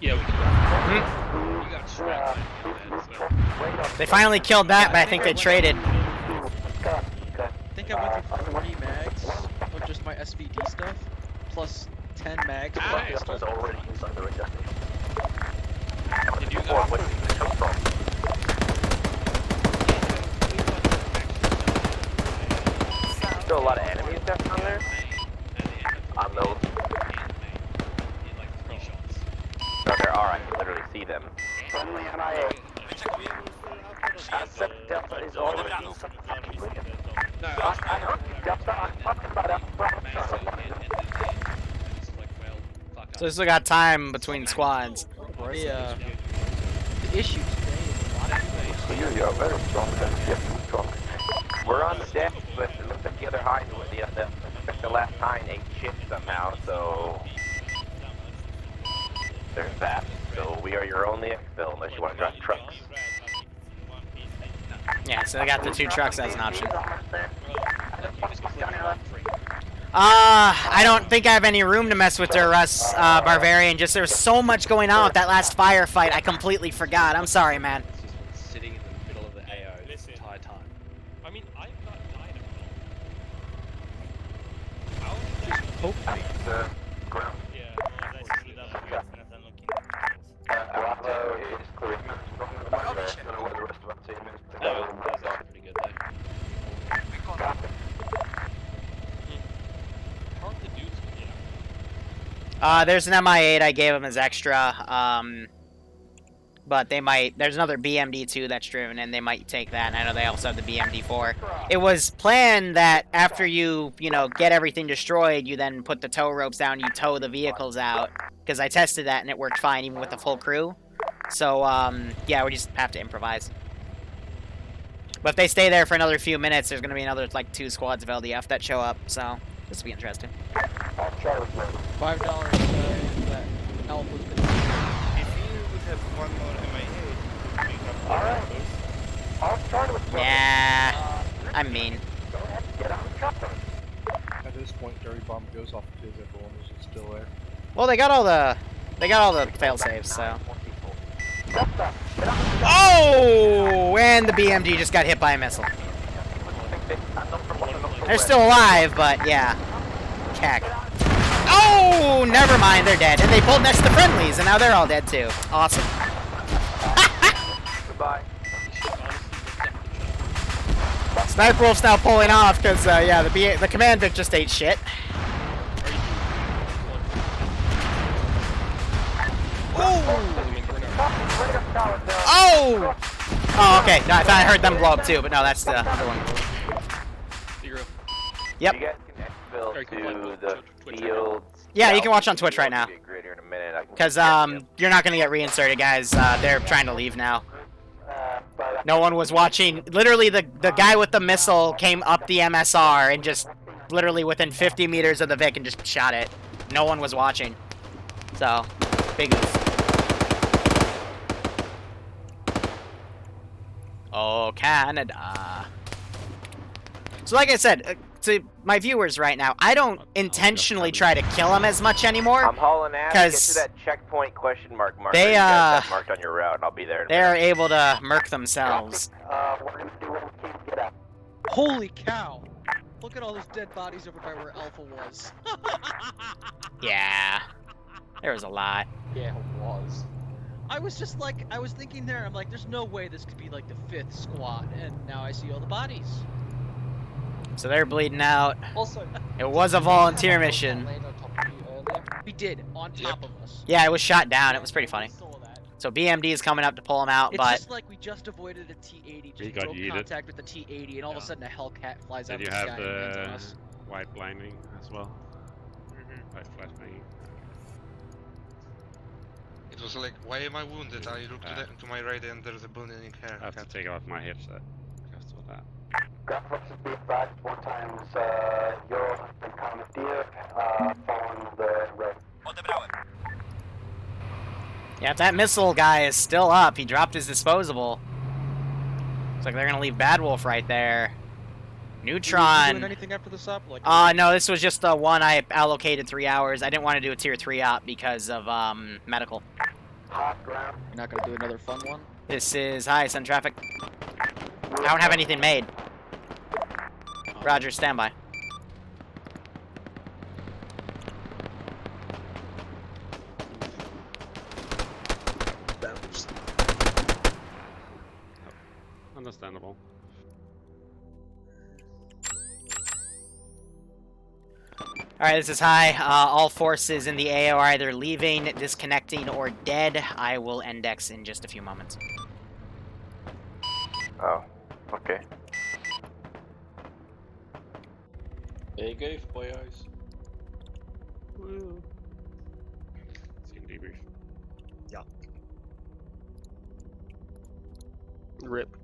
Yeah, we You got strapped so. They finally killed that, but I think they traded. I think I went through 40 mags of just my SVD stuff, plus 10 mags of my pistol. Already inside the window. Did you go? Still a lot of enemies down there. On those. No, there are. I can literally see them. Friendly MIA. Delta is already inside the fucking window. I heard you, Delta. I'm talking about that. So we still got time between squads. The issue today is a lot of information. You're very strong. Strong. We're on the deck, but it looks like the other high, the last high ate shit somehow, so there's that. So we are your only exfil unless you want to drive trucks. Yeah, so they got the 2 trucks as an option. I don't think I have any room to mess with her, Russ, Barbarian. Just there's so much going on with that last firefight, I completely forgot. I'm sorry, man. Sitting in the middle of the AO this entire time. I mean, I've got 9 of them. Just poke me. Ground. Yeah, well, that's split up and I'm looking. Bravo is clear. I don't know what the rest of our team is. That's pretty good though. Hard to do, yeah. There's an MI8 I gave him as extra, but they might, there's another BMD2 that's driven, and they might take that, and I know they also have the BMD4. It was planned that after you get everything destroyed, you then put the tow ropes down, you tow the vehicles out, because I tested that, and it worked fine, even with the full crew. So, yeah, we just have to improvise. But if they stay there for another few minutes, there's going to be another, like, 2 squads of LDF that show up, so this will be interesting. $5 that Alpha's been. If you would have one more MIA, we have Alright. I'll start with Nah, I'm mean. Go ahead, get on the chopper. At this point, Dirty Bomb goes off because everyone is still there. Well, they got all the fail safes, so. Oh, and the BMD just got hit by a missile. They're still alive, but yeah. Cack. Oh, never mind, they're dead. And they pulled next to friendlies, and now they're all dead too. Awesome. Goodbye. Sniper Wolf's now pulling off because, yeah, the command Vic just ate shit. Oh! Oh, okay. No, I thought I heard them blow up too, but no, that's the other one. Yep. You guys can exfil to the fields. Yeah, you can watch on Twitch right now. Because, you're not going to get reinserted, guys. They're trying to leave now. No one was watching. Literally, the guy with the missile came up the MSR and just literally within 50 meters of the Vic and just shot it. No one was watching. So, big oof. Oh, Canada. So like I said, to my viewers right now, I don't intentionally try to kill them as much anymore. I'm hauling ass. Get to that checkpoint question mark marker. They, you guys have marked on your route, and I'll be there. They're able to murk themselves. We're gonna do what we can to get out. Holy cow! Look at all those dead bodies over by where Alpha was. Yeah. There was a lot. Yeah, it was. I was just like, I was thinking there, I'm like, there's no way this could be like the 5th squad, and now I see all the bodies. So they're bleeding out. Also, It was a volunteer mission. We did, on top of us. Yeah, it was shot down. It was pretty funny. So BMD is coming up to pull him out, It's but just like we just avoided a T-80, just got broke yeeted. contact with the T-80, and all of a sudden a Hellcat flies out Did of you the have sky and lands on the us. white blinding as well? White flashbang. It was like, why am I wounded? I look to my right and there's a bleeding hair. I have to take off my headset because of that. Ground forces be advised 4 times Euro and Commandeer following the red. yeah, if that missile guy is still up, he dropped his disposable. Looks like they're gonna leave Bad Wolf right there. Neutron. Doing anything after this up? Like, No, this was just the one I allocated 3 hours. I didn't want to do a tier 3 op because of medical. Hot ground. You're not gonna do another fun one? This is hi, Sun Traffic. I don't have anything made. Roger, standby. Understandable. Alright, this is high. All forces in the AO are either leaving, disconnecting, or dead. I will index in just a few moments. Oh, okay. Hey, gave boy eyes. Woo. Team debrief. Yeah. Rip.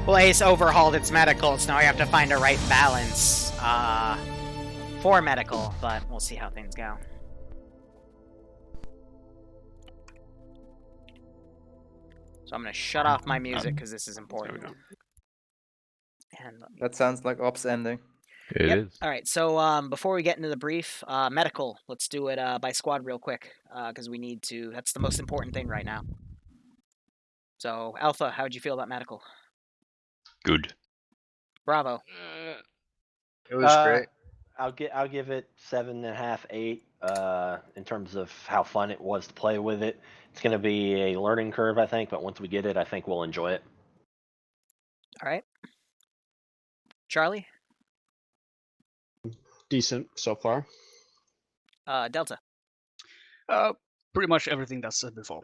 Well, Ace overhauled its medical, so now I have to find a right balance for medical, but we'll see how things go. So I'm going to shut off my music because this is important. And That sounds like ops ending. It is. All right, so before we get into the brief, medical, let's do it by squad real quick because we need to. That's the most important thing right now. So, Alpha, how'd you feel about medical? Good. Bravo. It was great. I'll give it 7.5, 8. In terms of how fun it was to play with it, it's going to be a learning curve, I think. But once we get it, I think we'll enjoy it. All right, Charlie. Decent so far. Delta. Pretty much everything that's said before.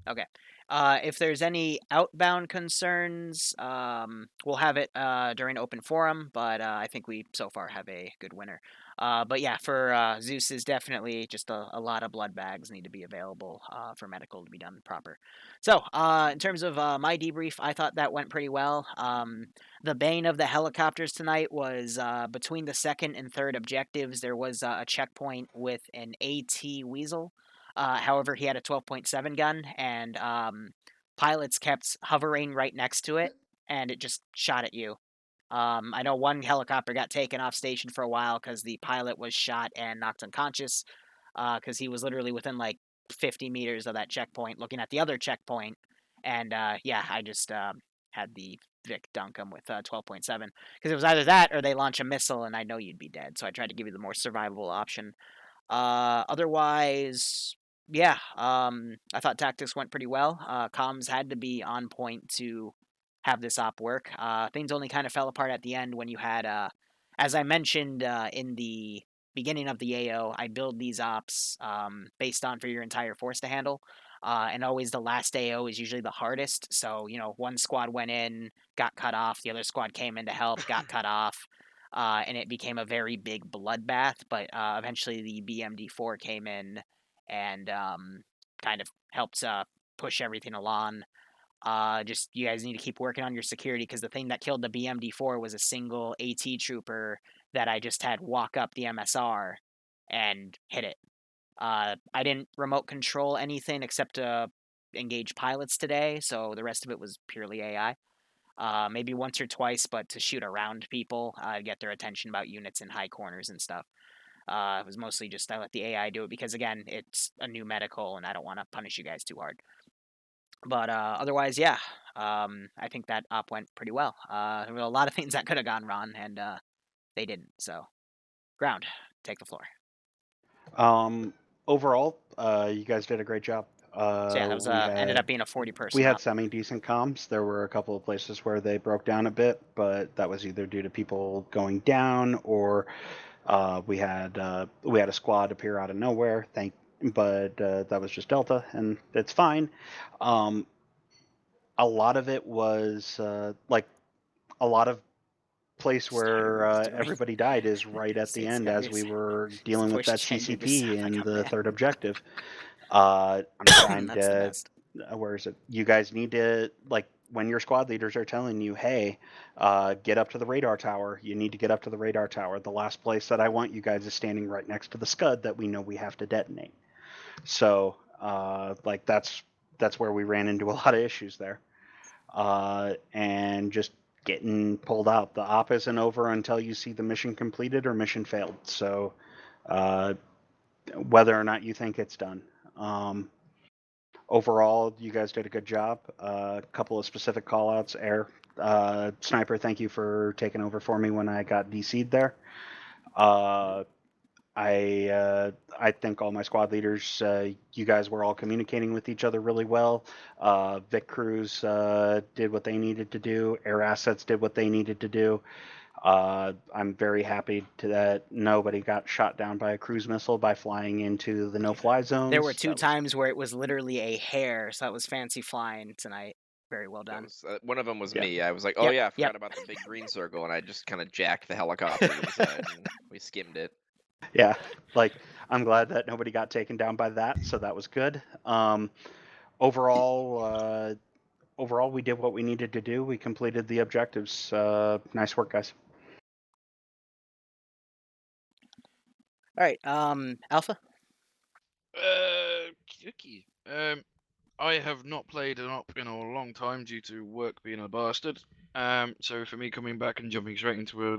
Okay. If there's any outbound concerns, we'll have it during open forum, but I think we so far have a good winner. But yeah, for Zeus is definitely just a lot of blood bags need to be available for medical to be done proper. So in terms of my debrief, I thought that went pretty well. The bane of the helicopters tonight was between the 2nd and 3rd objectives, there was a checkpoint with an AT Weasel. However, he had a 12.7 gun, and pilots kept hovering right next to it, and it just shot at you. I know one helicopter got taken off station for a while because the pilot was shot and knocked unconscious because he was literally within like 50 meters of that checkpoint looking at the other checkpoint. And yeah, I just had the Vic dunk him with 12.7 because it was either that or they launch a missile and I know you'd be dead. So I tried to give you the more survivable option. Otherwise, yeah, I thought tactics went pretty well. Comms had to be on point to have this op work. Things only kind of fell apart at the end when you had, as I mentioned in the beginning of the AO, I build these ops based on for your entire force to handle. And always the last AO is usually the hardest. So, you know, one squad went in, got cut off. The other squad came in to help, got cut off. And it became a very big bloodbath. But eventually the BMD4 came in and kind of helped push everything along. Just you guys need to keep working on your security because the thing that killed the BMD4 was a single AT trooper that I just had walk up the MSR and hit it. I didn't remote control anything except to engage pilots today, so the rest of it was purely AI. Maybe once or twice, but to shoot around people, get their attention about units in high corners and stuff. It was mostly just I let the AI do it because, again, it's a new medical and I don't want to punish you guys too hard. But otherwise, yeah, I think that op went pretty well. There were a lot of things that could have gone wrong, and they didn't. So, Ground, take the floor. Overall, you guys did a great job. So yeah, that was ended up being a 40-person We had op. semi-decent comms. There were a couple of places where they broke down a bit, but that was either due to people going down or we had a squad appear out of nowhere. But that was just Delta, and it's fine. A lot of it was like a lot of place where everybody died is right at the end as we were dealing with that CCP in the third objective. I'm trying to. Where is it? You guys need to, like, when your squad leaders are telling you, hey, get up to the radar tower, you need to get up to the radar tower. The last place that I want you guys is standing right next to the SCUD that we know we have to detonate. So, like, that's where we ran into a lot of issues there. And just getting pulled out. The op isn't over until you see the mission completed or mission failed. So, whether or not you think it's done. Overall, you guys did a good job. A couple of specific callouts. Air, Sniper, thank you for taking over for me when I got DC'd there. I think all my squad leaders, you guys were all communicating with each other really well. Vic Crews did what they needed to do. Air Assets did what they needed to do. I'm very happy that nobody got shot down by a cruise missile by flying into the no-fly zones. There were two times where it was literally a hair, so that was fancy flying tonight. Very well done. One of them was me. I was like, oh yeah, I forgot about the big green circle, and I just kind of jacked the helicopter to the side, and we skimmed it. Yeah, like, I'm glad that nobody got taken down by that, so that was good. Overall, we did what we needed to do. We completed the objectives. Nice work, guys. All right, Alpha. Okay. I have not played an op in a long time due to work being a bastard. So for me coming back and jumping straight into a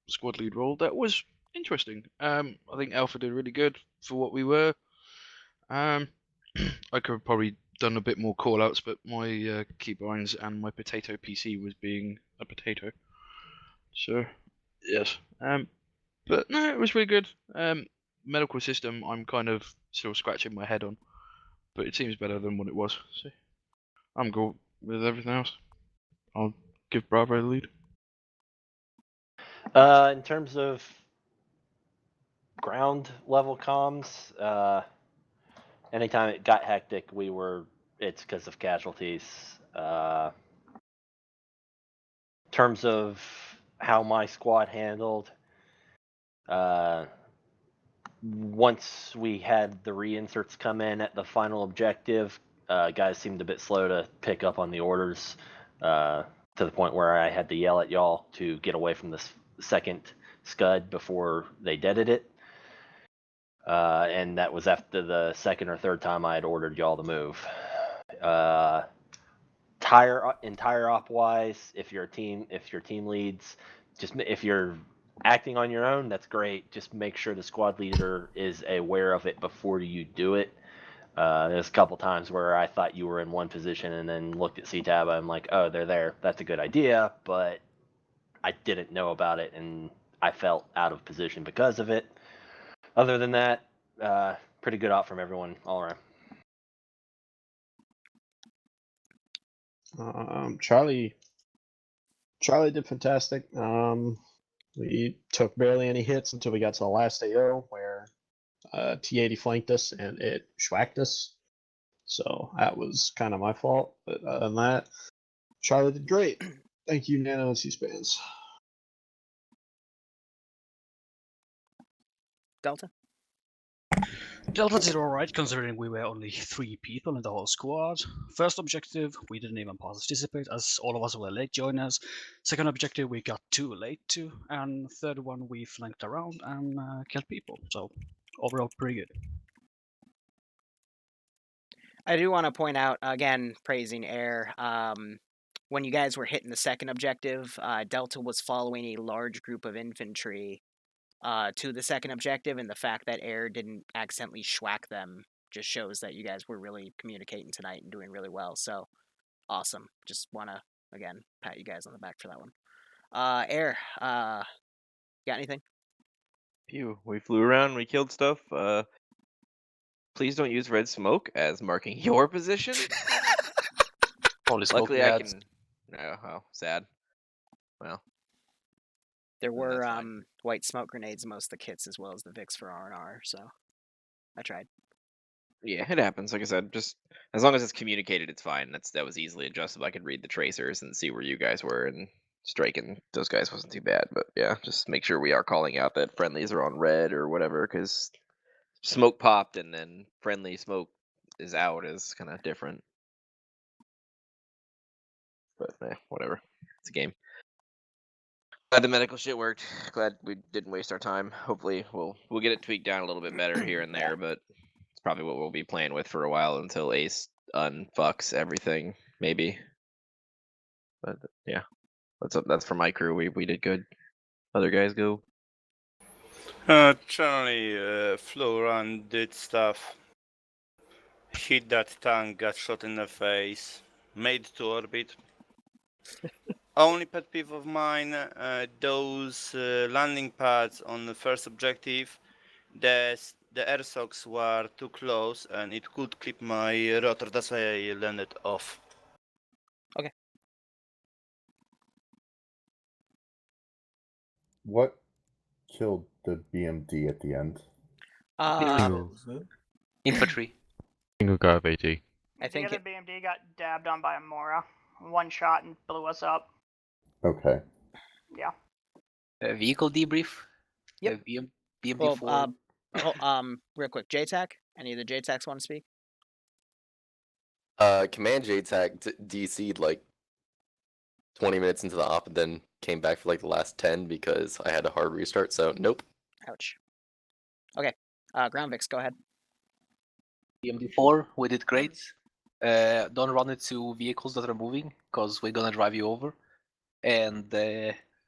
squad lead role, that was interesting. I think Alpha did really good for what we were. I could have probably done a bit more call-outs, but my keybinds and my potato PC was being a potato. So, yes. But no, it was really good. Medical system, I'm kind of still scratching my head on, but it seems better than what it was. So, I'm good with everything else. I'll give Bravo the lead. In terms of ground level comms, anytime it got hectic, it's because of casualties. In terms of how my squad handled, once we had the reinserts come in at the final objective, guys seemed a bit slow to pick up on the orders, to the point where I had to yell at y'all to get away from the second SCUD before they deaded it. And that was after the second or third time I had ordered y'all to move. Entire op wise, if your team leads, if you're acting on your own, that's great. Just make sure the squad leader is aware of it before you do it. There's a couple times where I thought you were in one position and then looked at CTAB. I'm like, oh, they're there. That's a good idea, but I didn't know about it and I felt out of position because of it. Other than that, pretty good op from everyone all around. Charlie did fantastic. We took barely any hits until we got to the last AO where T80 flanked us and it schwacked us. So that was kind of my fault. But other than that, Charlie did great. Thank you, Nano and C-Spans. Delta? Delta did alright, considering we were only 3 people in the whole squad. First objective, we didn't even participate, as all of us were late joiners. Second objective, we got too late to. And third one, we flanked around and killed people. So, overall, pretty good. I do want to point out, again, praising Air, when you guys were hitting the second objective, Delta was following a large group of infantry to the second objective, and the fact that Air didn't accidentally schwack them just shows that you guys were really communicating tonight and doing really well. So, awesome. Just want to, again, pat you guys on the back for that one. Air, got anything? Pew. We flew around. We killed stuff. Please don't use red smoke as marking your position. Only smoke Luckily, we I had. can. Oh, sad. Well, There were white smoke grenades in most of the kits as well as the Vicks for R&R, so I tried. yeah, it happens. Like I said, just as long as it's communicated, it's fine. That was easily adjustable. I could read the tracers and see where you guys were, and striking those guys wasn't too bad. But yeah, just make sure we are calling out that friendlies are on red or whatever, because smoke popped and then friendly smoke is out is kind of different. But whatever. It's a game. Glad the medical shit worked. Glad we didn't waste our time. Hopefully we'll get it tweaked down a little bit better here and there, but it's probably what we'll be playing with for a while until Ace unfucks everything, maybe. But yeah. That's for my crew. We did good. Other guys go. Generally, flew around, did stuff. Hit that tank, got shot in the face, made to orbit. Only pet peeve of mine, those landing pads on the first objective, the air socks were too close and it could clip my rotor, that's why I landed off. Okay. What killed the BMD at the end? Infantry. Single guy of AT. I think the other BMD got dabbed on by a Mora. One shot and blew us up. Okay. Yeah. Vehicle debrief. Yep. BMD4. Well, real quick, JTAC. Any of the JTACs want to speak? Command JTAC DC'd like 20 minutes into the op and then came back for like the last 10 because I had a hard restart, so nope. Ouch. Okay. Ground Vix, go ahead. BMD4, we did great. Don't run into vehicles that are moving, because we're gonna drive you over. And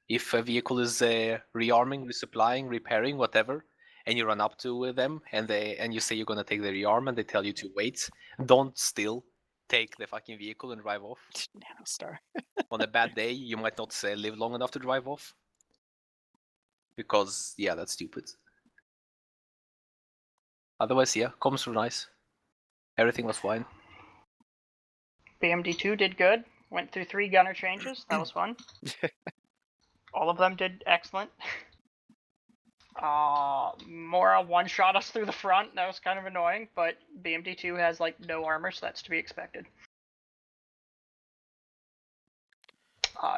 if a vehicle is rearming, resupplying, repairing, whatever, and you run up to them and you say you're gonna take the rearm and they tell you to wait, don't still take the fucking vehicle and drive off. Nanostar. On a bad day, you might not live long enough to drive off. Because, yeah, that's stupid. Otherwise, yeah, comms were nice. Everything was fine. BMD2 did good. Went through 3 gunner changes. That was fun. All of them did excellent. Mora one-shot us through the front. That was kind of annoying, but BMD2 has, like, no armor, so that's to be expected.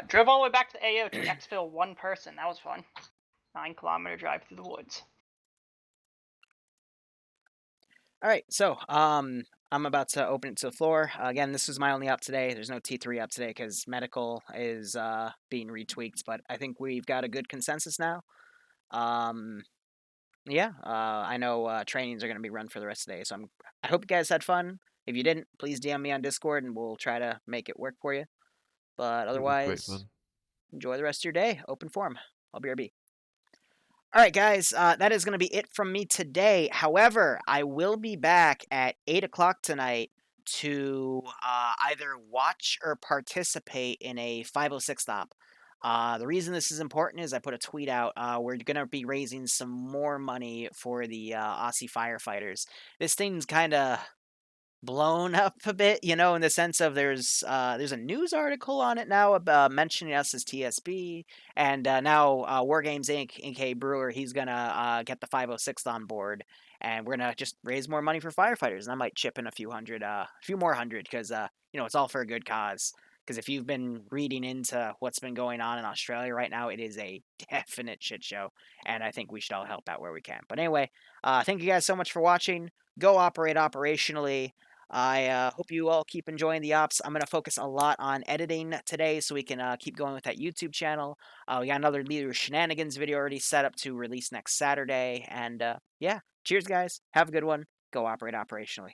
Drove all the way back to the AO to exfil one person. That was fun. 9-kilometer drive through the woods. All right, so I'm about to open it to the floor. Again, this is my only up today. There's no T3 up today because medical is being retweaked, but I think we've got a good consensus now. Yeah, I know trainings are going to be run for the rest of the day, so I hope you guys had fun. If you didn't, please DM me on Discord, and we'll try to make it work for you. But otherwise, enjoy the rest of your day. Open forum. I'll be RB. All right, guys, that is going to be it from me today. However, I will be back at 8 o'clock tonight to either watch or participate in a 506 stop. The reason this is important is I put a tweet out. We're going to be raising some more money for the Aussie firefighters. This thing's kind of blown up a bit, you know, in the sense of there's a news article on it now about mentioning us as TSB, and now War Games Inc. NK Brewer, he's gonna get the 506th on board, and we're gonna just raise more money for firefighters, and I might chip in a few more hundred, because you know, it's all for a good cause. Because if you've been reading into what's been going on in Australia right now, it is a definite shit show, and I think we should all help out where we can. But anyway, thank you guys so much for watching. Go operate operationally. I hope you all keep enjoying the ops. I'm going to focus a lot on editing today so we can keep going with that YouTube channel. We got another Liru Shenanigans video already set up to release next Saturday. And yeah, cheers, guys. Have a good one. Go operate operationally.